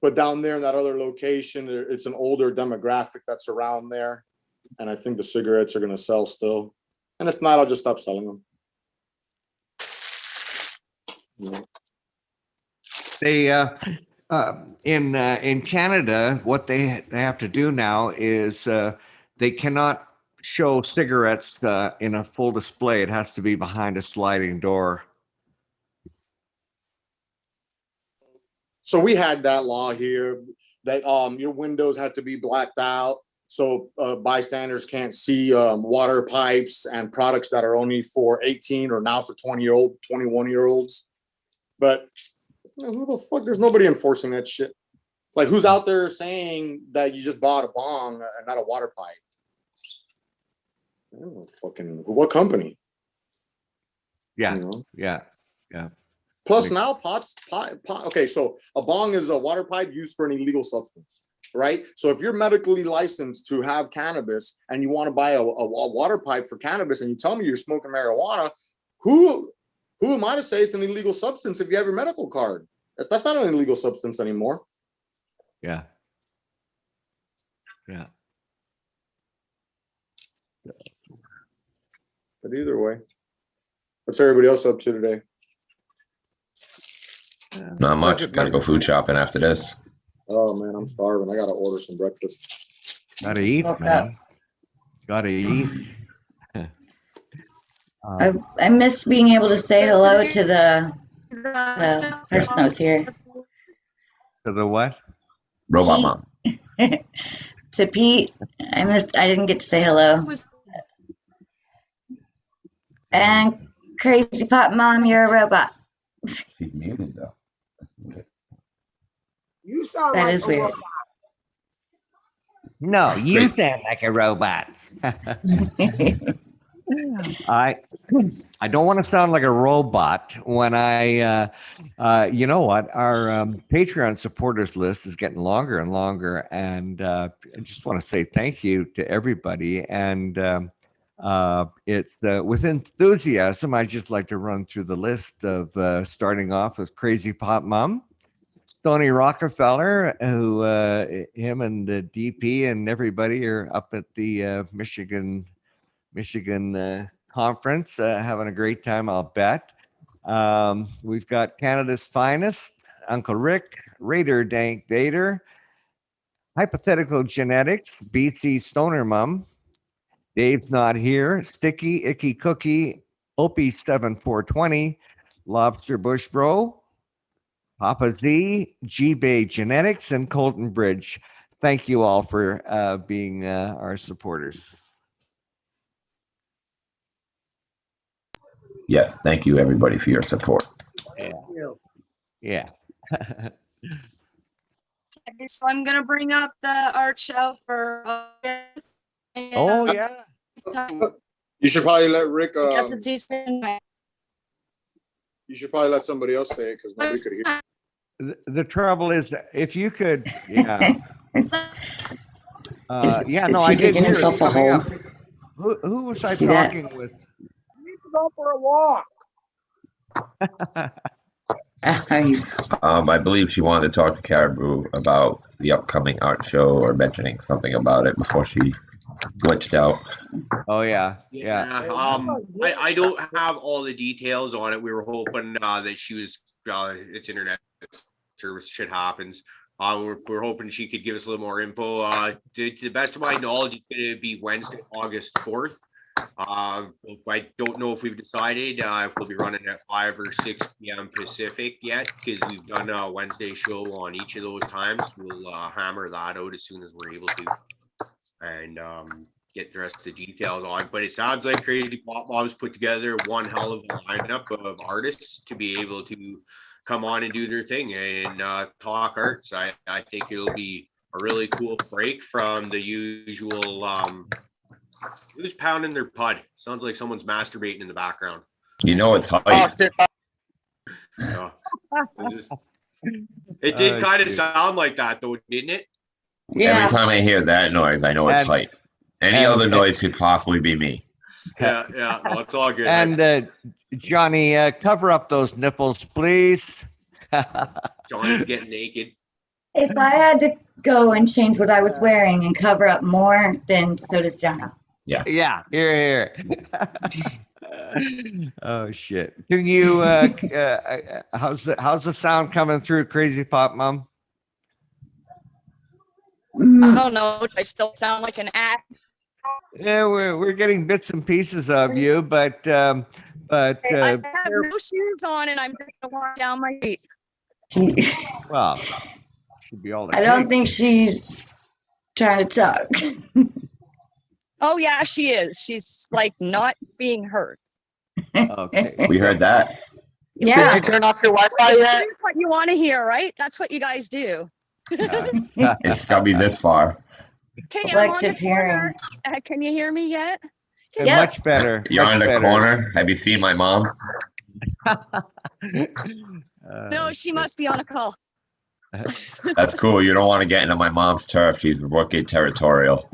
But down there in that other location, it's an older demographic that's around there. And I think the cigarettes are going to sell still. And if not, I'll just stop selling them. Yeah. They in Canada, what they have to do now is they cannot show cigarettes in a full display. It has to be behind a sliding door. So we had that law here that your windows had to be blacked out so bystanders can't see water pipes and products that are only for 18 or now for 21-year-olds. But who the fuck? There's nobody enforcing that shit. Like, who's out there saying that you just bought a bong and not a water pipe? I don't know, fucking what company? Yeah, you know? yeah. Plus now pot. Okay, so a bong is a water pipe used for an illegal substance, right? So if you're medically licensed to have cannabis and you want to buy a water pipe for cannabis and you tell me you're smoking marijuana, who am I to say it's an illegal substance if you have your medical card? That's not an illegal substance anymore. Yeah. But either way, what's everybody else up to today? Not much. Gotta go food shopping after this. Oh man, I'm starving. I gotta order some breakfast. Gotta eat, man. Gotta eat. I miss being able to say hello to the person that was here. To the what? Robot Pete. Mom. To Pete. I didn't get to say hello. And Crazy Pop Mom, you're a robot. She's muted though. You sound That like is a weird. robot. No, you sound like a robot. I don't want to sound like a robot when you know what, our Patreon supporters list is getting longer and longer, and I just want to say thank you to everybody. And it's with enthusiasm, I just like to run through the list of starting off with Crazy Pop Mom, Tony Rockefeller, who him and the DP and everybody are up at the Michigan conference, having a great time, I'll bet. We've got Canada's finest, Uncle Rick, Raider Dank Vader, Hypothetical Genetics, BC Stoner Mum, Dave's Not Here, Sticky Icky Cookie, Opie 7420, Lobster Bush Bro, Papa Z, G Bay Genetics, and Colton Bridge. Thank you all for being our supporters. Yes, thank you everybody for your support. Yeah. So I'm gonna bring up the art show for. Oh yeah. You should probably let Rick. Guess it's Eastern. You should probably let somebody else say it because nobody could hear. The trouble is, that if you could, yeah. Yeah, no, is I he did digging hear it himself a coming hole? up. Who was I See that? talking with? You need to go for a walk. I believe she wanted to talk to Caribou about the upcoming art show or mentioning something about it before she glitched out. Oh yeah. I don't have all the details on it. We were hoping that she was it's internet service shit happens. We're hoping she could give us a little more info. To the best of my knowledge, it's going to be Wednesday, August 4th. I don't know if we've decided if we'll be running at 5 or 6 p.m. Pacific yet, because we've done a Wednesday show on each of those times. We'll hammer that out as soon as we're able to, and get the rest of the details on. But it sounds like Crazy Pop Moms put together one hell of a lineup of artists to be able to come on and do their thing and talk arts. I think it'll be a really cool break from the usual. Who's pounding their pud? Sounds like someone's masturbating in the background. You know it's hype. It did kind of sound like that though, didn't it? Every time I hear that noise, I know it's hype. Any other noise could possibly be me. Yeah, no, it's all good. And Johnny, cover up those nipples, please. Johnny's getting naked. If I had to go and change what I was wearing and cover up more, then so does Johnny. Yeah. Yeah. Here. Oh shit. Can you? How's the sound coming through, Crazy Pop Mom? I don't know. Do I still sound like an act? Yeah, we're getting bits and pieces of you, but I have no shoes on and I'm gonna walk down my feet. well, should be all. I don't think she's trying to talk. Oh yeah, she is. She's like not being heard. Okay. We heard that. Yeah. Did you turn off your Wi-Fi yet? That's what you want to hear, right? That's what you guys do. It's got me this far. Okay, Collective hearing. Can you hear me yet? Much better. You're much in the better. corner. Have you seen my mom? No, she must be on a call. That's cool. You don't want to get into my mom's turf. She's wicked territorial.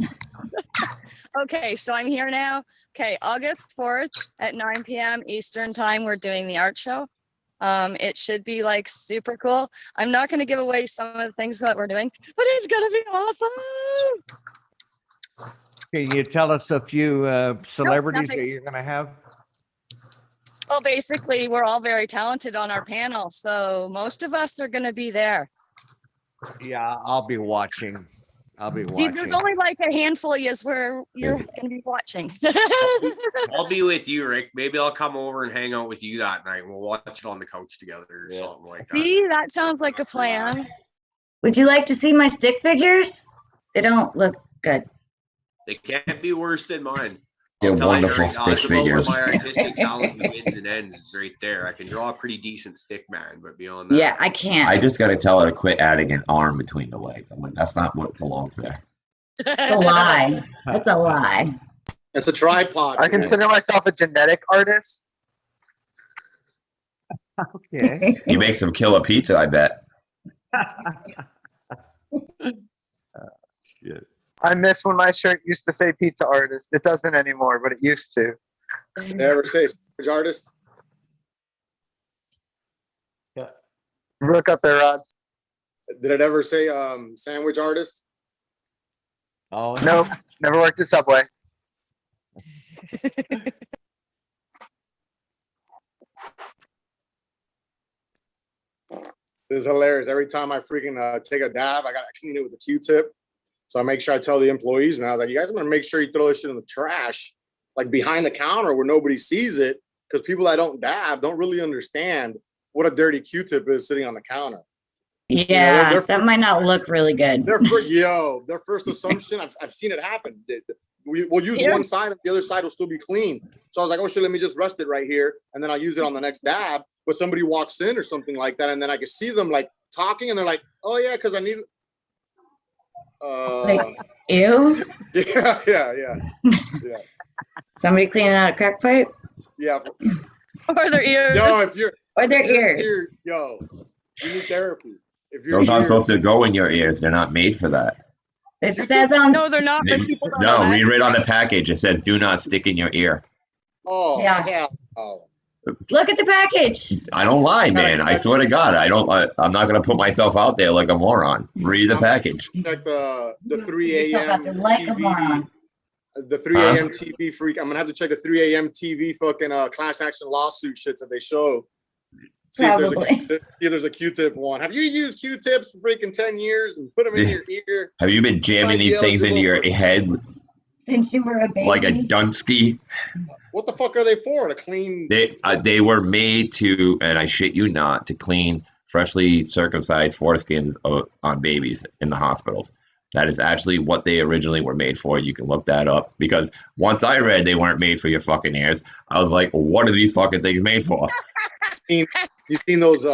Okay, so I'm here now. Okay, August 4th at 9 p.m. Eastern time, we're doing the art show. It should be like super cool. I'm not going to give away some of the things that we're doing, but it's going to be awesome. Can you tell us a few celebrities nothing. that you're going to have? Well, basically, we're all very talented on our panel, so most of us are going to be there. Yeah, I'll be watching. See, there's only like a handful of yous where you're going to be watching. I'll be with you, Rick. Maybe I'll come over and hang out with you that night. We'll watch it on the couch together or something like that. See, that sounds like a plan. Would you like to see my stick figures? They don't look good. They can't be worse than mine. They're I'll tell you wonderful right now, stick it's about figures. where my artistic talent begins and ends is right there. I can draw a pretty decent stick man, but beyond that, Yeah, I can't. I just got to tell her to quit adding an arm between the legs. I'm like, that's not what belongs there. That's a lie. That's a lie. It's a tripod. I consider myself a genetic artist. Okay. You make some killer pizza, I bet. Shit. I miss when my shirt used to say pizza artist. It doesn't anymore, but it used to. Never say sandwich artist. Look up there, Rods. Did it ever say sandwich artist? Oh Nope, never worked at Subway. This is hilarious. Every time I freaking take a dab, I gotta clean it with a Q-tip. So I make sure I tell the employees now that you guys are gonna make sure you throw this shit in the trash, like behind the counter where nobody sees it, because people that don't dab don't really understand what a dirty Q-tip is sitting on the counter. Yeah, that might not look really good. Their first assumption, I've seen it happen. We'll use one side and the other side will still be clean. So I was like, oh shit, let me just rest it right here. And then I'll use it on the next dab. But somebody walks in or something like that. And then I can see them like talking and they're like, oh yeah, because I need. Like, ew. Yeah. Somebody cleaning out a crack pipe? Yeah. Or their ears. Yo, if you're. Or their ears. Yo, you need therapy. If you're Those aren't supposed to go in your ears. They're not made for that. It says on. No, they're not. No, read right on the package. It says, "Do not stick in your ear." Oh, yeah. Look at the package. I don't lie, man. I swear to God, I don't. I'm not gonna put myself out there like a moron. Read the package. Like the 3 a.m. Like a TV, moron. the 3 a.m. TV freak. I'm gonna have to check the 3 a.m. TV fucking class action lawsuit shits that they show. See if there's a Q-tip one. Have you used Q-tips for freaking 10 years and put them in your ear? Have you been jamming these things into your head Since you were a baby. like a Dunsky? What the fuck are they for? To clean? They were made to, and I shit you not, to clean freshly circumcised foreskins on babies in the hospitals. That is actually what they originally were made for. You can look that up, because once I read they weren't made for your fucking ears, I was like, what are these fucking things made for? You've seen those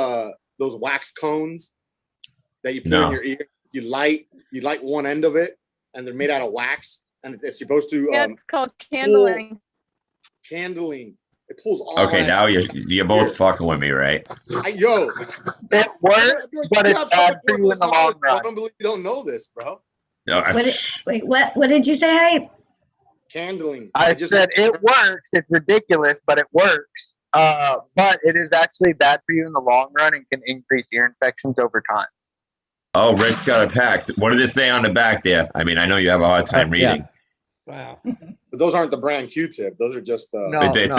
wax cones that you put in your ear? You light one end of it, and they're made out of wax, and it's supposed to. Yeah, it's called candling. Candling. It pulls all. Okay, now you're both fucking with me, right? It works, but it's bad for you in the long run. I don't believe you don't know this, bro. No, What did you say, Hype? Candling. I said it works. It's ridiculous, but it works. But it is actually bad for you in the long run and can increase ear infections over time. Oh, Rick's got it packed. What did it say on the back there? I mean, I know you have a hard time reading. Wow. But those aren't the brand Q-tip. Those are just. It's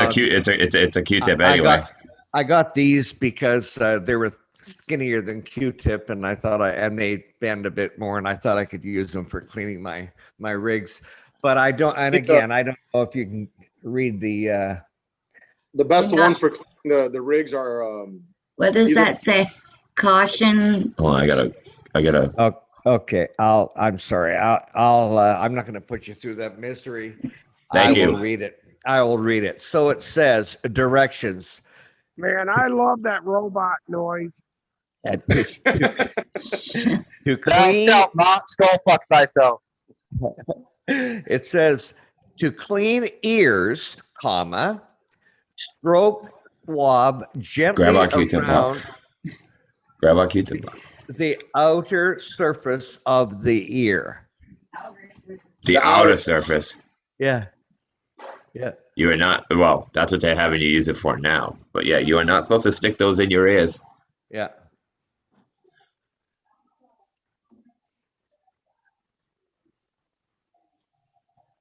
a Q-tip anyway. I got these because they were skinnier than Q-tip, and I thought and they bend a bit more, and I thought I could use them for cleaning my rigs. But I don't. And again, I don't know if you can read the. The best ones for cleaning the rigs are. What does that say? Caution. Well, I gotta. Okay, I'm sorry. I'm not going to put you through that misery. Thank you. I will read it. I will read it. So it says directions. Man, I love that robot noise. To Thou clean. shalt not skull fuck thyself. It says to clean ears, comma, stroke, swab gently Grab our Q-tip around box. Grab our Q-tip box. the outer surface of the ear. The outer surface. Yeah. Yeah. You are not. Well, that's what they're having you use it for now. But yeah, you are not supposed to stick those in your ears. Yeah.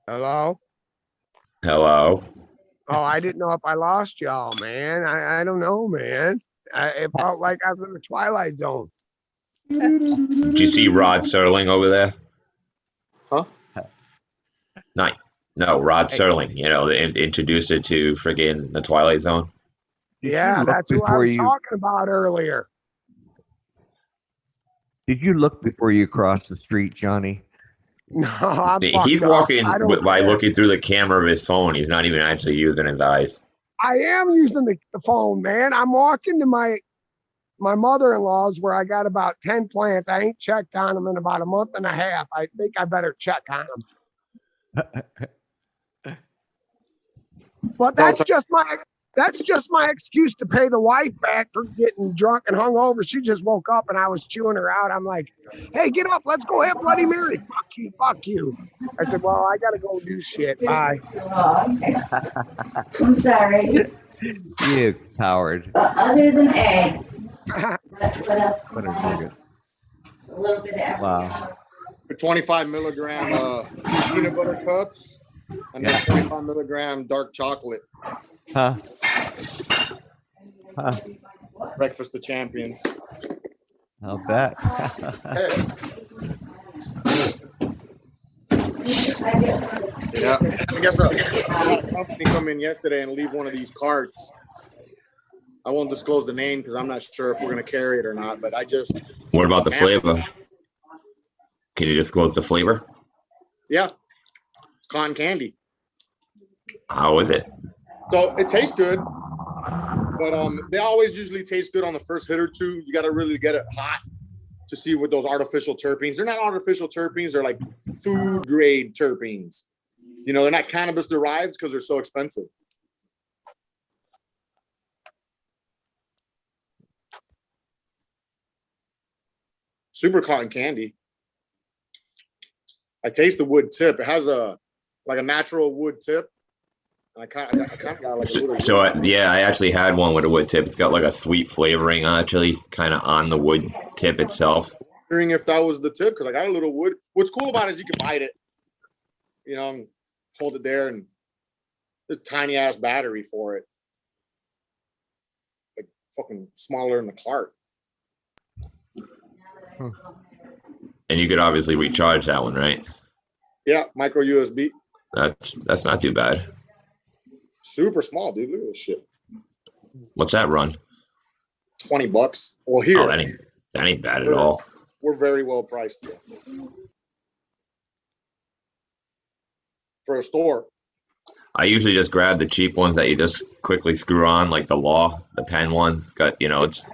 Hello? Hello. Oh, I didn't know if I lost y'all, man. I don't know, man. It felt like I was in the Twilight Zone. Did you see Rod Serling over there? Huh? No, Rod Serling. You know, the introducer to friggin' the Twilight Zone. Yeah, that's who I was talking about earlier. Did you look before you crossed the street, Johnny? No, I'm He's fucked up. walking I don't by care. looking through the camera of his phone. He's not even actually using his eyes. I am using the phone, man. I'm walking to my mother-in-law's where I got about 10 plants. I ain't checked on them in about a month and a half. I think I better check on them. But that's just my excuse to pay the wife back for getting drunk and hungover. She just woke up and I was chewing her out. I'm like, hey, get up. Let's go have Bloody Mary. Fuck you. I said, well, I got to go do shit. Bye. I'm sorry. You coward. But other than eggs, what else? What a bigot. A little bit of everything. Wow. For 25 milligram peanut butter cups and then 25 milligram dark chocolate. Huh? Breakfast of champions. I'll bet. Yeah, I guess a company come in yesterday and leave one of these carts. I won't disclose the name because I'm not sure if we're going to carry it or not, but I just. What about the flavor? Can you disclose the flavor? Yeah, cotton candy. How is it? So it tastes good, but they always usually taste good on the first hit or two. You got to really get it hot to see what those artificial terpenes. They're not artificial terpenes. They're like food grade terpenes. You know, they're not cannabis derived because they're so expensive. Super cotton candy. I taste the wood tip. It has a natural wood tip. And I kind of got like a little. Yeah, I actually had one with a wood tip. It's got like a sweet flavoring actually, kind of on the wood tip itself. Wondering if that was the tip because I got a little wood. What's cool about it is you can bite it, you know, and hold it there, and there's a tiny ass battery for it, like fucking smaller than the cart. And you could obviously recharge that one, right? Yeah, micro USB. That's not too bad. Super small, dude. Look at this shit. What's that run? $20. Well, here. Oh, that ain't bad at all. We're very well priced here. For a store. I usually just grab the cheap ones that you just quickly screw on, like the Law, the pen ones. Got, you know, it's.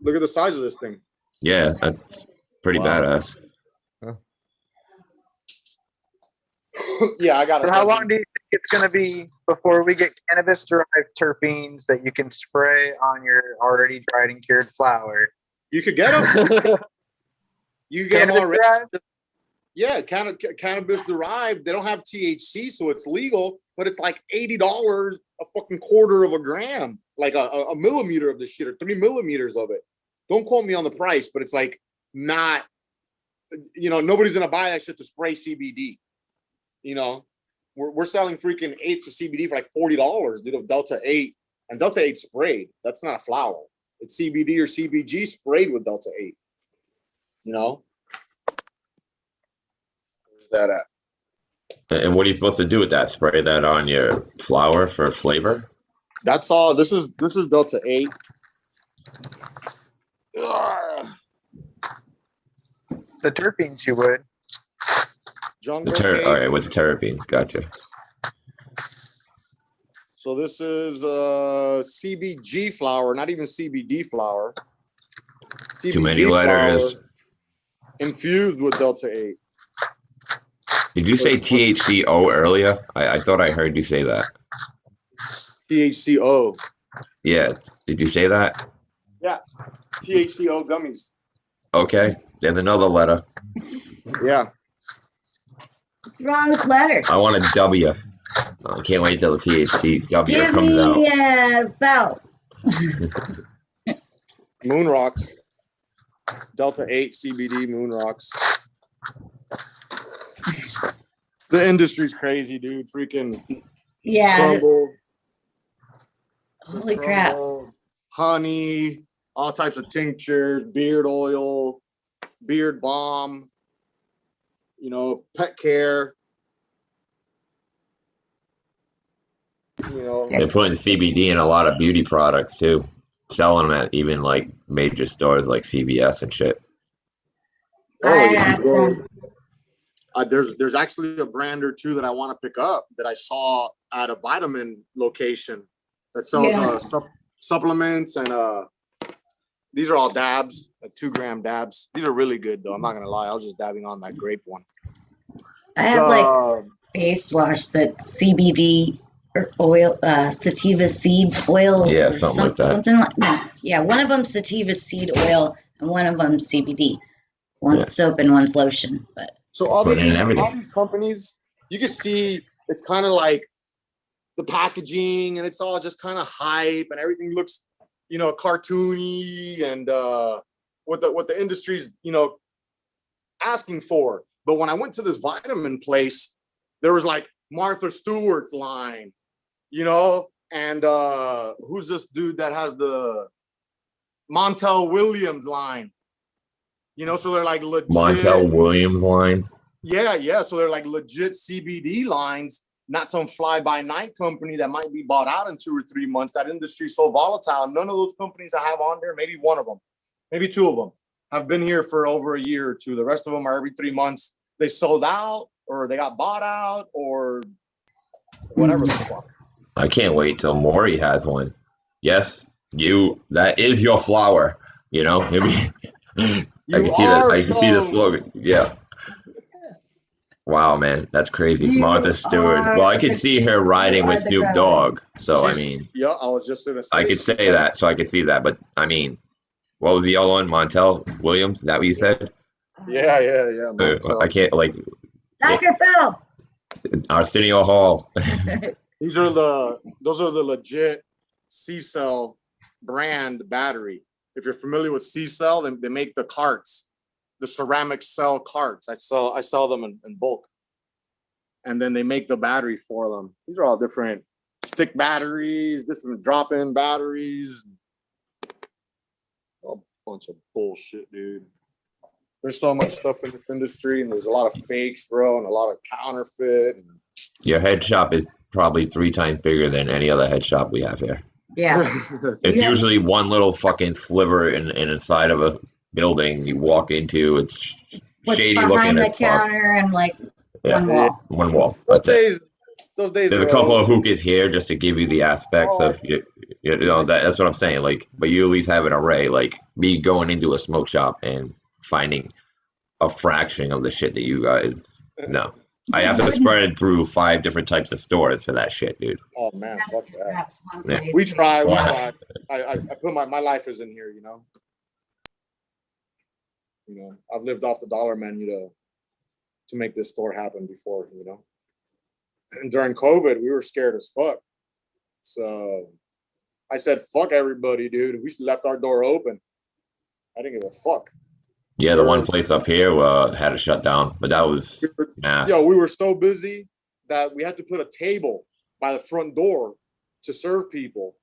Look at the size of this thing. Yeah, that's pretty badass. Huh. Yeah, I got it. So how long do you think it's going to be before we get cannabis-derived terpenes that you can spray on your already dried and cured flower? You could get them. You get them already. Cannabis-derived? Yeah, cannabis derived. They don't have THC, so it's legal, but it's like $80 a fucking quarter of a gram, like a millimeter of this shit, or 3 millimeters of it. Don't quote me on the price, but it's like not, you know, nobody's gonna buy that shit to spray CBD. You know, we're selling freaking eighths of CBD for like $40, dude, of Delta 8, and Delta 8 sprayed. That's not a flower. It's CBD or CBG sprayed with Delta 8. You know. Where's that at? And what are you supposed to do with that? Spray that on your flower for flavor? That's all. This is Delta 8. Ugh. The terpenes you would. All right, with the terpenes, gotcha. So this is CBG flower, not even CBD flower. CBG Too many letters. Infused with Delta 8. Did you say THCO earlier? I thought I heard you say that. THCO. Yeah. Did you say that? Yeah. THCO gummies. Okay. There's another letter. Yeah. What's wrong with letters? I want a W. Oh, I can't wait till the THCW comes out. Yeah, belt. Moon rocks. Delta 8 CBD moon rocks. The industry's crazy, dude. Freaking Yeah. crumble, Holy crap. honey, all types of tinctures, beard oil, beard balm, you know, pet care. You know, They're putting CBD in a lot of beauty products too, selling them at even like major stores like CVS and shit. There's actually a brand or two that I want to pick up that I saw at a vitamin location that sells supplements, and these are all dabs, like 2 gram dabs. These are really good though. I'm not gonna lie, I was just dabbing on that grape one. I have like face wash that CBD or oil, sativa seed oil. Yeah, something like that. Something like that. Yeah, one of them sativa seed oil and one of them CBD. One's soap and one's lotion. But so all these companies, you can see it's kind of like the packaging, and it's all just kind of hype, and everything looks, you know, cartoony, and what the industry's, you know, asking for. But when I went to this vitamin place, there was like Martha Stewart's line, you know, and who's this dude that has the Montel Williams line? You know, so they're like legit. Montel Williams line. Yeah. So they're like legit CBD lines, not some fly-by-night company that might be bought out in 2 or 3 months. That industry's so volatile. None of those companies I have on there, maybe one of them, maybe 2 of them, have been here for over a year or 2. The rest of them are every 3 months. They sold out or they got bought out or whatever the fuck. I can't wait till Maury has one. Yes, that is your flower. You know, maybe I can see that. I can see the slogan. Yeah. Wow, man, that's crazy. Martha Stewart. Well, I could see her riding with Snoop Dogg. So I mean, yeah, I was just gonna say. I could say that, so I could see that. But I mean, what was the other one? Montel Williams? Is that what you said? Yeah. I can't like. Dr. Phil. Arsenio Hall. Those are the legit C-Cell brand battery. If you're familiar with C-Cell, they make the carts, the ceramic cell carts. I sell them in bulk. And then they make the battery for them. These are all different stick batteries, different drop-in batteries. A bunch of bullshit, dude. There's so much stuff in this industry, and there's a lot of fakes, bro, and a lot of counterfeit. Your head shop is probably 3 times bigger than any other head shop we have here. Yeah. It's usually one little fucking sliver inside of a building you walk into. It's shady looking behind the as fuck. counter and like one wall. One wall. Those days There's a couple of hookahs here just to give you the aspects of you know that's what I'm saying. Like, but you at least have an array. Like me going into a smoke shop and finding a fraction of the shit that you guys know. I have to spread it through 5 different types of stores for that shit, dude. Oh man, fuck that. Yeah. We try. I put my life is in here, you know. I've lived off the dollar menu to make this store happen before, you know. And during COVID, we were scared as fuck. So I said, fuck everybody, dude. We left our door open. I didn't give a fuck. Yeah, the one place up here had to shut down, but that was mass. Yeah, we were so busy that we had to put a table by the front door to serve people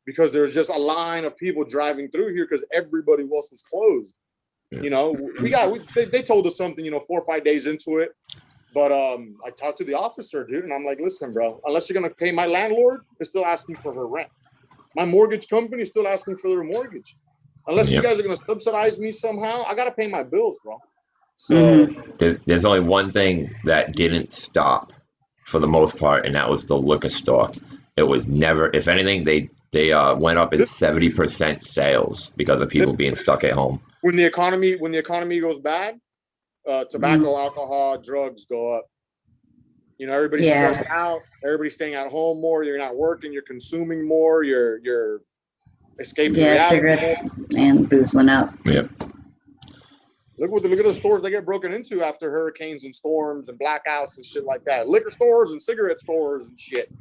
because there's just a line of people driving through here because everybody else was closed. Yeah. You know, they told us something, 4 or 5 days into it. But I talked to the officer, dude, and I'm like, listen, bro, unless you're going to pay my landlord, they're still asking for her rent. My mortgage company is still asking for their mortgage. Unless you guys are going to subsidize me somehow, I got to pay my bills, bro. So there's only one thing that didn't stop for the most part, and that was the liquor store. It was never, if anything, they went up in 70% sales because of people being stuck at home. When the economy goes bad, tobacco, alcohol, drugs go up. Everybody's stressed out. Everybody's staying at home more. You're not working. You're consuming more. You're escaping reality. Cigarettes and booze went up. Yep. Look at the stores they get broken into after hurricanes and storms and blackouts and shit like that. Liquor stores and cigarette stores and shit.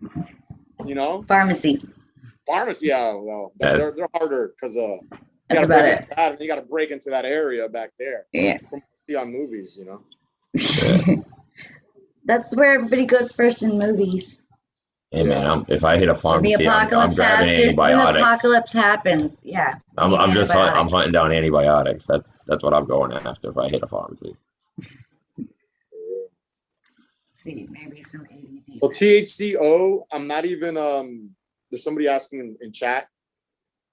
Pharmacies. Yeah. Well, they're harder because that's about it. You got to break into that area back there. Yeah. From see on movies, That's where everybody goes first in movies. Hey man, if I hit a pharmacy, I'm grabbing antibiotics. When the apocalypse happens, yeah. I'm hunting down antibiotics. That's what I'm going after if I hit a pharmacy. See, maybe some ADD. So THCO, I'm not even there's somebody asking in chat.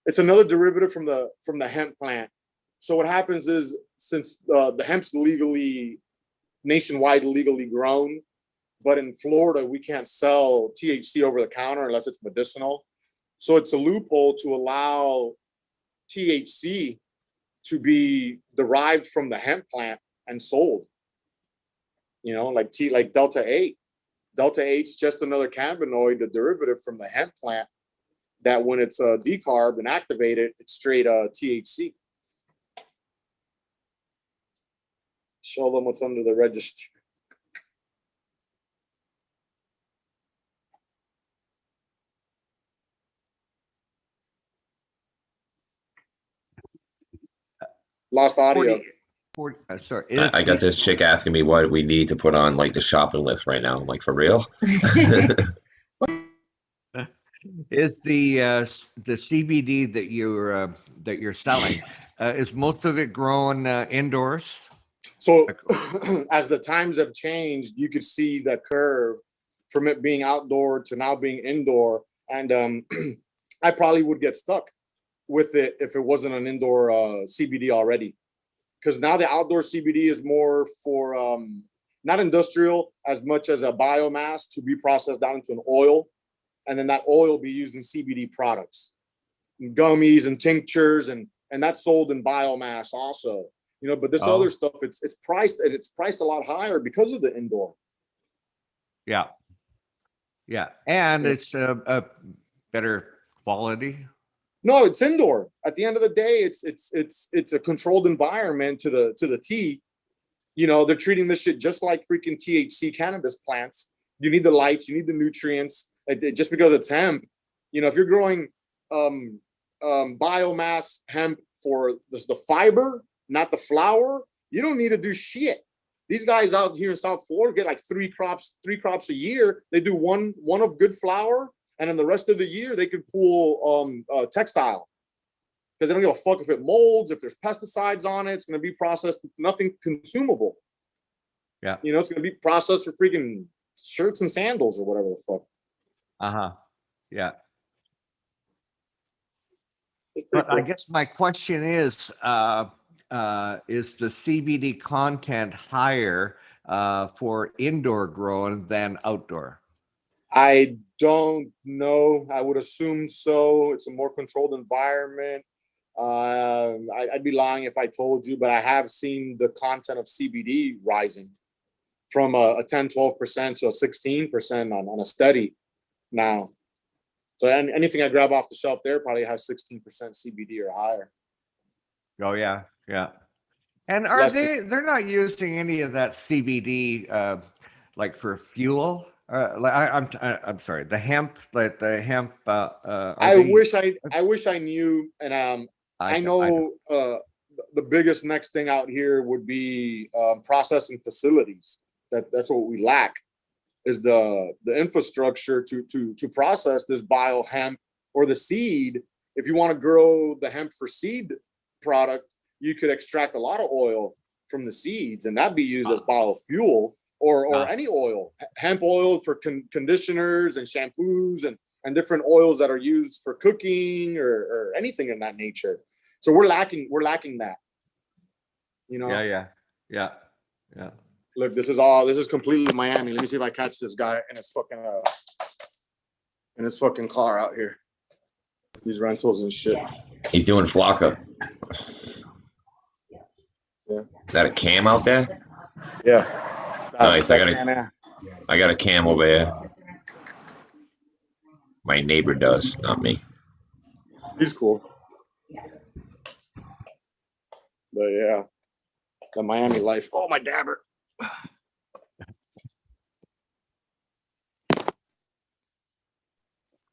It's another derivative from the hemp plant. So what happens is since the hemp's nationwide legally grown, but in Florida, we can't sell THC over the counter unless it's medicinal. So it's a loophole to allow THC to be derived from the hemp plant and sold. Like Delta 8. Delta 8 is just another cannabinoid, the derivative from the hemp plant, that when it's decarbed and activated, it's straight THC. Show them what's under the register. Lost audio. Sorry. I got this chick asking me what we need to put on like the shopping list right now. I'm like, for real? Is the CBD that you're that you're selling, is most of it grown indoors? So as the times have changed, you could see the curve from it being outdoor to now being indoor. And I probably would get stuck with it if it wasn't an indoor CBD already. Because now the outdoor CBD is more for not industrial as much as a biomass to be processed down into an oil. And then that oil be used in CBD products, and gummies and tinctures, and that's sold in biomass also. You know, but this other stuff, it's priced a lot higher because of the indoor. Yeah. Yeah. And it's a better quality. No, it's indoor. At the end of the day, it's a controlled environment to the T. You know, they're treating this shit just like freaking THC cannabis plants. You need the lights, you need the nutrients. Just because it's hemp, you know, if you're growing biomass hemp for the fiber, not the flower, you don't need to do shit. These guys out here in South Florida get like three crops a year. They do one of good flower, and then the rest of the year they could pull textile, because they don't give a fuck if it molds, if there's pesticides on it. It's going to be processed, nothing consumable. Yeah, you know, it's going to be processed for freaking shirts and sandals or whatever the fuck. Yeah. But cool. I guess my question is the CBD content higher for indoor growing than outdoor? I don't know. I would assume so. It's a more controlled environment. I'd be lying if I told you, but I have seen the content of CBD rising from a 10-12% to a 16% on a study now. So anything I grab off the shelf there probably has 16% CBD or higher. Oh yeah, yeah. And are they're not using any of that CBD like for fuel? I'm sorry, the hemp, like the hemp. I wish I knew, and I know the biggest next thing out here would be processing facilities. That's what we lack, is the infrastructure to process this bio hemp or the seed. If you want to grow the hemp for seed product, you could extract a lot of oil from the seeds, and that'd be used as biofuel or any oil, hemp oil for conditioners and shampoos and different oils that are used for cooking or anything in that nature. So we're lacking that. You know? Yeah. Look, this is completely Miami. Let me see if I catch this guy in his fucking car out here. These rentals and shit. He's doing Flocka. Yeah. Is that a cam out there? Yeah. Nice. I got a cam over here. My neighbor does, not me. He's cool. But yeah, the Miami life. Oh, my dabber.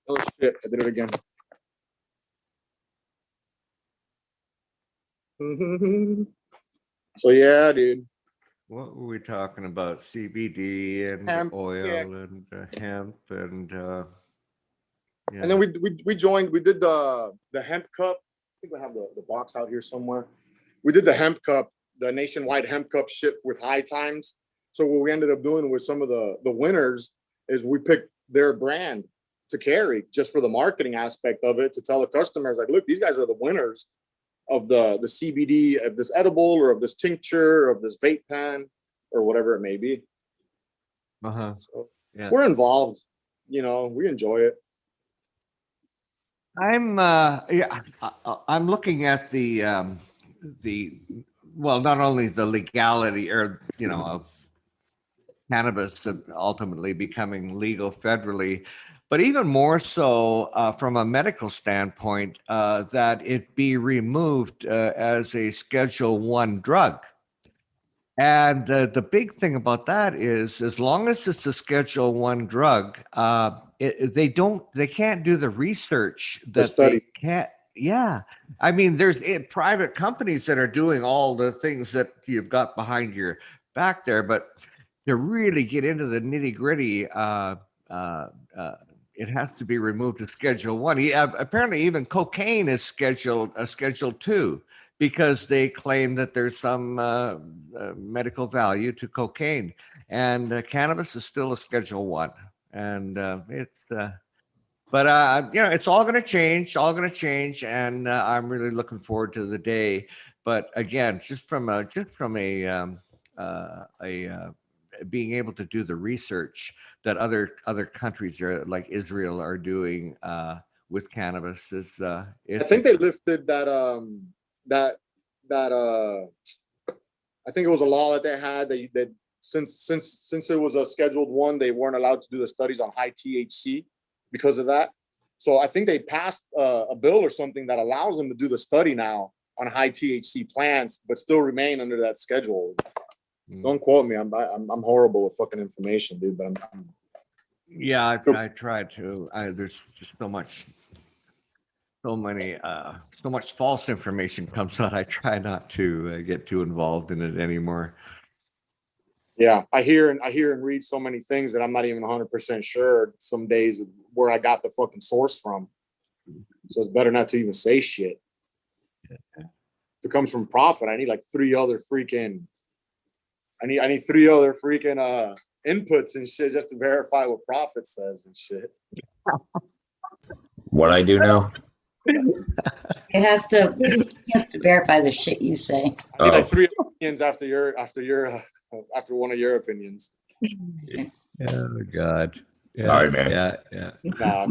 Oh shit, I did it again. So yeah, dude. What were we talking about? CBD and hemp, oil and hemp and yeah. And then we joined. We did the hemp cup. I think we have the box out here somewhere. We did the hemp cup, the nationwide hemp cup ship with High Times. So what we ended up doing with some of the winners is we picked their brand to carry just for the marketing aspect of it, to tell the customers like, look, these guys are the winners of the CBD, of this edible or of this tincture or of this vape pen or whatever it may be. So Yeah. we're involved, you know, we enjoy it. I'm looking at the well, not only the legality or of cannabis ultimately becoming legal federally, but even more so from a medical standpoint, that it be removed as a Schedule I drug. And the big thing about that is, as long as it's a Schedule I drug, they can't do the research that they can't. Yeah, I mean, there's private companies that are doing all the things that you've got behind your back there, but to really get into the nitty gritty, it has to be removed to Schedule 1. Apparently, even cocaine is Schedule 2 because they claim that there's some medical value to cocaine, and cannabis is still a Schedule 1, and it's. But it's all going to change, and I'm really looking forward to the day. But again, just from a being able to do the research that other countries like Israel are doing with cannabis is. I think they lifted that I think it was a law that they had that since it was a Scheduled 1, they weren't allowed to do the studies on high THC because of that. So I think they passed a bill or something that allows them to do the study now on high THC plants, but still remain under that schedule. Don't quote me. I'm horrible with fucking information, dude. But I'm yeah, I try to. There's just so much false information comes out. I try not to get too involved in it anymore. Yeah, I hear and read so many things that I'm not even 100% sure some days where I got the fucking source from. So it's better not to even say shit. If it comes from Prophet, I need like three other freaking inputs and shit just to verify what Prophet says and shit. What I do now? It has to verify the shit you say. I need like three opinions after one of your opinions. Oh God. Yeah, sorry, man. Yeah. Nah,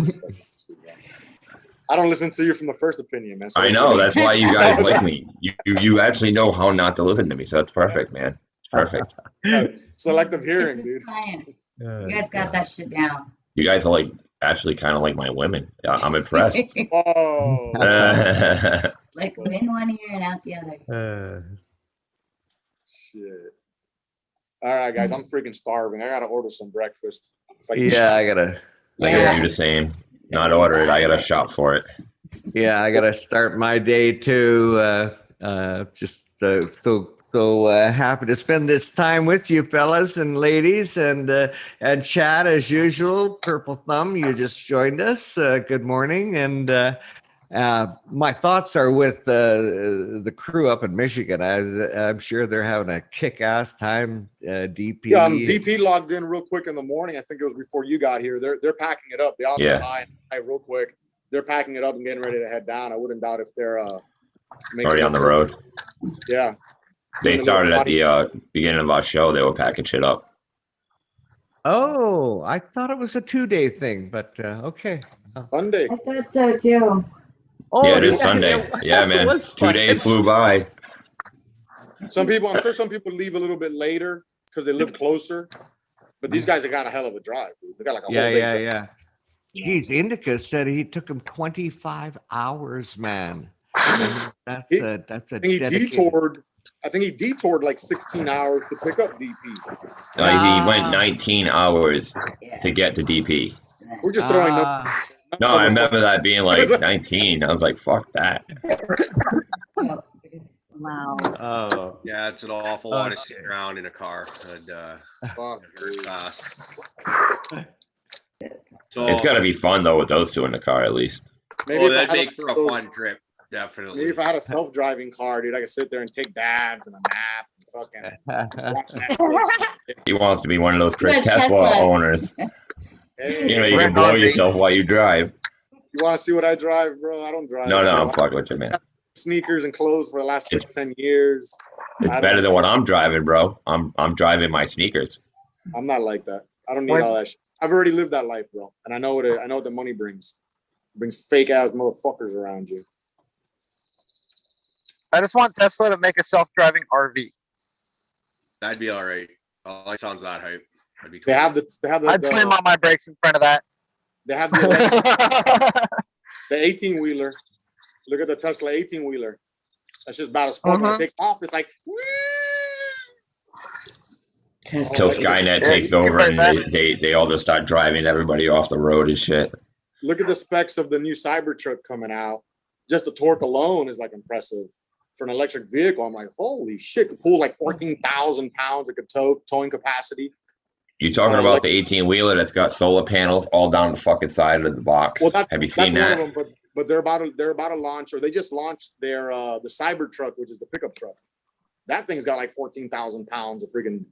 I don't listen to you from the first opinion, man. So I know, that's why you guys like me. You actually know how not to listen to me, so that's perfect, man. It's perfect. Selective hearing, dude. You guys got that shit down. You guys are like actually kind of like my women. I'm impressed. Oh. Like in one ear and out the other. Shit. All right, guys, I'm freaking starving. I gotta order some breakfast. Yeah, I gotta do the same. Not order it. I gotta shop for it. Yeah, I gotta start my day too. Just so happy to spend this time with you, fellas and ladies, and Chad as usual. Purple Thumb, you just joined us. Good morning, and my thoughts are with the crew up in Michigan. I'm sure they're having a kick-ass time. DP. Yeah, DP logged in real quick in the morning. I think it was before you got here. They're packing it up. They also hi real quick. They're packing it up and getting ready to head down. I wouldn't doubt if they're already on the road. Yeah. They started at the beginning of our show. They were packing shit up. Oh, I thought it was a 2-day thing, but okay. Sunday. I thought so too. Oh, yeah, it is Sunday. Yeah, man. 2 days flew by. I'm sure some people leave a little bit later because they live closer. But these guys have got a hell of a drive, dude. They got like a whole day drive. Yeah. Geez, Indica said he took him 25 hours, man. That's a dedicated. I think he detoured like 16 hours to pick up DP. He went 19 hours to get to DP. We're just throwing No, I remember that being like 19. I was like, fuck that. Wow. Oh. Yeah, it's an awful lot of sitting around in a car and very fast. So it's gotta be fun though with those two in the car at least. Maybe that'd make for a fun trip, definitely. Maybe if I had a self-driving car, dude, I could sit there and take dabs and a nap and fucking watch Netflix. He wants to be one of those Tesla owners. Hey, you know, you can blow yourself while you drive. You want to see what I drive, bro? I don't drive. No, I'm fucking with you, man. Sneakers and clothes for the last 10 years. It's better than what I'm driving, bro. I'm driving my sneakers. I'm not like that. I don't need all that shit. I've already lived that life, bro, and I know what the money brings. It brings fake ass motherfuckers around you. I just want Tesla to make a self-driving RV. That'd be all right. Oh, that sounds that hype. That'd be cool. They have the. I'd slam on my brakes in front of that. They have the 18-wheeler. Look at the Tesla 18-wheeler. That's just about as fun. When it takes off, it's like. Until Skynet takes over and they all just start driving everybody off the road and shit. Look at the specs of the new Cybertruck coming out. Just the torque alone is like impressive for an electric vehicle. I'm like, holy shit! Could pull like 14,000 pounds. It could towing capacity. You talking about the 18-wheeler that's got solar panels all down the fucking side of the box? Well, Have you seen that's that? one of them, but they're about to launch, or they just launched their the Cybertruck, which is the pickup truck. That thing's got like 14,000 pounds of freaking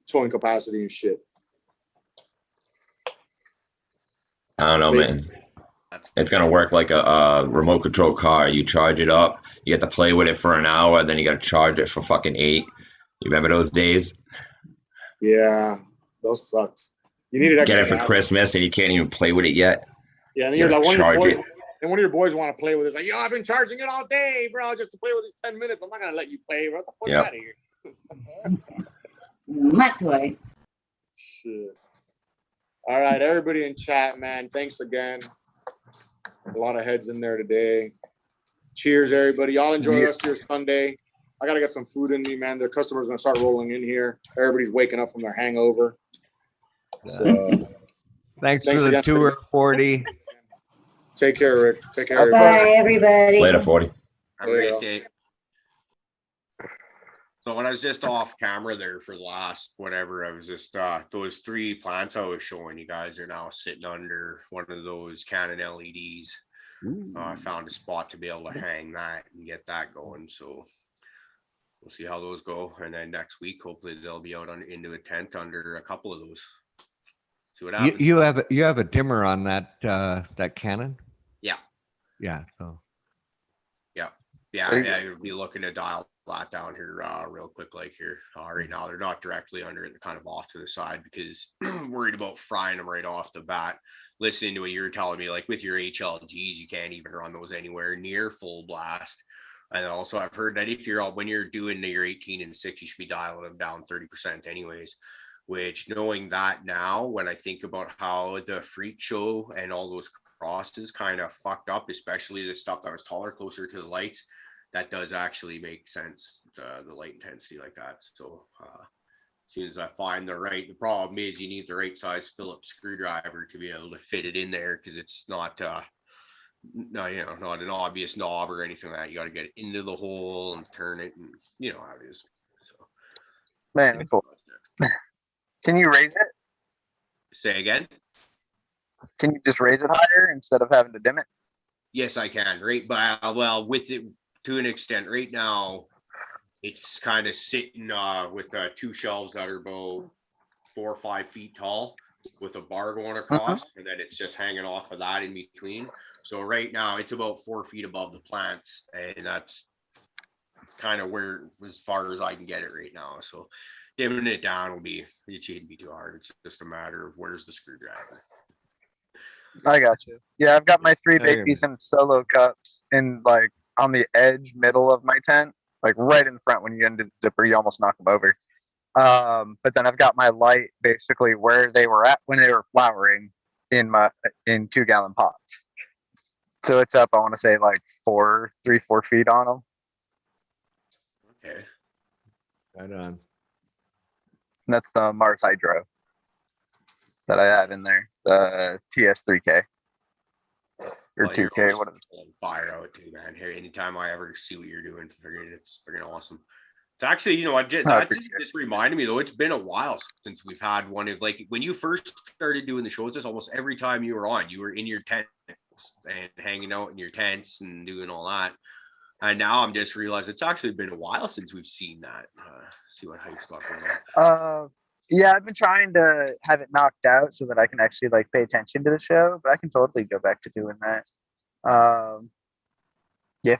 towing capacity and shit. I don't know, man. It's gonna work like a remote control car. You charge it up, you get to play with it for an hour, then you gotta charge it for fucking 8. You remember those days? Yeah, those sucked. You needed extra Get it for battery. Christmas and you can't even play with it yet. Yeah, and then You you're like, gotta one of your boys want to play with it. It's like, yo, I've been charging it all day, bro, just to play with these 10 minutes. I'm not gonna let you play, bro. Get the fuck Yep. out of here. My toy. Shit. All right, everybody in chat, man. Thanks again. A lot of heads in there today. Cheers, everybody. Y'all enjoy the rest of your Sunday. I gotta get some food in me, man. The customers are gonna start rolling in here. Everybody's waking up from their hangover. So Thanks for the again. tour, 40. Take care, Rick. Take care, Bye, everybody. Later, 40. Have a great day. So when I was just off camera there for the last whatever, I was just those 3 plants I was showing you guys are now sitting under one of those Canon LEDs. I found a spot to be able to hang that and get that going. So we'll see how those go. And then next week, hopefully they'll be out into a tent under a couple of those. See what happens. You have a dimmer on that Canon? Yeah. Yeah. So. Yeah, you'll be looking to dial that down here real quick, like here. Right now, they're not directly under it, they're kind of off to the side because worried about frying them right off the bat. Listening to what you're telling me, like with your HLGs, you can't even run those anywhere near full blast. And also, I've heard that if you're when you're doing your 18 and 6, you should be dialing them down 30% anyways. Which, knowing that now, when I think about how the freak show and all those crosses kind of fucked up, especially the stuff that was taller, closer to the lights, that does actually make sense, the light intensity like that. So as soon as I find the problem is you need the right size Phillips screwdriver to be able to fit it in there, because it's not not an obvious knob or anything like that. You got to get it into the hole and turn it, and you know how it is. So man, can you raise it? Say again? Can you just raise it higher instead of having to dim it? Yes, I can. Right, but well, with it to an extent. Right now, it's kind of sitting with 2 shelves that are about 4 or 5 feet tall, with a bar going across, and then it's just hanging off of that in between. So right now, it's about 4 feet above the plants, and that's kind of where, as far as I can get it right now. So dimming it down it shouldn't be too hard. It's just a matter of where's the screwdriver. I got you. Yeah, I've got my 3 big piece and solo cups in like on the edge middle of my tent, like right in front. When you end the dipper, you almost knock them over. But then I've got my light basically where they were at when they were flowering in 2-gallon pots. So it's up, I want to say like 4 feet on them. Okay. Right on. And that's the Mars Hydro that I have in there, the TS3K or 2K, whatever. Fire out too, man. Hey, anytime I ever see what you're doing, it's freaking awesome. It's actually, you know, that just reminded me though. It's been a while since we've had one of, like, when you first started doing the shows. Just almost every time you were on, you were in your tents and hanging out in your tents and doing all that. And now I'm just realizing it's actually been a while since we've seen that. See what hike's got going on. Yeah, I've been trying to have it knocked out so that I can actually like pay attention to the show, but I can totally go back to doing that. Yeah.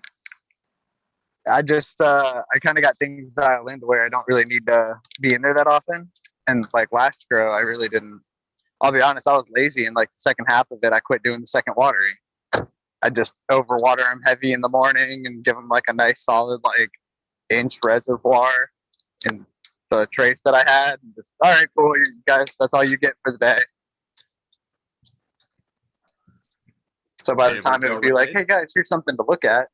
I just I kind of got things dialed in to where I don't really need to be in there that often. And like last grow, I really didn't. I'll be honest, I was lazy, and like the second half of it, I quit doing the second watering. I just overwater them heavy in the morning and give them like a nice solid like inch reservoir in the trace that I had. And just, all right, cool, you guys, that's all you get for the day. So by the time it would be like, hey guys, here's something to look at.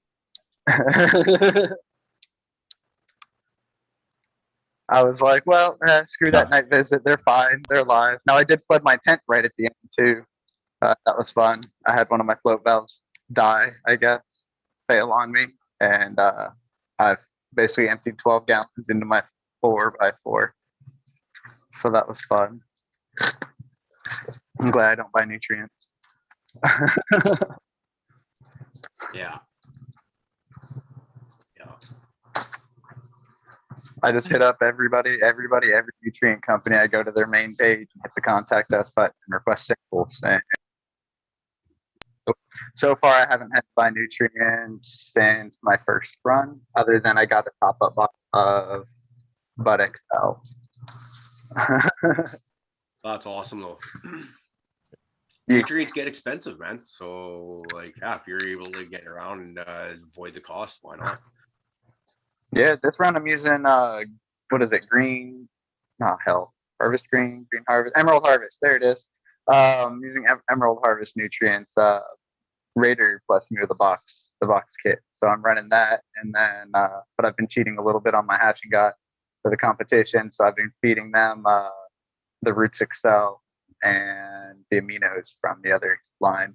I was like, well, screw that night visit. They're fine. They're live. Now, I did flood my tent right at the end, too. That was fun. I had one of my float valves die, I guess, fail on me. And I've basically emptied 12 gallons into my 4x4. So that was fun. I'm glad I don't buy nutrients. Yeah. I just hit up every nutrient company. I go to their main page and hit the contact us button and request samples. And so far, I haven't had to buy nutrients since my first run, other than I got a top up box of Bud XL. That's awesome though. Nutrients get expensive, man. So like, yeah, if you're able to get around and avoid the cost, why not? Yeah, this round I'm using what is it? Harvest Green Harvest, Emerald Harvest. There it is. Using Emerald Harvest nutrients, Raider plus me with the box kit. So I'm running that, and then but I've been cheating a little bit on my hatching gut for the competition. So I've been feeding them the Roots Excel and the aminos from the other line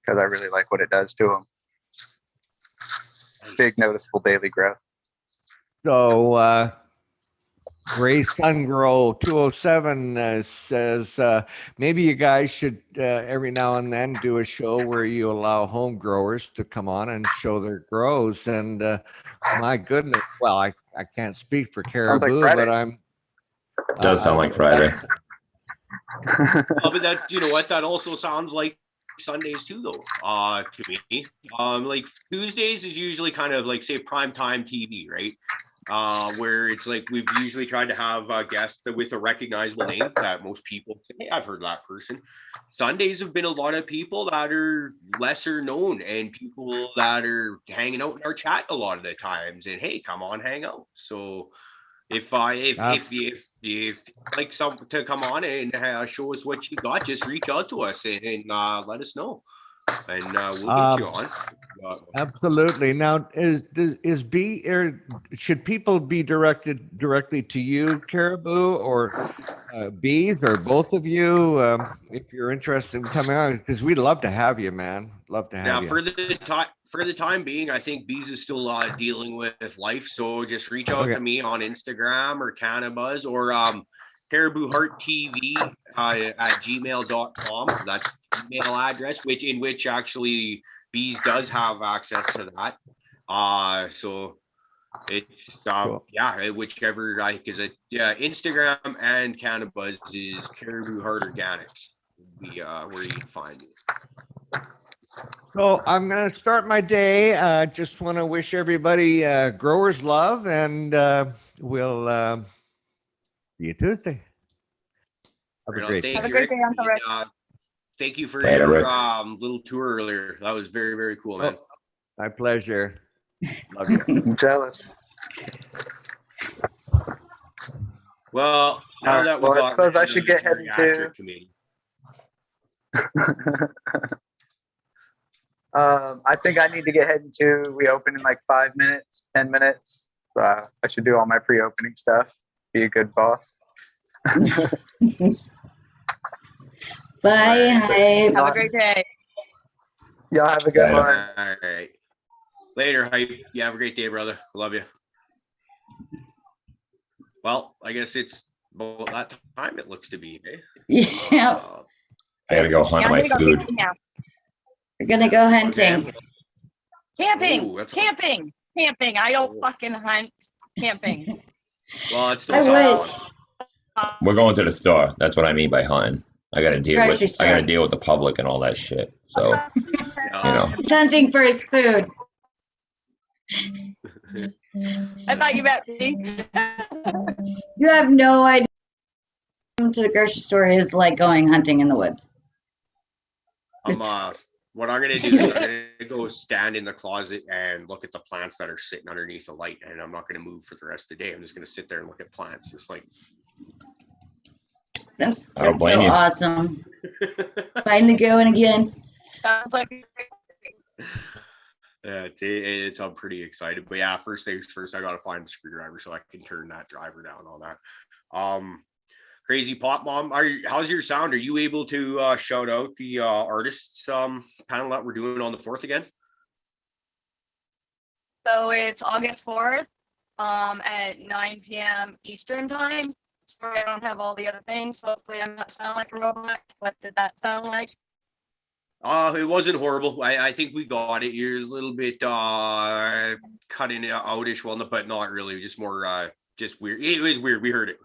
because I really like what it does to them. Big noticeable daily growth. So Ray Sungrow 207 says maybe you guys should every now and then do a show where you allow home growers to come on and show their grows. And my goodness, well, I can't speak for Caribou, but I'm. Does sound like Friday. But that, you know what, that also sounds like Sundays too, though. To me, like Tuesdays is usually kind of like, say, primetime TV, right? Where it's like we've usually tried to have a guest with a recognizable name that most people say, hey, I've heard that person. Sundays have been a lot of people that are lesser known and people that are hanging out in our chat a lot of the times, and hey, come on, hang out. So if you like someone to come on and show us what you got, just reach out to us and let us know, and we'll get you on. Absolutely. Now, should people be directed directly to you, Caribou, or Bees, or both of you, if you're interested in coming on? Because we'd love to have you, man. Love to have you. For the time being, I think Bees is still dealing with life, so just reach out to me on Instagram or Cannabuzz or Caribou Heart TV at gmail.com. That's the email address, which actually Bees does have access to that. So it's Cool. yeah, whichever is it. Yeah, Instagram and Cannabuzz is Caribou Heart Organics. Where you can find me. So I'm going to start my day. Just want to wish everybody growers love, and we'll see you Tuesday. Have a great day. Have a great day, Uncle Rick. Thank you for Later, your Rick. little tour earlier. That was very, very cool, man. My pleasure. Love you. I'm jealous. Well, now that we Well, I got suppose I rid of should the get headed geriatric to. committee. I think I need to get heading to. We open in like 5 minutes, 10 minutes. So I should do all my pre-opening stuff. Be a good boss. Bye, Hype. Have a great day. Y'all have a good Later. one. All right. Later, Hype. You have a great day, brother. Love you. Well, I guess it's about that time it looks to be, eh? Yeah, I gotta go hunt Yeah, I'm my gonna go food. camping now. we're gonna go hunting. Camping, Ooh, that's- camping, camping. I don't fucking hunt. Camping. Well, it's still I sounds wish. We're going to the store. That's what I mean by hunting. I gotta deal Grocery with store. the public and all that shit. So you know. He's hunting for his food. I thought you meant me. You have no idea. Going to the grocery store is like going hunting in the woods. what I'm gonna do is I'm gonna go stand in the closet and look at the plants that are sitting underneath the light, and I'm not gonna move for the rest of the day. I'm just gonna sit there and look at plants. It's like That's I don't blame so you. awesome. Finally going again. Sounds like yeah, I'm pretty excited. But yeah, first things first, I gotta find the screwdriver so I can turn that driver down, all that. Crazy Pop Mom, how's your sound? Are you able to shout out the artists panel that we're doing on the 4th again? so. It's August 4th, at 9 p.m. Eastern time. sorry I don't have all the other things. Hopefully I'm not sound like a robot. What did that sound like? It wasn't horrible. I think we got it. You're a little bit cutting it outish, well, but not really. Just more just weird. It was weird. We heard it.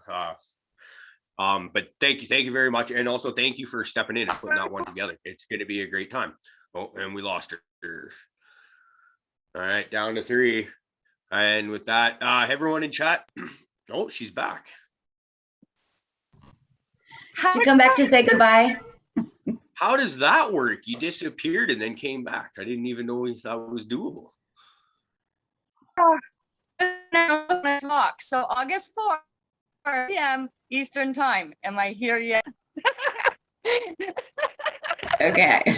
But thank you very much, and also thank you for stepping in and putting that one together. It's going to be a great time. Oh, and we lost her. All right, down to 3. And with that, everyone in chat. Oh, she's back. Did you come back to say goodbye? How does that work? You disappeared and then came back. I didn't even know that was doable. Now I'm gonna talk. So August 4 p.m. Eastern time. Am I here yet? Okay.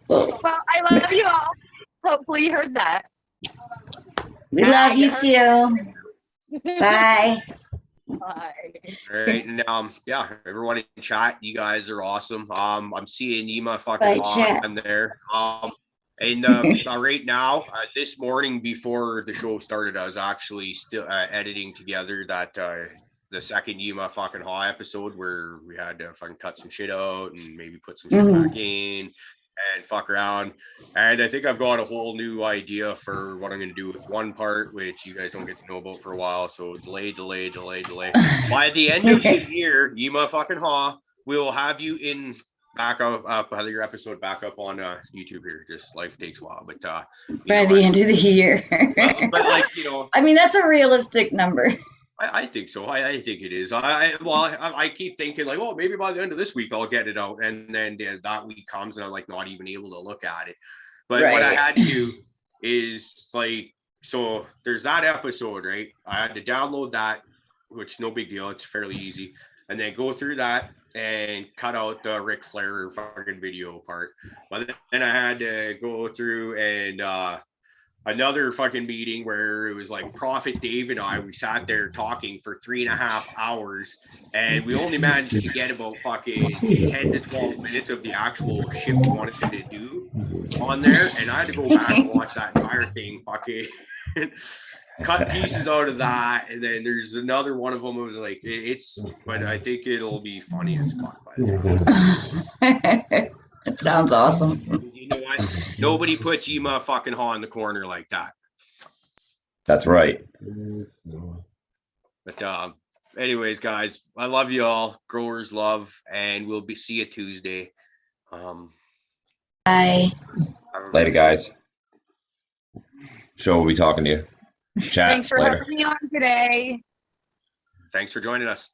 Well, I love you all. Hopefully you heard that. We love you too. Bye. Bye. All right, and yeah, everyone in chat, you guys are awesome. I'm seeing Yima fucking on there. And right now, this morning before the show started, I was actually still editing together that the second Yima fucking Haw episode where we had to fucking cut some shit out and maybe put some shit back in and fuck around. And I think I've got a whole new idea for what I'm going to do with one part, which you guys don't get to know about for a while. So delay. By the end of the year, Yima fucking Haw, we will have you in back up your episode back up on YouTube here. Just life takes a while, but by the end of the year. but like, you know, I mean, that's a realistic number. I think so. I think it is. I keep thinking like, oh, maybe by the end of this week I'll get it out, and then that week comes and I'm like not even able to look at it. But what I had to do is like, so there's that episode, right? I had to download that, which no big deal. It's fairly easy, and then go through that and cut out the Ric Flair fucking video part. But then I had to go through and another fucking meeting where it was like Prophet Dave and I, we sat there talking for 3.5 hours, and we only managed to get about fucking 10 to 12 minutes of the actual shit we wanted to do on there. And I had to go back and watch that entire thing, fucking cut pieces out of that. And then there's another one of them. It was like, but I think it'll be funny as fuck by the time. It sounds awesome. You know what? Nobody puts Yima fucking Haw in the corner like that. That's right. But anyways, guys, I love you all. Growers love, and we'll see you Tuesday. Bye. Later, guys. So we'll be talking to you. Chat Thanks for later. having me on today. Thanks for joining us.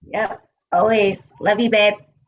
Yep. Always. Love you, babe.